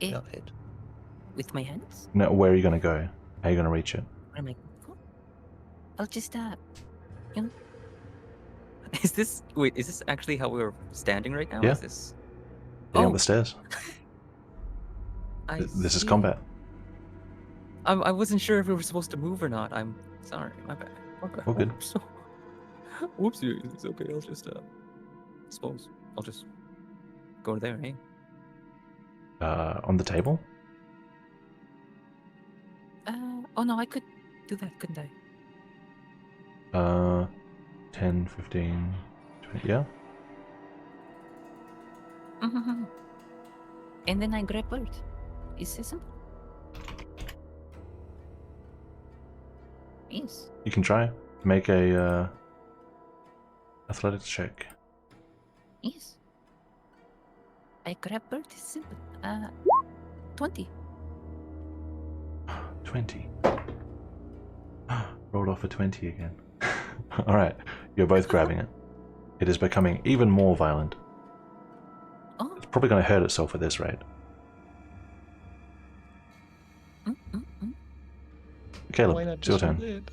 Yeah, hit. With my hands. No, where are you going to go? How are you going to reach it? Where am I? I'll just you know. Is this actually how we're standing right now? Yeah. Is this? Getting up the stairs. This is see. combat. I wasn't sure if we were supposed to move or not. I'm sorry. My bad. Okay. All good. So, whoopsie. It's okay. I'll just suppose I'll just go there, eh? On the table? Oh no, I could do that, couldn't I? 10, 15, 20, yeah? And then I grab bird. Is it simple? Yes. You can try. Make a athletics check. Yes. I grab bird. It's simple. 20. 20. Rolled off a 20 again. Alright, you're both grabbing it. It is becoming even more violent. Oh. It's probably going to hurt itself at this rate. Caleb, Why not it's your just roll turn. it?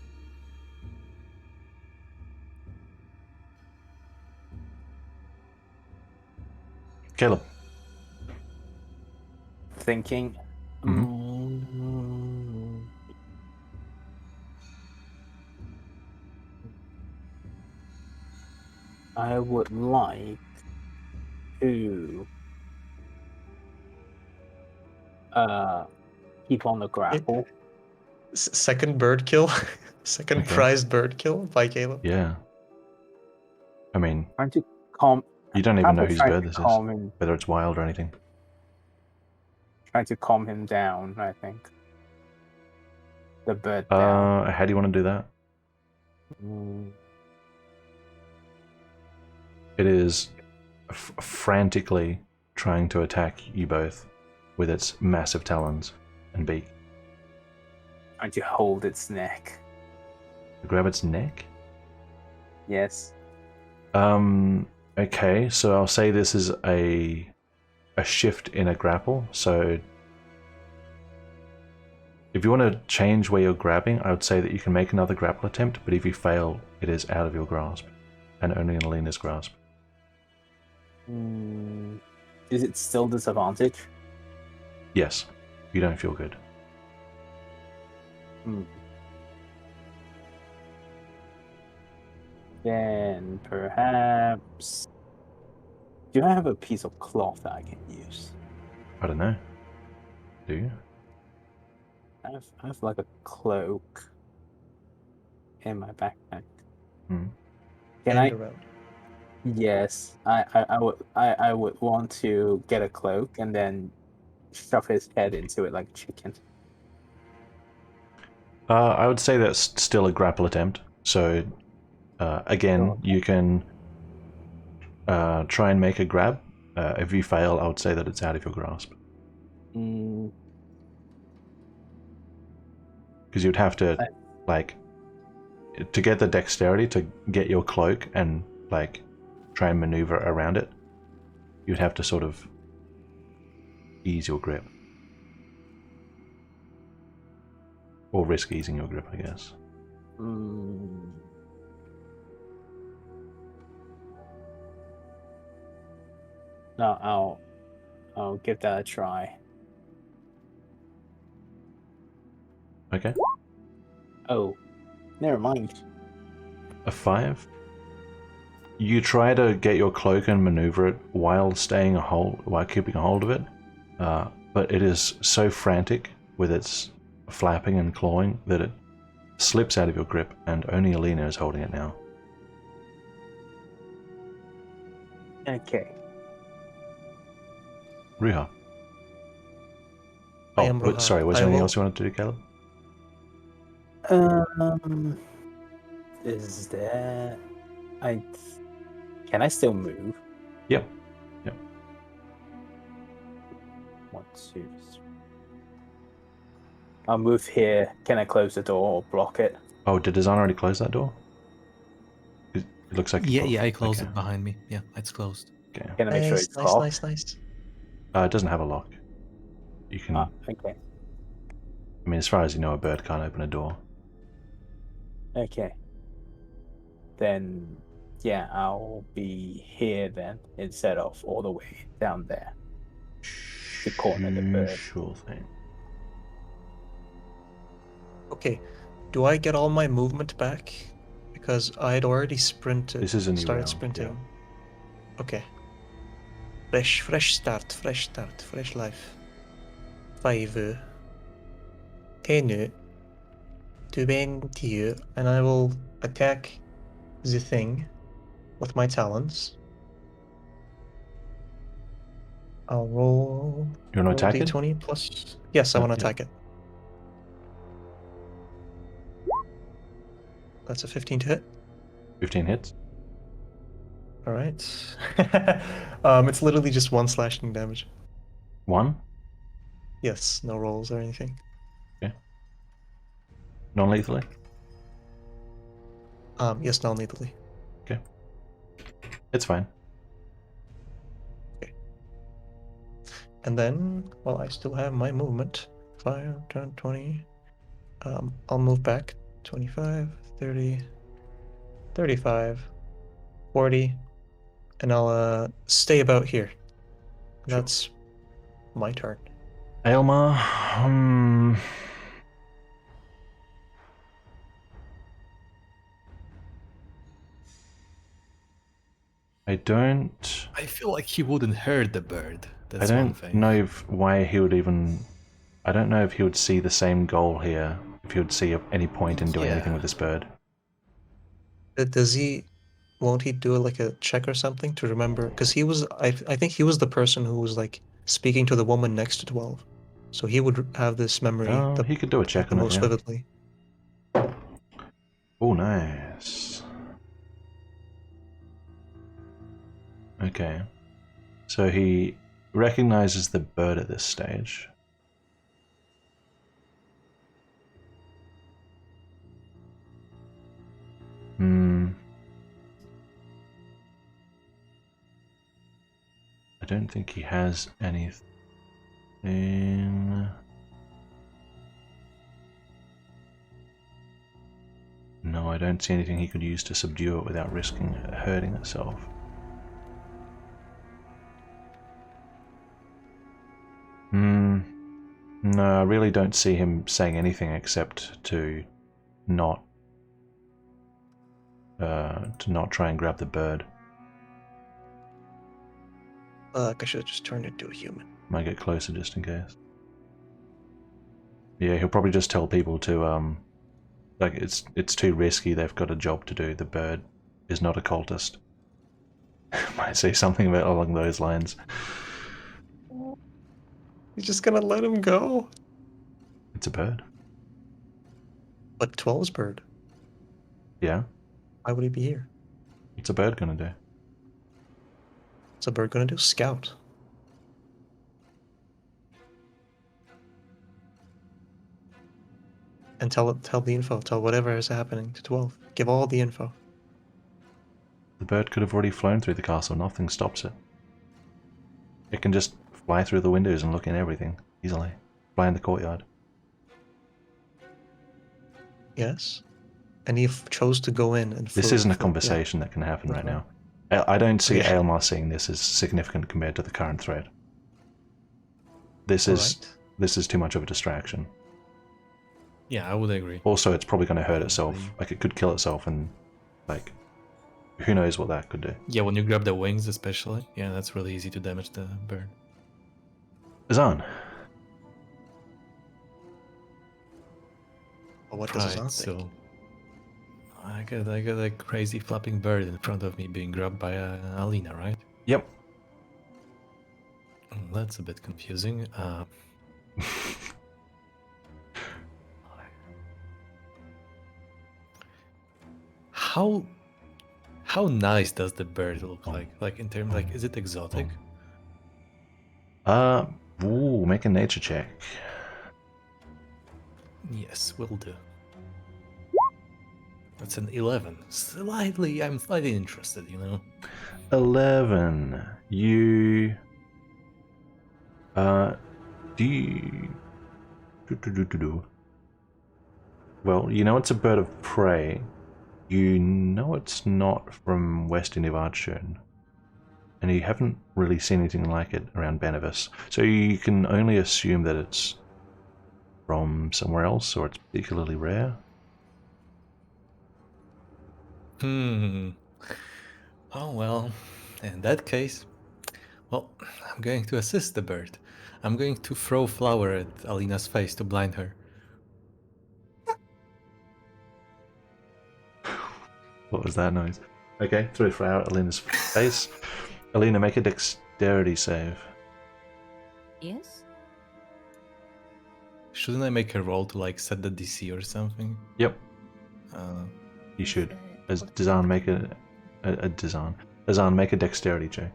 Caleb. Thinking. Mhm. I would like to keep on the grapple. Second bird kill. Second Okay. prized bird kill by Caleb. Yeah. I mean, Trying to calm. you don't even know Probably whose trying bird to this is, calm him. whether it's wild or anything. Trying to calm him down. I think. The bird down. How do you want to do that? It is frantically trying to attack you both with its massive talons and beak. Trying to hold its neck. Grab its neck? Yes. Okay, so I'll say this is a shift in a grapple. So if you want to change where you're grabbing, I would say that you can make another grapple attempt, but if you fail, it is out of your grasp and only in Alina's grasp. Is it still disadvantage? Yes, you don't feel good. Then perhaps. Do I have a piece of cloth that I can use? I don't know. Do you? I have like a cloak in my backpack. Hmm. Can And I? around. Yes, I would want to get a cloak and then shove his head into it like a chicken. I would say that's still a grapple attempt. So again, you can try and make a grab. If you fail, I would say that it's out of your grasp. Because you'd have to, like, to get the dexterity to get your cloak and, like, try and maneuver around it, you'd have to sort of ease your grip. Or risk easing your grip, I guess. No, I'll give that a try. Okay. Oh, never mind. A 5. You try to get your cloak and maneuver it while keeping a hold of it, but it is so frantic with its flapping and clawing that it slips out of your grip, and only Alina is holding it now. Okay. Ruha. I am Ruha. Sorry, was there anything else you wanted to do, Caleb? Is there? Can I still move? Yep. 1, 2, 3. I'll move here. Can I close the door or block it? Oh, did Azan already close that door? It looks like Yeah, I closed okay. it behind me. Yeah, it's closed. Okay. Can I make sure it's locked? Nice. It doesn't have a lock. You can. Okay. I mean, as far as you know, a bird can't open a door. Okay. Then, yeah, I'll be here then instead of all the way down there. To corner the bird. Sure thing. Okay. Do I get all my movement back? Because I had already sprinted. This is a new started round, sprinting. yeah. Okay. Fresh start, fresh life. 5. 10. 20. And I will attack the thing with my talons. I'll roll. You want to attack it? D20 plus. Yes, I want to yeah. attack it. That's a 15 to hit. 15 hits. All right. It's literally just 1 slashing damage. 1? Yes, no rolls or anything. Okay. Non-lethally? Yes, non-lethally. Okay. It's fine. Okay. And then, well, I still have my movement. 5, 10, 20. I'll move back 25, 30, 35, 40, and I'll stay about here. That's my turn. Aylmar, I don't. I feel like he wouldn't hurt the bird. I That's one don't thing. know why he would even. I don't know if he would see the same goal here. If he would see any point in doing anything Yeah. with this bird. Does he? Won't he do like a check or something to remember? Because he was. I think he was the person who was like speaking to the woman next to 12, so he would have this memory Oh, he could do a check the on it. most Yeah. vividly. Oh, nice. Okay. So he recognizes the bird at this stage. I don't think he has anything. No, I don't see anything he could use to subdue it without risking hurting itself. No, I really don't see him saying anything except to not try and grab the bird. I should have just turned into a human. Might get closer just in case. Yeah, he'll probably just tell people to like it's too risky. They've got a job to do. The bird is not a cultist. Might say something about along those lines. You're just gonna let him go? It's a bird. But 12's bird. Yeah, Why would he be here? what's a bird gonna do? What's a bird gonna do? Scout. And tell the info. Tell whatever is happening to 12. Give all the info. The bird could have already flown through the castle. Nothing stops it. It can just fly through the windows and look in everything easily. Fly in the courtyard. Yes. And he chose to go in and. This isn't a conversation that can happen right now. I don't see Okay. Aylmar seeing this as significant compared to the current threat. This is too much of a distraction. Yeah, I would agree. Also, it's probably going to hurt itself. Like, it could kill itself, and like, who knows what that could do. Yeah, when you grab the wings, especially. Yeah, that's really easy to damage the bird. Azan. Well, what does Right, Azan think? so I got a crazy flapping bird in front of me being grabbed by Alina, right? Yep. That's a bit confusing. How nice does the bird look like? Like in terms, like, is it exotic? Ooh, make a nature check. Yes, will do. That's an 11. I'm slightly interested, you know. 11. You. Do you. Well, you know it's a bird of prey. You know it's not from West Inivarchun. And you haven't really seen anything like it around Benevis. So you can only assume that it's from somewhere else, or it's particularly rare. Oh well, in that case, well, I'm going to assist the bird. I'm going to throw flour at Alina's face to blind her. What was that noise? Okay, throw flour at Alina's face. Alina, make a dexterity save. Yes? Shouldn't I make a roll to like set the DC or something? Yep, Uh, you should. As Dazan, make Azan, make a dexterity check.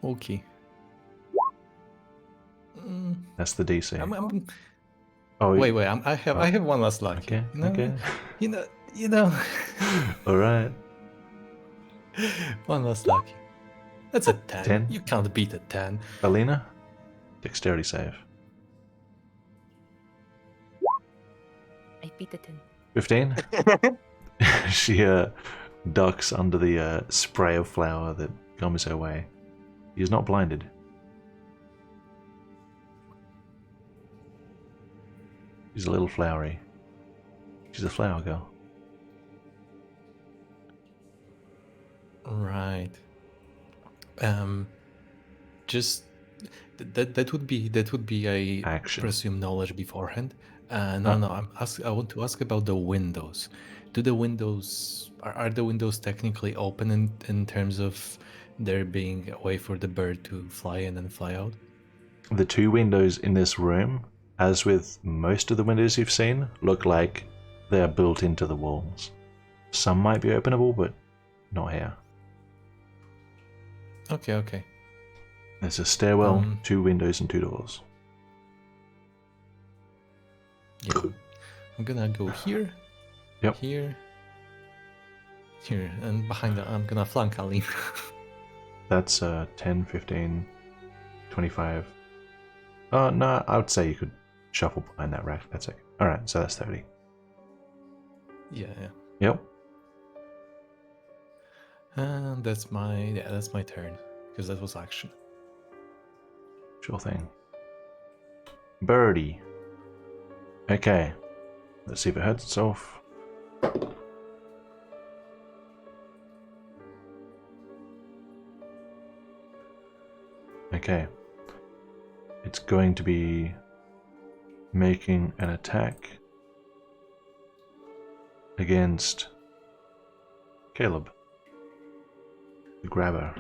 okay. That's the DC. I'm, Oh, wait. I have one last luck. Okay, You know, okay. You know. All right. One last luck. That's a 10. 10? You can't beat a 10. Alina, dexterity save. beat the 10. 15? She ducks under the spray of flour that comes her way. He is not blinded. She's a little flowery. She's a flower girl. Right. Just that would be a Action. presume knowledge beforehand. No, Ah. no. I want to ask about the windows. Do the windows are the windows technically open in terms of there being a way for the bird to fly in and fly out? The two windows in this room, as with most of the windows you've seen, look like they are built into the walls. Some might be openable, but not here. Okay, okay. There's a stairwell, 2 windows, and 2 doors. Yeah. I'm gonna go here. Yep. Here. Here. And behind that, I'm gonna flank Aline. That's 10, 15, 25. No, I would say you could shuffle behind that rack. That's it. Alright, so that's 30. Yeah. Yep. And that's my turn. Because that was action. Sure thing. Birdie. Okay. Let's see if it hurts itself. Okay. It's going to be making an attack against Caleb, the grabber.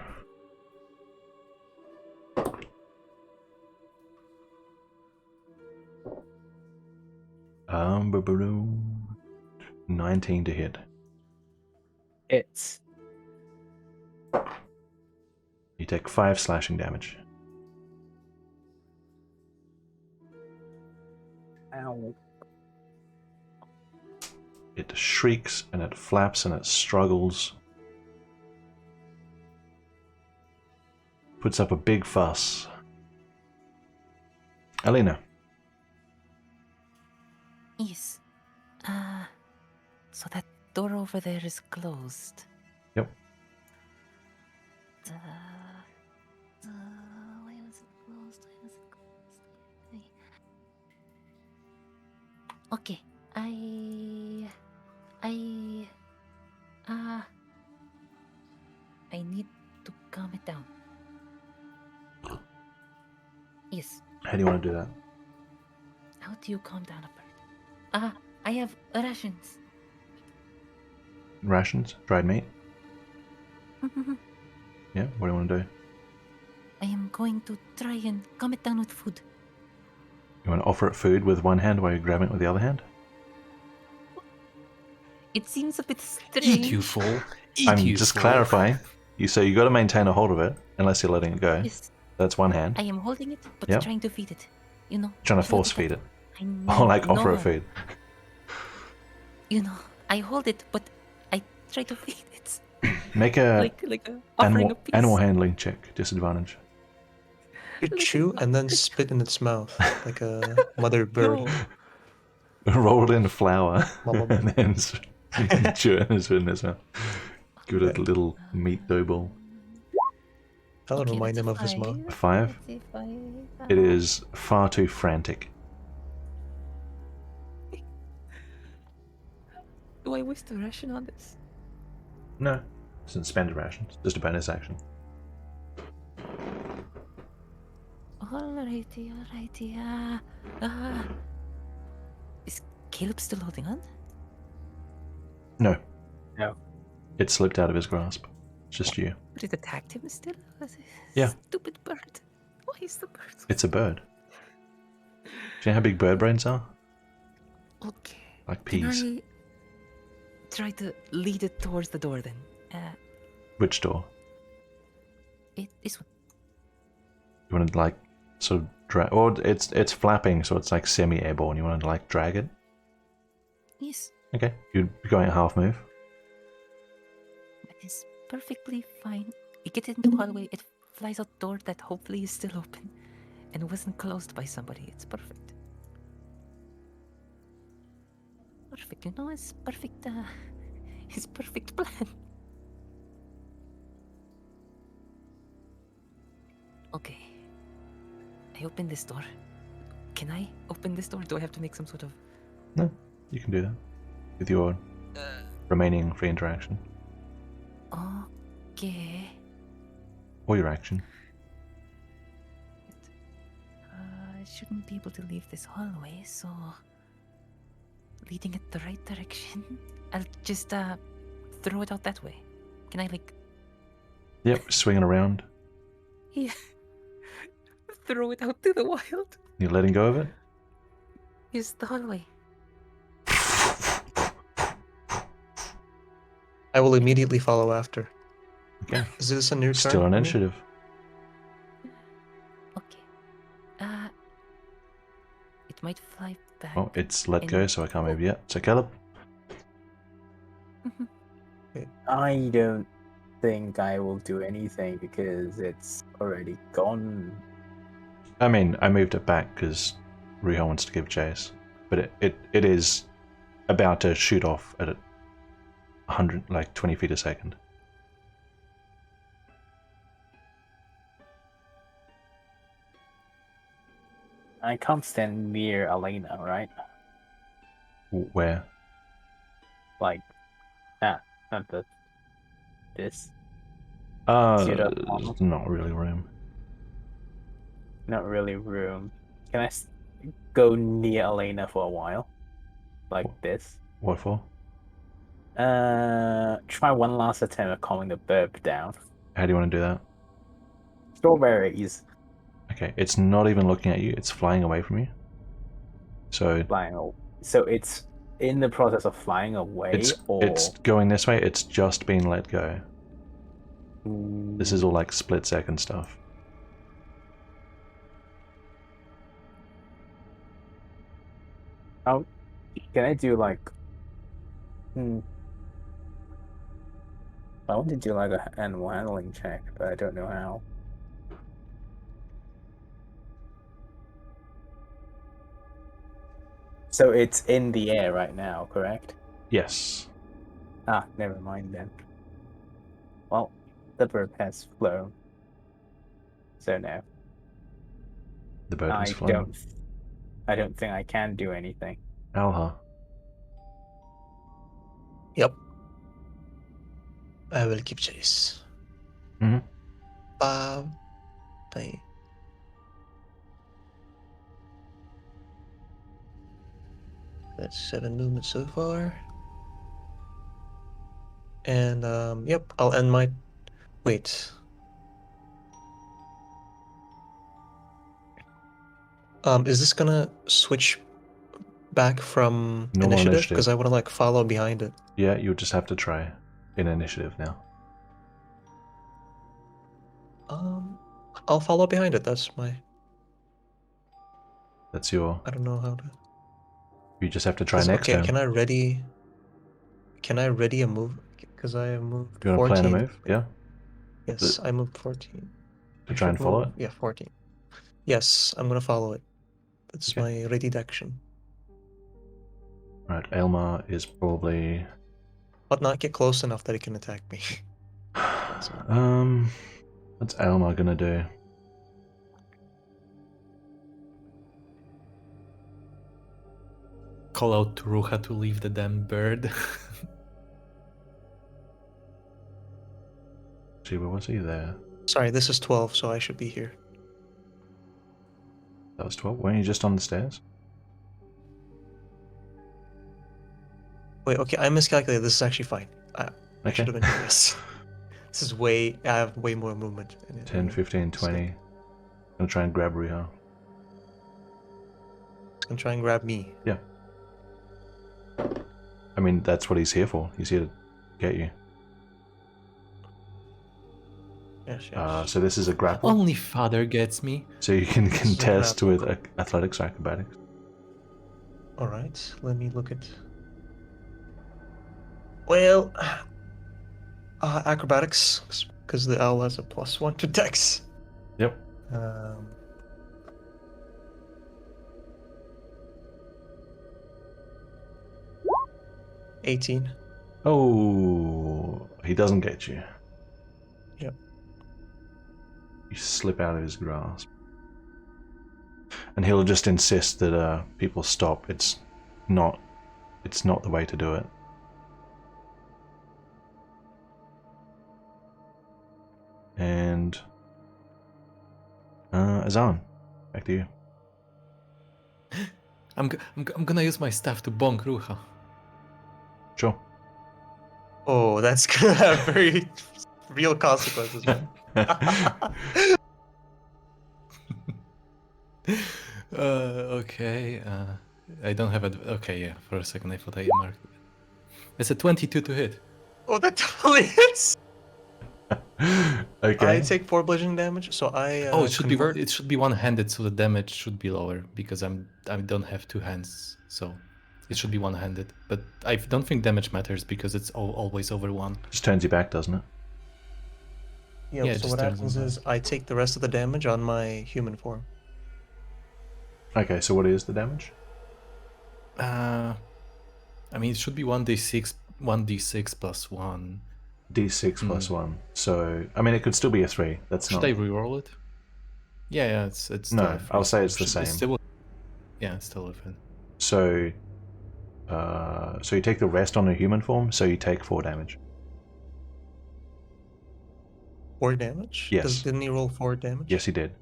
Ba-ba-doo. 19 to hit. It's You take 5 slashing damage. ow. It shrieks and it flaps and it struggles. Puts up a big fuss. Alina. Yes. So that door over there is closed. Yep. Why was it closed? Why was it closed? Okay. I need to calm it down. Yes. How do you want to do that? How do you calm down a bird? I have rations. Rations? Dried meat? Yeah, what do you want to do? I am going to try and calm it down with food. You want to offer it food with one hand while you grab it with the other hand? It seems a bit strange. Eat, you fool. Eat, I'm you just fool. clarifying. So you got to maintain a hold of it unless you're letting it go. Yes, That's one hand. I am holding it, but Yep. trying to feed it. You know. Trying to you force get feed that? it. I Or like know. offer it food. You know, I hold it, but I try to feed it. Make a like a offering a piece. animal handling check. Disadvantage. You chew and then spit in its mouth like a mother bird. No. Roll it in flour Mama and then chew it and spit in its mouth. Give it a little meat dough ball. That'll Okay, remind that's him of his a mom. A 5. That's a 5. It is far too frantic. Do I wish to ration on this? No. Doesn't spend a ration. It's just a bonus action. Alrighty. Is Caleb still holding on? No. No. It slipped out of his grasp. It's just you. But it attacked him still? Yeah. Stupid bird. Why is the bird so... It's a bird. Do you know how big bird brains are? Okay. Like Can peas. I try to lead it towards the door then? Which door? This one. You want to like sort of drag, or it's flapping, so it's like semi-airborne. You want to like drag it? Yes. Okay, you're going at half move. That is perfectly fine. We get into the hallway, it flies out door that hopefully is still open and wasn't closed by somebody. It's perfect. perfect. You know, it's perfect. His perfect plan. Okay. I open this door. Can I open this door? Do I have to make some sort of? No, you can do that with your remaining free interaction Okay. or your action. I shouldn't be able to leave this hallway, so leading it the right direction. I'll just throw it out that way. Can I like? Yep, swing it around. Yeah. Throw it out to the wild. You're letting go of it. Use the hallway. I will immediately follow after. Okay. Is this a new turn? Still for on me? initiative. Okay. It might fly back. Oh, it's let in- go, so I can't move yet. So Caleb, I don't think I will do anything because it's already gone. I mean, I moved it back because Riho wants to give chase, but it is about to shoot off at 100, like 20 feet a second. I can't stand near Elena, right? Where? Like, not this. Suit up armor. Not really room. Not really room. Can I go near Elena for a while? Like this? What for? Try one last attempt at calming the burp down. How do you want to do that? Strawberries Okay, it's not even looking at you, it's flying away from you. So flying away. So it's in the process of flying away, it's going this way, it's just been let go. This is all like split second stuff. How can I do like? I want to do like an animal handling check, but I don't know how. So it's in the air right now, correct? Yes. Ah, never mind then. Well, the bird has flown. So no. The bird has I flown. don't think I can do anything. Alha. Yep. I will keep chase. Mhm. Bye. That's 7 movements so far. And yep, I'll end my. Wait. Is this gonna switch back from Normal initiative? Because initiative. I want to like follow behind it. Yeah, you'll just have to try in initiative now. I'll follow behind it. That's my. That's your. I don't know how to. You just have to try next Okay, turn. can I ready? Can I ready a move? Because I have moved. You want to 14. plan a move? Yeah. Yes, I moved 14. To try and follow it. Yeah, 14. Yes, I'm gonna follow it. That's Okay. my ready action. Right, Elmar is probably. But not get close enough that it can attack me. What's Elmar gonna do? Call out to Ruha to leave the damn bird. See, where was he there? Sorry, this is 12, so I should be here. That was 12. Weren't you just on the stairs? Wait, okay, I miscalculated. This is actually fine. I Okay. should have been yes. This is way. I have way more movement. 10, 15, 20. Gonna try and grab Riha. And try and grab me. Yeah. I mean, that's what he's here for. He's here to get you. Yes. So this is a grapple. Only father gets me. So you can This is a contest grapple. with athletics or acrobatics. All right, let me look at. Well, acrobatics, because the owl has a +1 to dex. Yep. 18. Oh, he doesn't get you. Yep. You slip out of his grasp. And he'll just insist that people stop. It's not the way to do it. And Azan, back to you. I'm gonna use my staff to bonk Ruha. Sure. Oh, that's gonna have very real consequences, man. Okay. I don't have it. Okay, yeah. For a second, I thought I marked it. It's a 22 to hit. Oh, that totally hits. Okay. I take 4 bludgeoning damage, so I Oh, it should convert. be it should be one-handed, so the damage should be lower because I don't have 2 hands, so it should be one-handed. But I don't think damage matters because it's always over 1. Just turns you back, doesn't it? Yeah, Yeah, it so just what turns happens them is I take the rest of the damage on my human form. Okay, so what is the damage? I mean, it should be 1d6 plus 1. D6 plus 1. So, I mean, it could still be a 3. That's Should not... I reroll it? Yeah, it's No, still a 3, I'll say so it's the same. still, yeah, it's still within. So, so you take the rest on a human form, so you take 4 damage. 4 damage? Yes. Didn't he roll 4 damage? Yes, he did.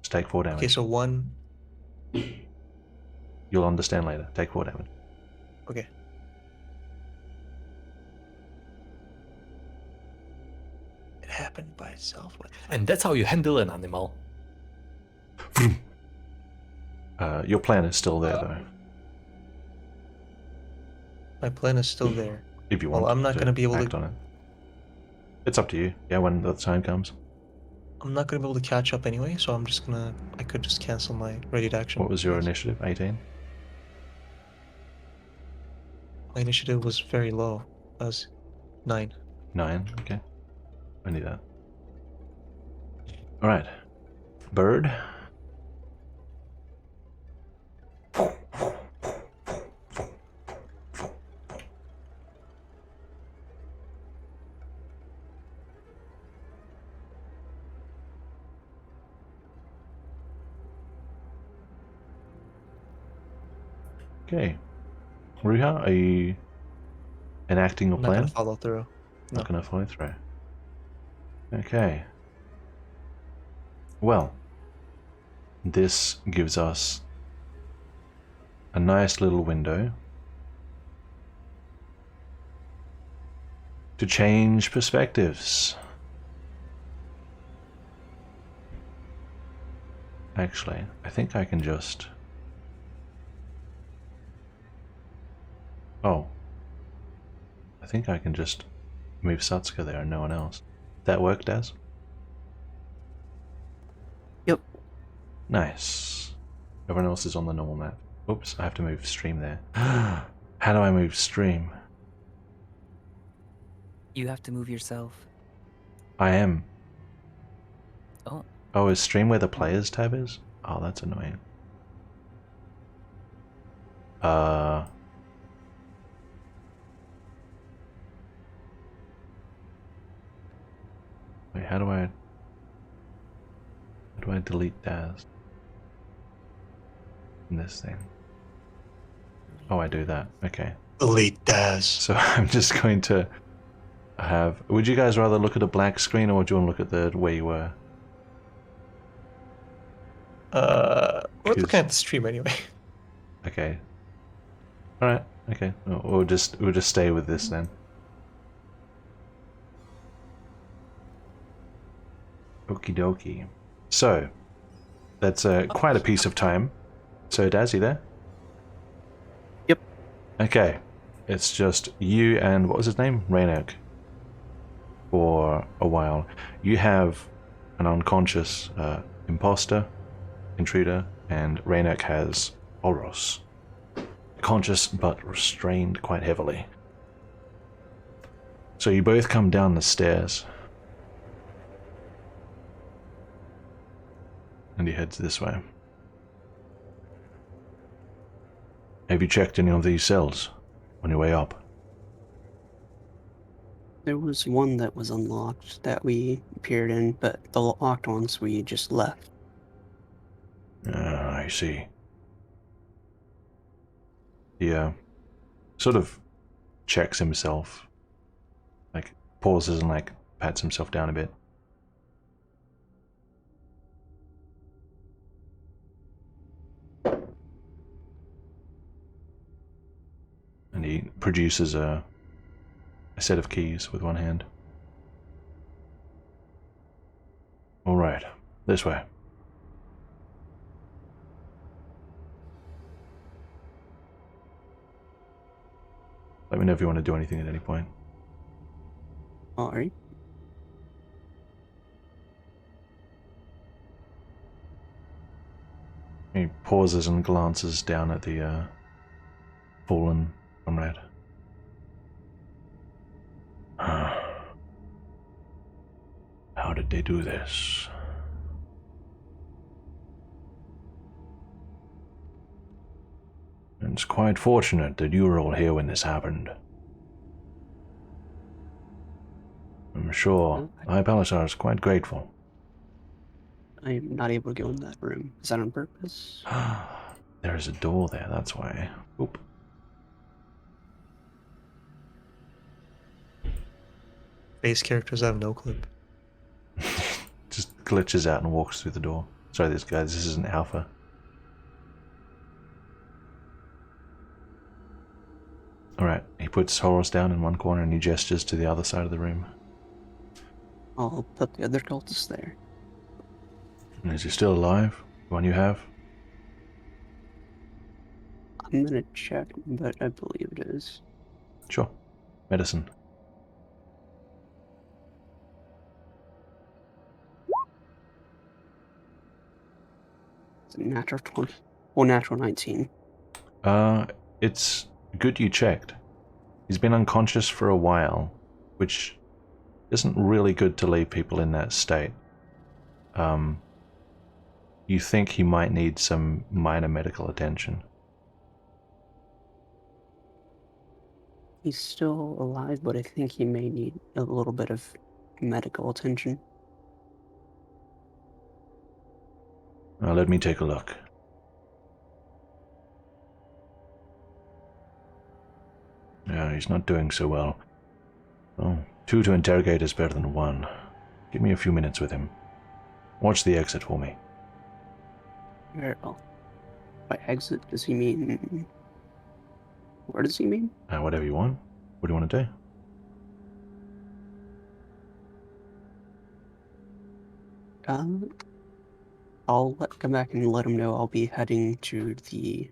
Just take 4 damage. Okay, so 1. You'll understand later. Take 4 damage. Okay. It happened by itself. And that's how you handle an animal. Your plan is still there, though. My plan is still there. If you want Well, I'm not to going to be able act to. on it. It's up to you. Yeah, when the time comes. I'm not going to be able to catch up anyway, so I'm just gonna. I could just cancel my ready to action. What was your phase. initiative? 18? My initiative was very low. That was 9. 9? Okay. Only that. Alright. Bird. Okay. Ruha, are you enacting your I'm not gonna plan? follow through. Not gonna follow through. Okay. Well, this gives us a nice little window to change perspectives. Actually, I think I can just... Oh. I think I can just move Satsuka there and no one else. That work, Daz? Yep. Nice. Everyone else is on the normal map. Oops, I have to move stream there. How do I move stream? You have to move yourself. I am. Oh. Oh, is stream where the players tab is? Oh, that's annoying. Wait, how do I delete Daz? In this thing. Oh, I do that. Okay. Delete Daz. So I'm just going to have... Would you guys rather look at a black screen or would you want to look at the where you were? We're looking at the stream anyway. Okay. Alright, okay. We'll just stay with this then. Okie dokie. So, that's quite a piece of time. So, Daz, you there? Yep. Okay. It's just you and, what was his name? Raynok. For a while. You have an unconscious imposter, intruder, and Raynok has Oros. Conscious but restrained quite heavily. So you both come down the stairs. And he heads this way. Have you checked any of these cells on your way up? There was one that was unlocked that we peered in, but the locked ones we just left. I see. He sort of checks himself, like pauses and like pats himself down a bit. And he produces a set of keys with one hand. All right, this way. Let me know if you want to do anything at any point. Alright. He pauses and glances down at the fallen comrade. How did they do this? It's quite fortunate that you were all here when this happened. I'm sure Ipalasar is quite grateful. I am not able to go in that room. Is that on purpose? There is a door there, that's why. Oop. Base characters have no clue. Just glitches out and walks through the door. Sorry, this isn't alpha. Alright, he puts Horus down in one corner and he gestures to the other side of the room. I'll put the other cultists there. And is he still alive? The one you have? I'm gonna check, but I believe it is. Sure. Medicine. It's a natural 20. Well, natural 19. It's good you checked. He's been unconscious for a while, which isn't really good to leave people in that state. You think he might need some minor medical attention. He's still alive, but I think he may need a little bit of medical attention. Let me take a look. Yeah, he's not doing so well. Oh, 2 to interrogate is better than 1. Give me a few minutes with him. Watch the exit for me. Very well. By exit, does he mean... Where does he mean? Whatever you want. What do you want to do? I'll come back and let him know I'll be heading to the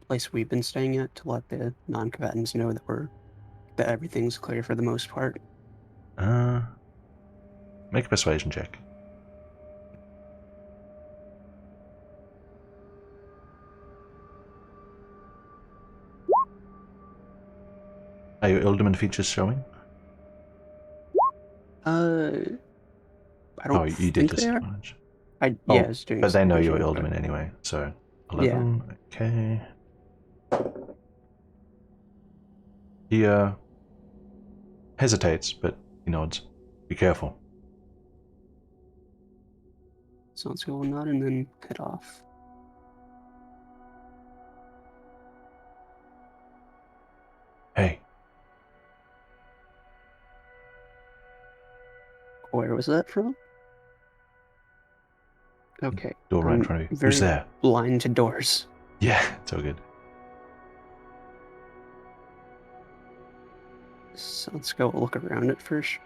place we've been staying at to let the non-combatants know that everything's clear for the most part. Make a persuasion check. Are your Ilderman features showing? I don't Oh, you did think they are. disadvantage. Yeah, I was doing but they know you're disadvantage, Ilderman anyway, so 11. Okay. He hesitates, but he nods. Be careful. So let's go nod and then head off. Hey, Where was that from? Okay. door right in I'm front of you. very Who's there? blind to doors. Yeah, it's all good. So let's go look around it first.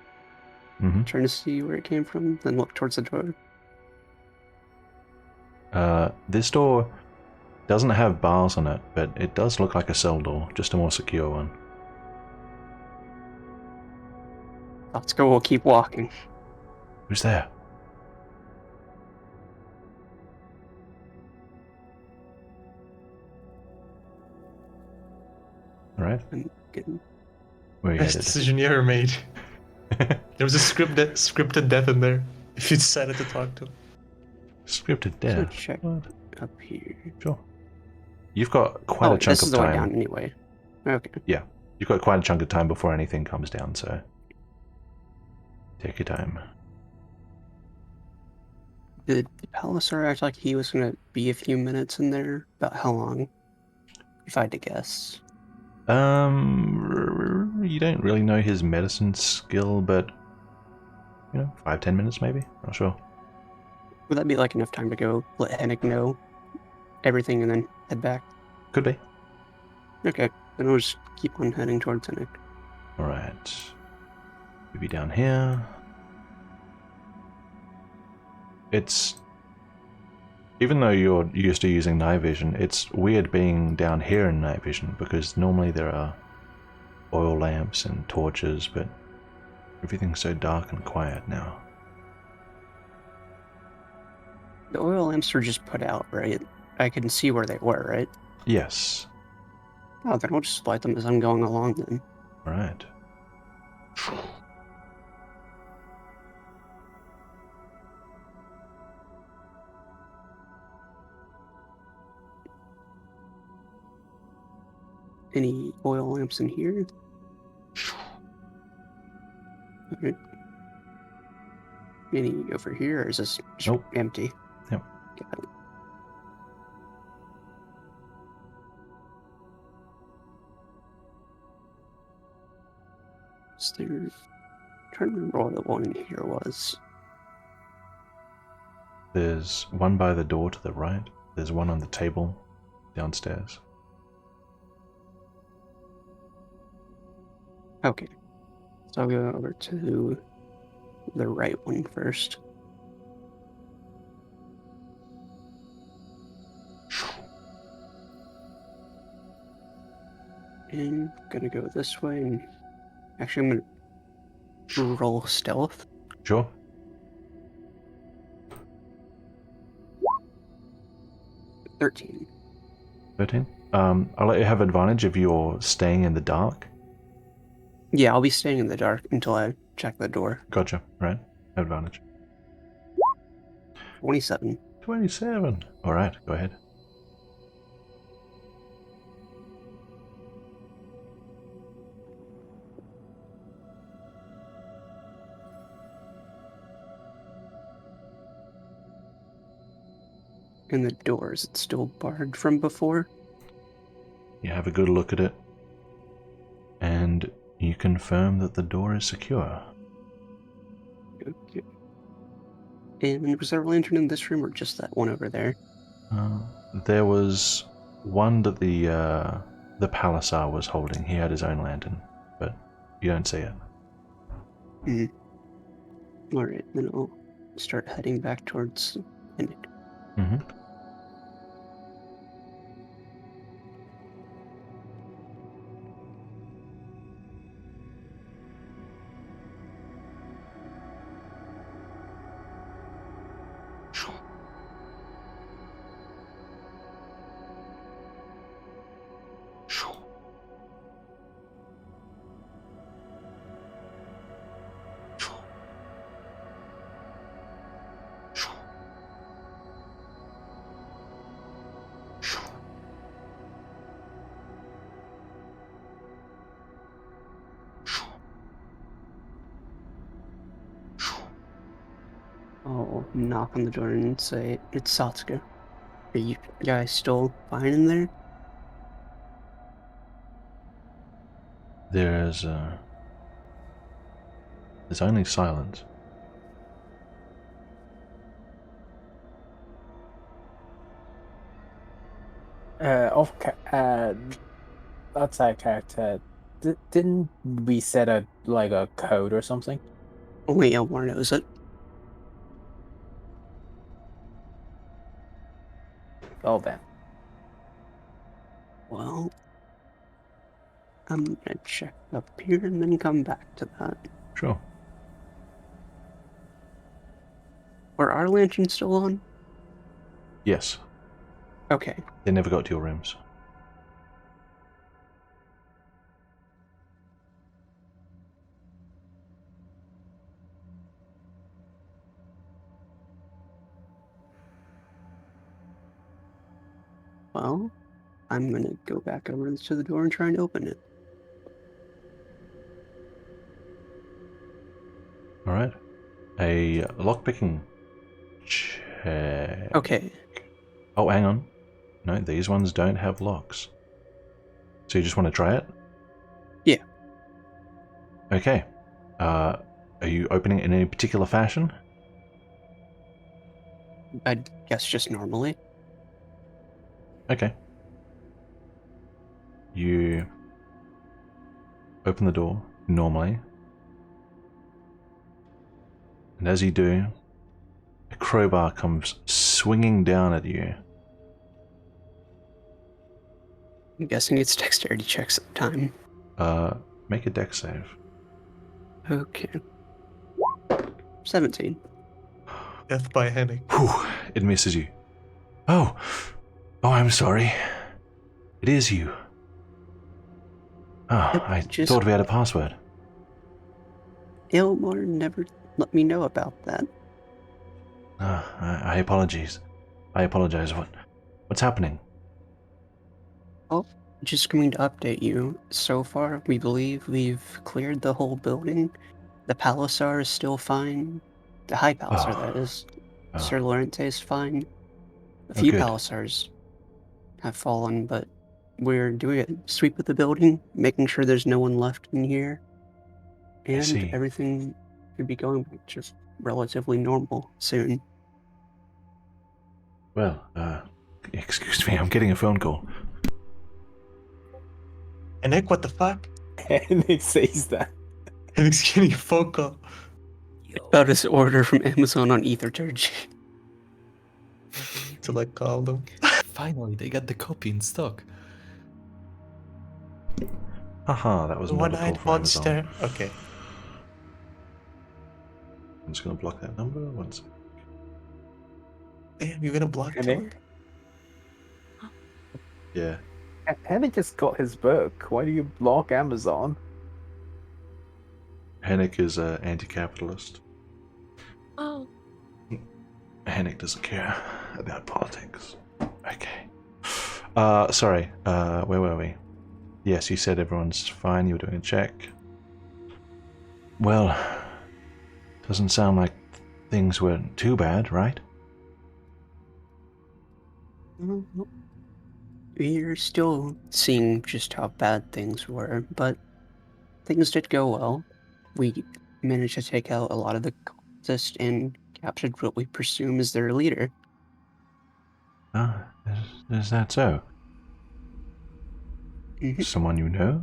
Mm-hmm. Trying to see where it came from, then look towards the door. This door doesn't have bars on it, but it does look like a cell door, just a more secure one. Let's go, we'll keep walking. Who's there? Alright, I'm getting... where are you Best headed? decision you ever made. There was a scripted death in there. If you decided to talk to him. Scripted So death. check What? up here. Sure. You've got quite Oh, a chunk this of is the way time. down anyway. Okay. You've You've got quite a chunk of time before anything comes down, so take your time. Did Palisar act like he was going to be a few minutes in there? About how long? If I had to guess. You don't really know his medicine skill, but 5-10 minutes maybe. Not sure. Would that be like enough time to go let Hennig know everything and then head back? Could be. Okay, then I'll just keep on heading towards Hennig. All right. Maybe down here. It's, even though you're used to using night vision, it's weird being down here in night vision because normally there are oil lamps and torches, but everything's so dark and quiet now. The oil lamps were just put out, right? I can see where they were, right? Yes. Oh, then I'll just light them as I'm going along then. All right. Any oil lamps in here? Alright. Any over here, or is this just Nope. empty? Yep. Got it. Is there... I'm trying to remember what the one in here was. There's one by the door to the right. There's one on the table downstairs. Okay. So I'll go over to the right one first. And I'm gonna go this way, and actually I'm gonna roll stealth. Sure. 13. 13. I'll let you have advantage if you're staying in the dark. Yeah, I'll be staying in the dark until I check the door. Gotcha. Right. Advantage. 27. 27. All right. Go ahead. And the door, is it still barred from before? You have a good look at it, and you confirm that the door is secure. Okay. And was there a lantern in this room, or just that one over there? There was one that the Palisar was holding. He had his own lantern, but you don't see it. Alright, then I'll start heading back towards Hennig. Mm-hmm. I'll knock on the door and say, "It's Satsuka. Are you guys still fine in there?" There's only silence. Outside character, didn't we set a code or something? Only Elmore knows it. Oh, then. Well, I'm gonna check up here and then come back to that. Sure. Are our lanterns still on? Yes. Okay. They never got to your rooms. Well, I'm gonna go back over to the door and try and open it. All right. A lockpicking check. Okay. Oh, hang on. No, these ones don't have locks. So you just want to try it? Yeah. Okay. Are you opening it in any particular fashion? I guess just normally. Okay. You open the door normally. And as you do, a crowbar comes swinging down at you. I'm guessing it's dexterity checks at the time. Make a dex save. Okay. 17. Death by Henning. Whew, it misses you. Oh, I'm sorry. It is you. Oh, I just- thought we had a password. Ilmar never let me know about that. I apologize. I apologize. What's happening? Oh, just going to update you. So far, we believe we've cleared the whole building. The Palisar is still fine. The High Palisar, that is. Oh. Sir Lorente is fine. A Oh, few good. Palisars have fallen, but we're doing a sweep of the building, making sure there's no one left in here. And see. everything should be going back just relatively normal soon. Well, excuse me, I'm getting a phone call. And Nick, what the fuck? And it says that. Henning's getting a phone call. About his order from Amazon on Etherturgy. To like call them. Finally, they got the copy in stock. Haha, that was not a call One-eyed from Amazon. monster. Okay. I'm just gonna block that number once. Damn, you're gonna block Henning? Killer? Yeah. Henning just got his book. Why do you block Amazon? Hennick is anti-capitalist. Oh. Hennick doesn't care about politics. Okay. Sorry. Where were we? Yes, you said everyone's fine. You were doing a check. Well, doesn't sound like things were too bad, right? We're still seeing just how bad things were, but things did go well. We managed to take out a lot of the cultists and captured what we presume is their leader. Ah, is that so? Mhm. Someone you know?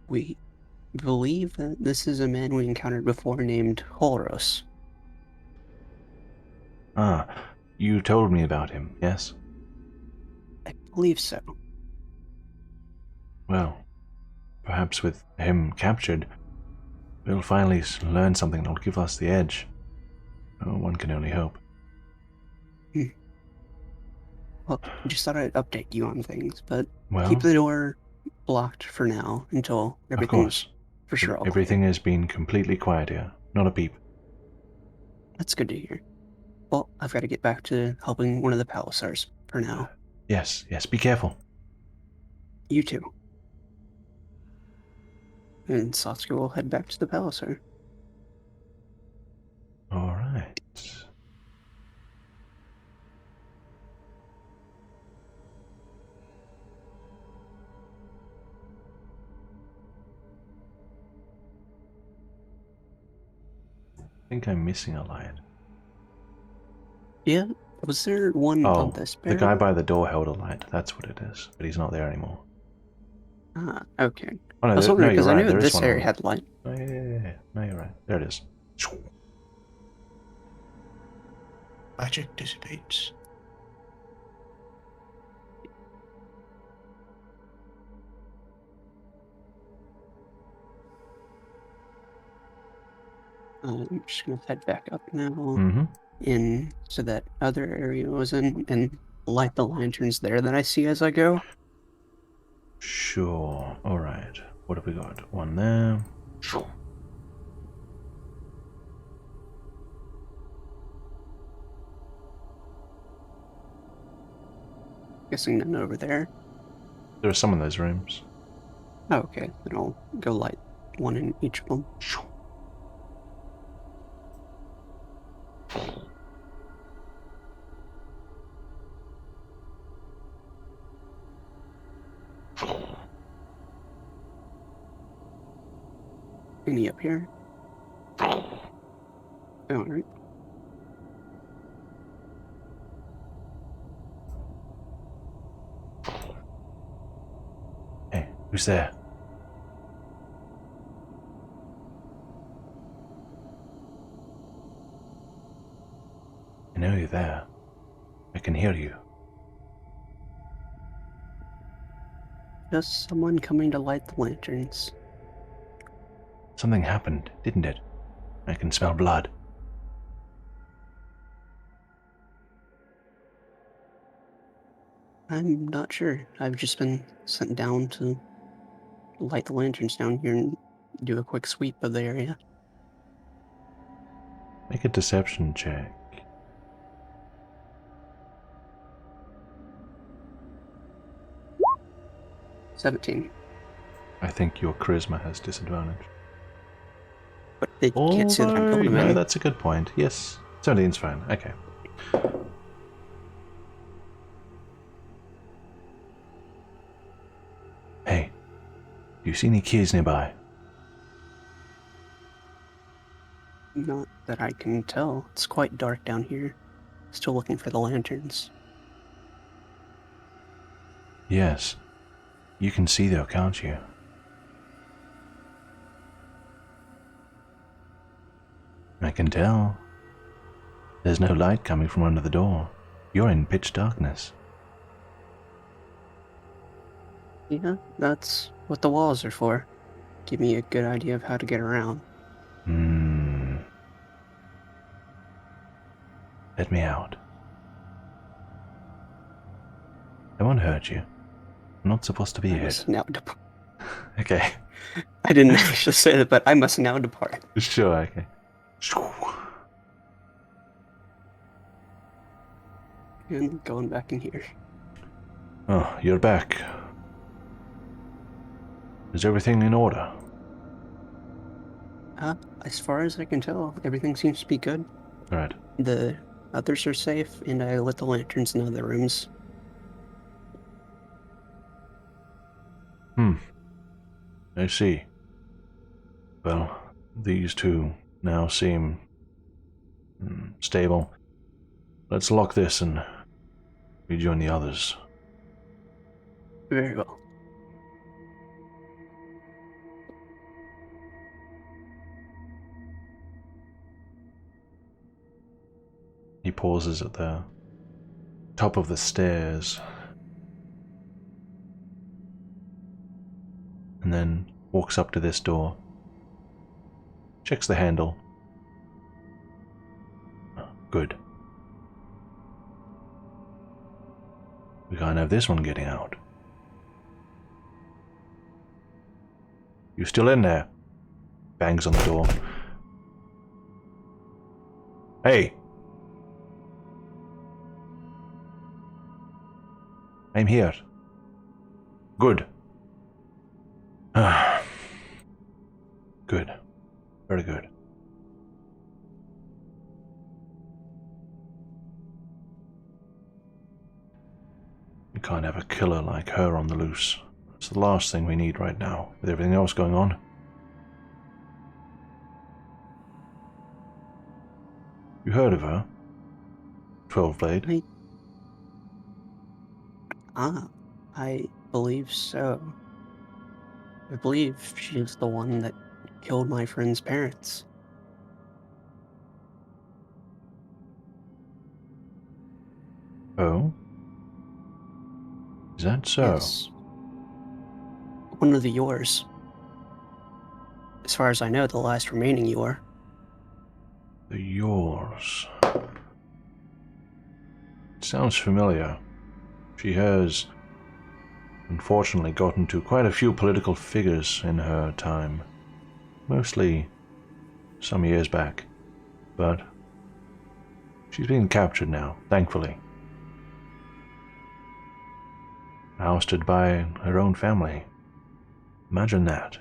We believe that this is a man we encountered before named Holros. Ah, you told me about him, yes? I believe so. Well, perhaps with him captured, we'll finally learn something that'll give us the edge. Oh, one can only hope. Well, I just thought I'd update you on things, but Well, keep the door blocked for now until of everything's course. for sure all Everything clear. has been completely quiet here. Not a peep. That's good to hear. Well, I've got to get back to helping one of the Palisars for now. Yes, be careful. You too. And Satsuki will head back to the Palisar. All right. I think I'm missing a light. Yeah, was there one on Oh, this the barrel? guy by the door held a light. That's what it is. But he's not there anymore. Ah, okay. Oh, no, I was no, wondering you're because I right. knew There is this one area on. had light. Oh, yeah. No, you're right. There it is. Magic dissipates. I'm just gonna head back up now Mm-hmm. in so that other area was in and light the lanterns there that I see as I go. Sure. All right. What have we got? One there. Sure. Guessing none over there. There are some in those rooms. Oh, okay, then I'll go light one in each of them. Sure. Any up here? Alright. Hey, who's there? I know you're there. I can hear you. Just someone coming to light the lanterns. Something happened, didn't it? I can smell blood. I'm not sure. I've just been sent down to light the lanterns down here and do a quick sweep of the area. Make a deception check. $17. I think your charisma has disadvantage. But they can't see that I'm building No, them. that's a good point. Yes, 17's fine. Okay. Hey, do you see any keys nearby? Not that I can tell. It's quite dark down here. Still looking for the lanterns. Yes. You can see though, can't you? I can tell. There's no light coming from under the door. You're in pitch darkness. Yeah, that's what the walls are for. Give me a good idea of how to get around. Let me out. I won't hurt you. I'm not supposed to be I here. must now depart. Okay. I didn't actually say that, but I must now depart. Sure, okay. And going back in here. Oh, you're back. Is everything in order? As far as I can tell, everything seems to be good. Alright. The others are safe, and I lit the lanterns in other rooms. I see. Well, these two now seem stable. Let's lock this and rejoin the others. Very well. He pauses at the top of the stairs and then walks up to this door, checks the handle. Good. We can't have this one getting out. You still in there? Bangs on the door. Hey! I'm here. Good. Good. Very good. We can't have a killer like her on the loose. It's the last thing we need right now, with everything else going on. You heard of her? 12-Blade? I believe so. I believe she's the one that killed my friend's parents. Oh? Is that so? Yes. One of the yours. As far as I know, the last remaining your. The yours. It sounds familiar. She has, unfortunately, gotten to quite a few political figures in her time. Mostly some years back. But she's been captured now, thankfully. Ousted by her own family. Imagine that.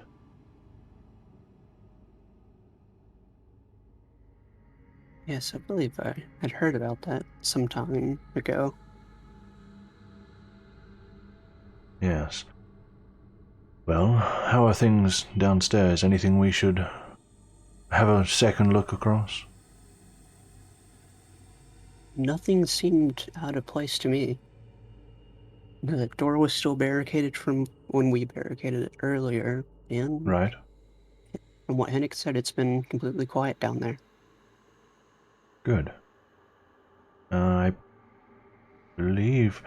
Yes, I believe I had heard about that some time ago. Yes. Well, how are things downstairs? Anything we should have a second look across? Nothing seemed out of place to me. The door was still barricaded from when we barricaded it earlier, and Right. from what Henrik said, it's been completely quiet down there. Good. I believe...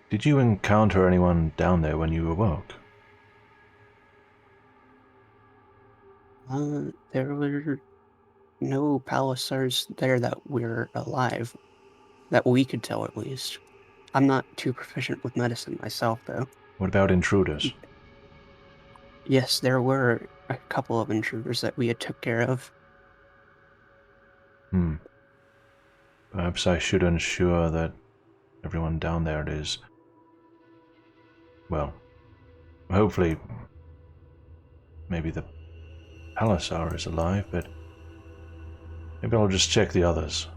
Did you encounter anyone down there when you awoke? There were no palisades there that were alive, that we could tell at least. I'm not too proficient with medicine myself, though. What about intruders? Yes, there were a couple of intruders that we had took care of. Perhaps I should ensure that everyone down there is... Well, hopefully... Maybe the Palisar is alive, but... Maybe I'll just check the others.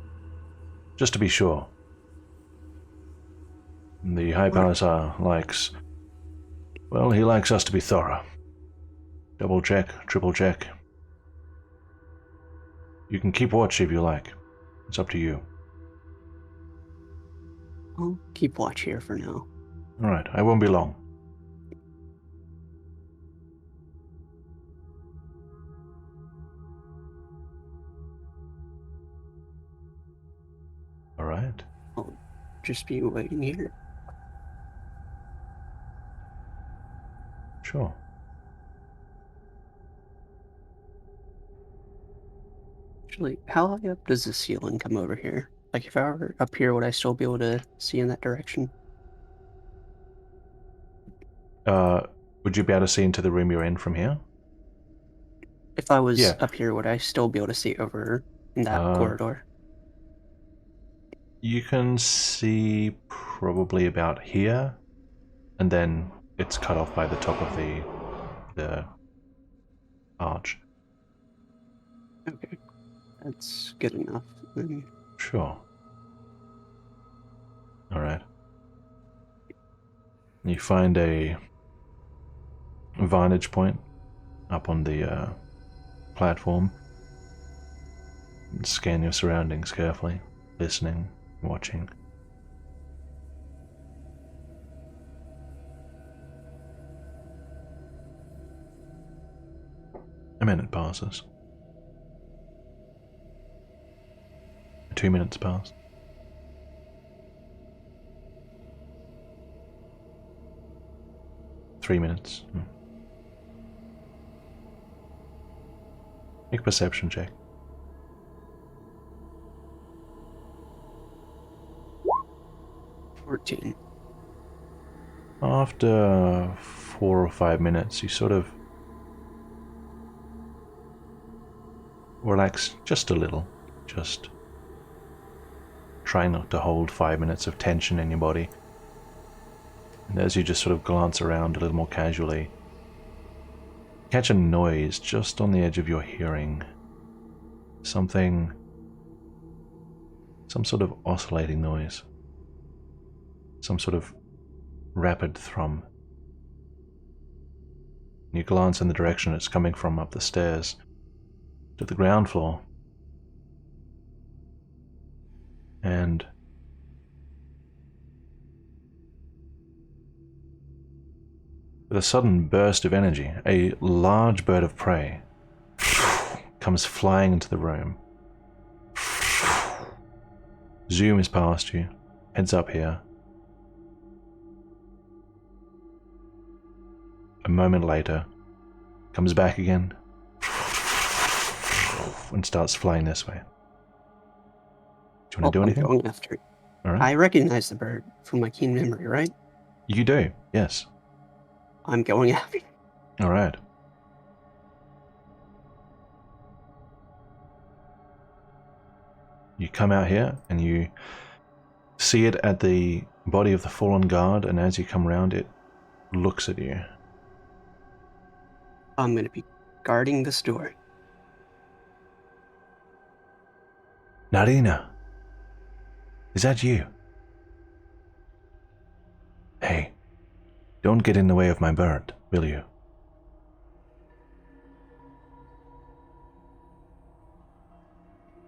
Just to be sure. The High Palisar likes... Well, he likes us to be thorough. Double check, triple check. You can keep watch if you like. It's up to you. I'll keep watch here for now. Alright, I won't be long. Alright. I'll just be waiting here. Sure. Actually, how high up does the ceiling come over here? Like, if I were up here, would I still be able to see in that direction? Would you be able to see into the room you're in from here? If I was Yeah. up here, would I still be able to see over in that corridor? You can see probably about here, and then it's cut off by the top of the arch. Okay. That's good enough. Then. Sure. Alright. You find a vantage point up on the platform. Scan your surroundings carefully, listening, watching. A minute passes. 2 minutes pass. 3 minutes. Make a perception check. 14. After 4 or 5 minutes, you sort of relax just a little. Just try not to hold 5 minutes of tension in your body. And as you just sort of glance around a little more casually, catch a noise just on the edge of your hearing. Some sort of oscillating noise. Some sort of rapid thrum. You glance in the direction it's coming from up the stairs to the ground floor. And with a sudden burst of energy, a large bird of prey comes flying into the room. Zooms past you, heads up here. A moment later, comes back again, and starts flying this way. Do you want to do anything? I'm going after it. All right. I recognize the bird from my keen memory, right? You do, yes. I'm going after it. All right. You come out here and you see it at the body of the fallen guard, and as you come around, it looks at you. I'm going to be guarding this door. Narina, is that you? Hey, don't get in the way of my bird, will you?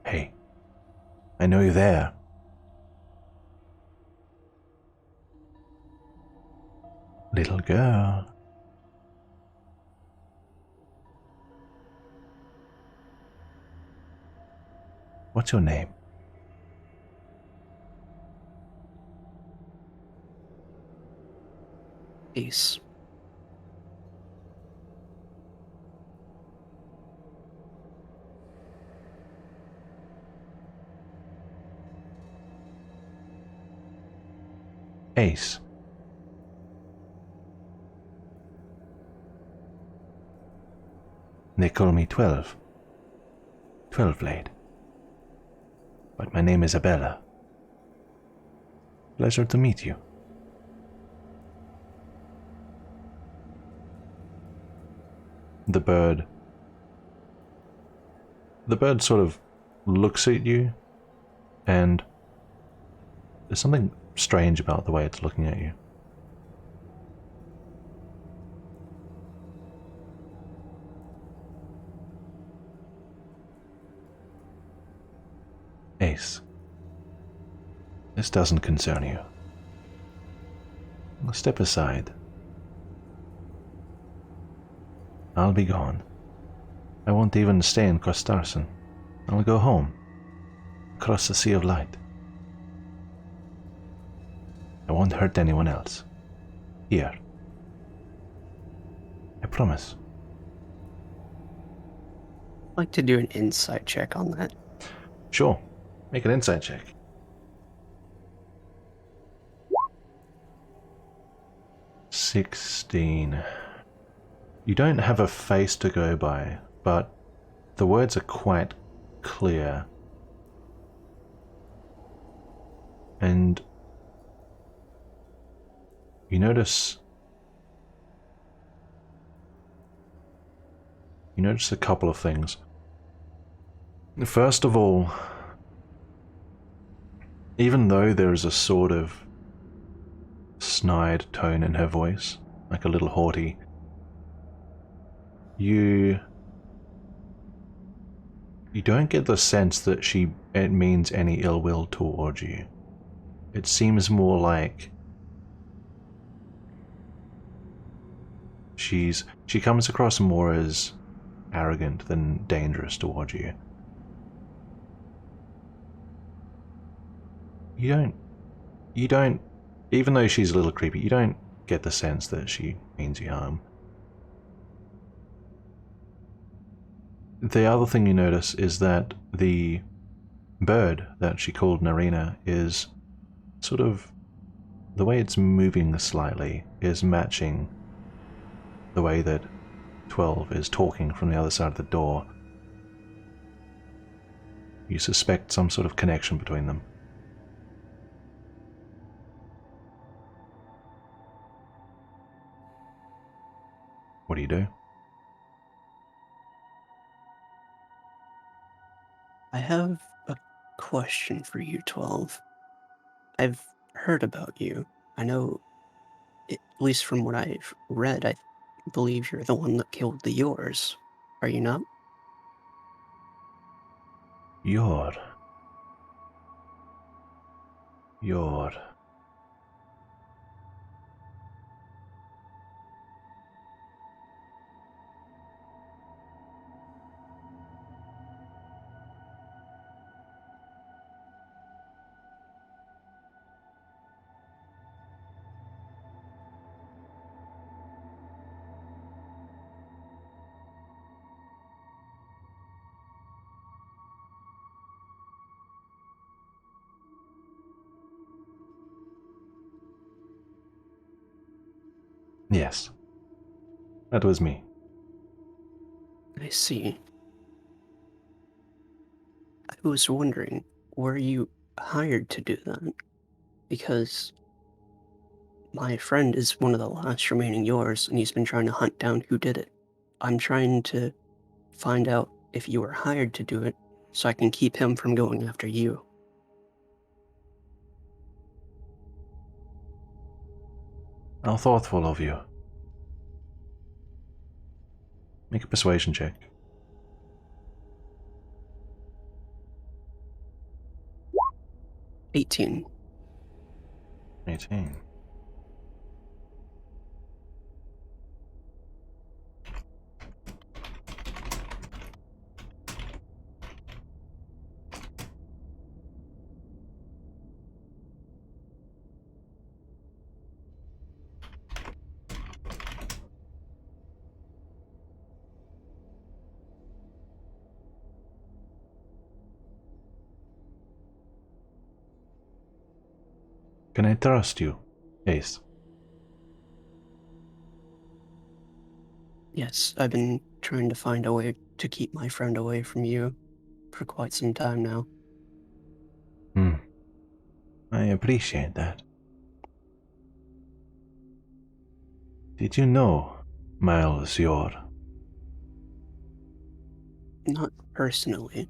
Hey, I know you're there. Little girl. What's your name? Ace. Ace. They call me 12. 12 Blade. But my name is Abella. Pleasure to meet you. The bird sort of looks at you, and there's something strange about the way it's looking at you. Ace, this doesn't concern you. Step aside. I'll be gone. I won't even stay in Kostarson. I'll go home, across the Sea of Light. I won't hurt anyone else. Here. I promise. I'd like to do an insight check on that. Sure. Make an insight check. 16. You don't have a face to go by, but the words are quite clear. And you notice a couple of things. First of all, even though there is a sort of snide tone in her voice, like a little haughty, you don't get the sense that it means any ill will towards you. It seems more like she comes across more as arrogant than dangerous towards you. You don't, even though she's a little creepy, you don't get the sense that she means you harm. The other thing you notice is that the bird that she called Narina is sort of, the way it's moving slightly is matching the way that 12 is talking from the other side of the door. You suspect some sort of connection between them. What do you do? I have a question for you, 12. I've heard about you. I know, at least from what I've read, I believe you're the one that killed the yours. Are you not? Yor. Yes. That was me. I see. I was wondering, were you hired to do that? Because my friend is one of the last remaining yours, and he's been trying to hunt down who did it. I'm trying to find out if you were hired to do it, so I can keep him from going after you. How thoughtful of you. Make a persuasion check. 18. 18. Can I trust you, Ace? Yes, I've been trying to find a way to keep my friend away from you for quite some time now. I appreciate that. Did you know Miles Yor? Not personally.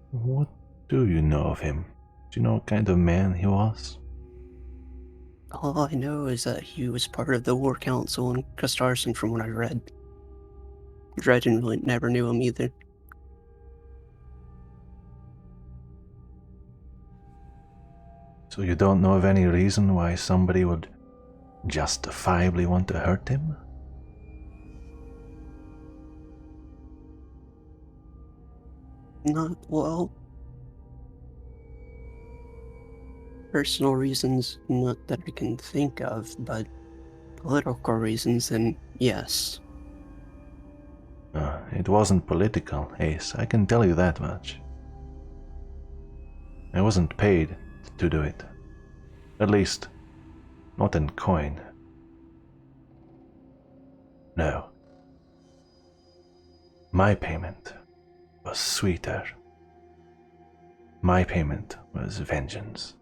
What do you know of him? Do you know what kind of man he was? All I know is that he was part of the War Council in Castarson from what I read. Dredgen really never knew him either. So you don't know of any reason why somebody would justifiably want to hurt him? Not, well... personal reasons, not that I can think of, but political reasons, then yes. It wasn't political, Ace. I can tell you that much. I wasn't paid to do it. At least, not in coin. No. My payment was sweeter. My payment was vengeance.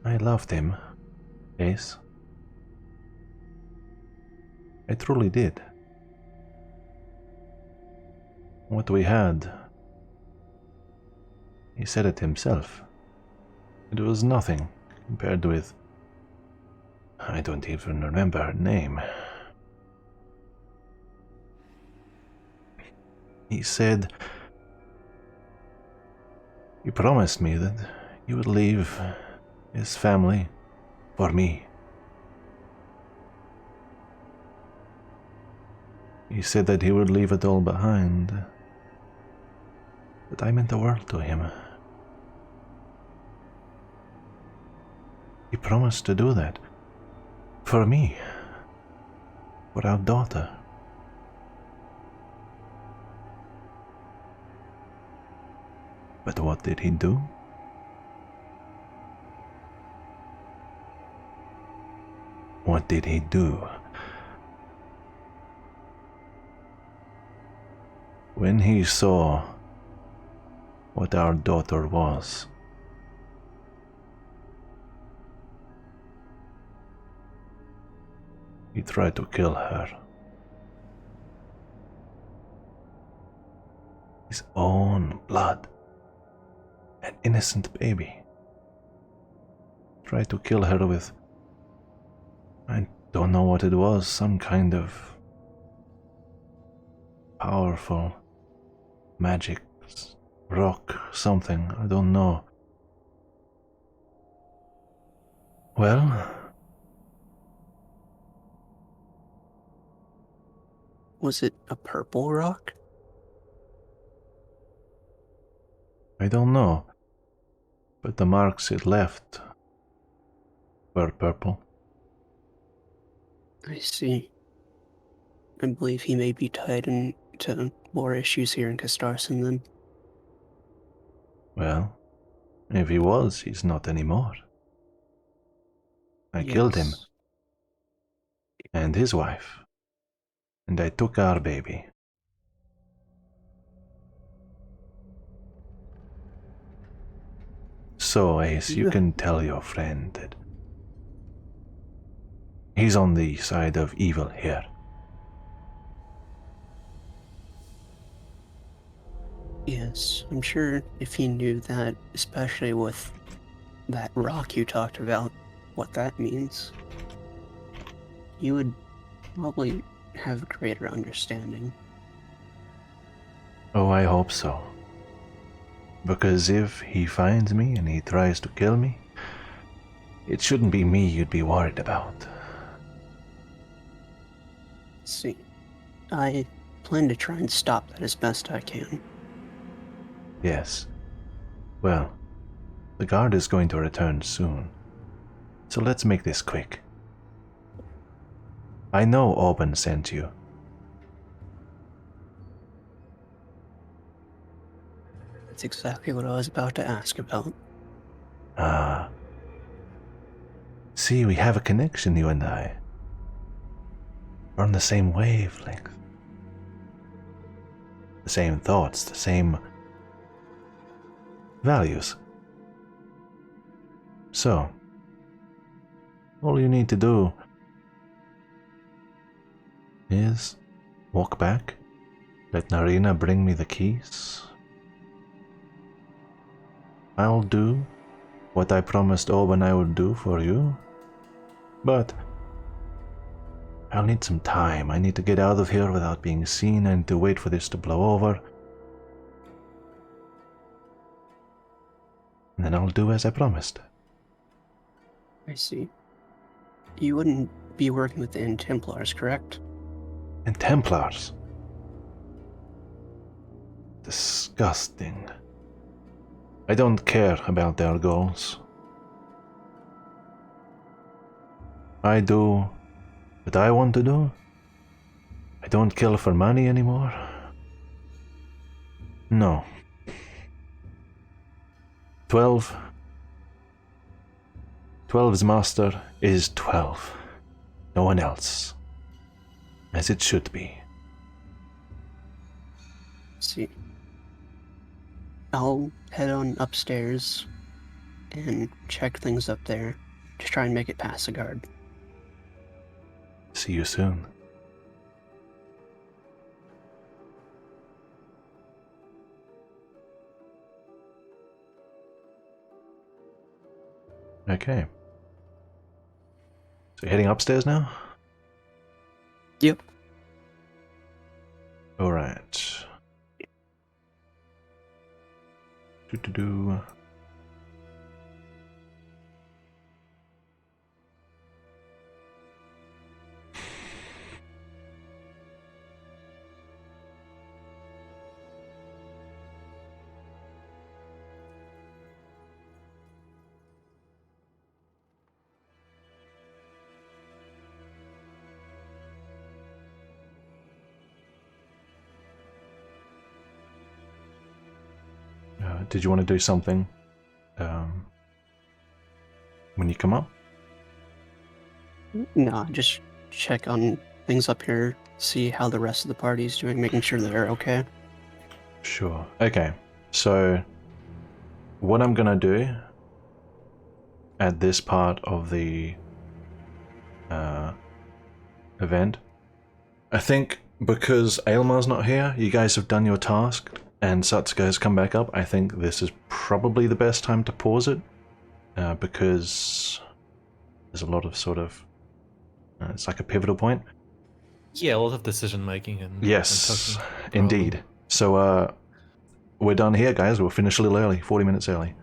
I loved him, Ace. I truly did. What we had, he said it himself. It was nothing compared with... I don't even remember her name. He said... He promised me that he would leave his family for me. He said that he would leave it all behind. But I meant the world to him. He promised to do that. For me. For our daughter. But what did he do? What did he do? When he saw what our daughter was, he tried to kill her. His own blood. An innocent baby. Tried to kill her with... I don't know what it was, some kind of powerful magic rock, something, I don't know. Well, Was it a purple rock? I don't know, but the marks it left were purple. I see. I believe he may be tied into war issues here in Castarson then. Well, if he was, he's not anymore. I killed him, Yes. and his wife, and I took our baby. So, Ace, you can tell your friend that he's on the side of evil here. Yes, I'm sure if he knew that, especially with that rock you talked about, what that means. you would probably have a greater understanding. Oh, I hope so. Because if he finds me and he tries to kill me, it shouldn't be me you'd be worried about. See, I plan to try and stop that as best I can. Yes. Well, the guard is going to return soon. So let's make this quick. I know Auburn sent you. That's exactly what I was about to ask about. Ah. See, we have a connection, you and I. We're on the same wavelength. The same thoughts, the same values. So, all you need to do is walk back, let Narina bring me the keys. I'll do what I promised Auburn I would do for you, but I'll need some time. I need to get out of here without being seen. I need to wait for this to blow over. And then I'll do as I promised. I see. You wouldn't be working with the Templars, correct? And Templars. Disgusting. I don't care about their goals. I do what I want to do. I don't kill for money anymore. No. 12. 12's master is 12. No one else. As it should be. See. I'll head on upstairs and check things up there to try and make it past the guard. See you soon. Okay. So you're heading upstairs now? Yep. Alright. Do. Did you want to do something when you come up? No, just check on things up here, see how the rest of the party's doing, making sure they're okay. Sure. Okay. So, what I'm gonna do at this part of the event, I think because Aylmar's not here, you guys have done your task, and Satsuka has come back up. I think this is probably the best time to pause it, because there's a lot of sort of it's like a pivotal point. Yeah, a lot of decision making and Yes, and talking. indeed. So we're done here, guys. We'll finish a little early, 40 minutes early.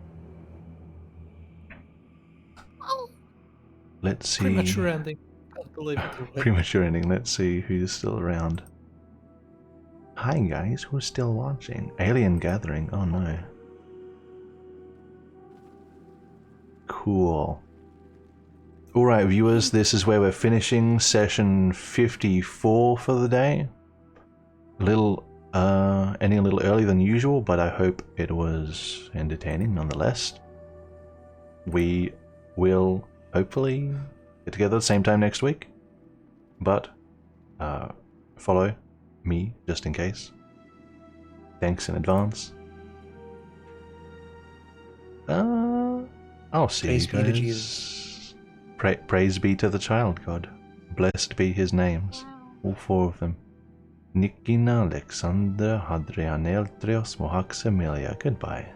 Oh, Let's see. Premature ending. Can't believe it. Premature ending. Let's see who's still around. Hi guys, who's still watching? Alien Gathering. Oh no. Cool. Alright viewers, this is where we're finishing session 54 for the day. Ending a little earlier than usual, but I hope it was entertaining nonetheless. We will hopefully get together at the same time next week, but follow me just in case. Thanks in advance. I'll see Praise you be to guys. Jesus. Praise be to the child God. Blessed be his names, all four of them. Nikina, Alexander, Hadrian, Eltrios, Mohax, Emilia. Goodbye.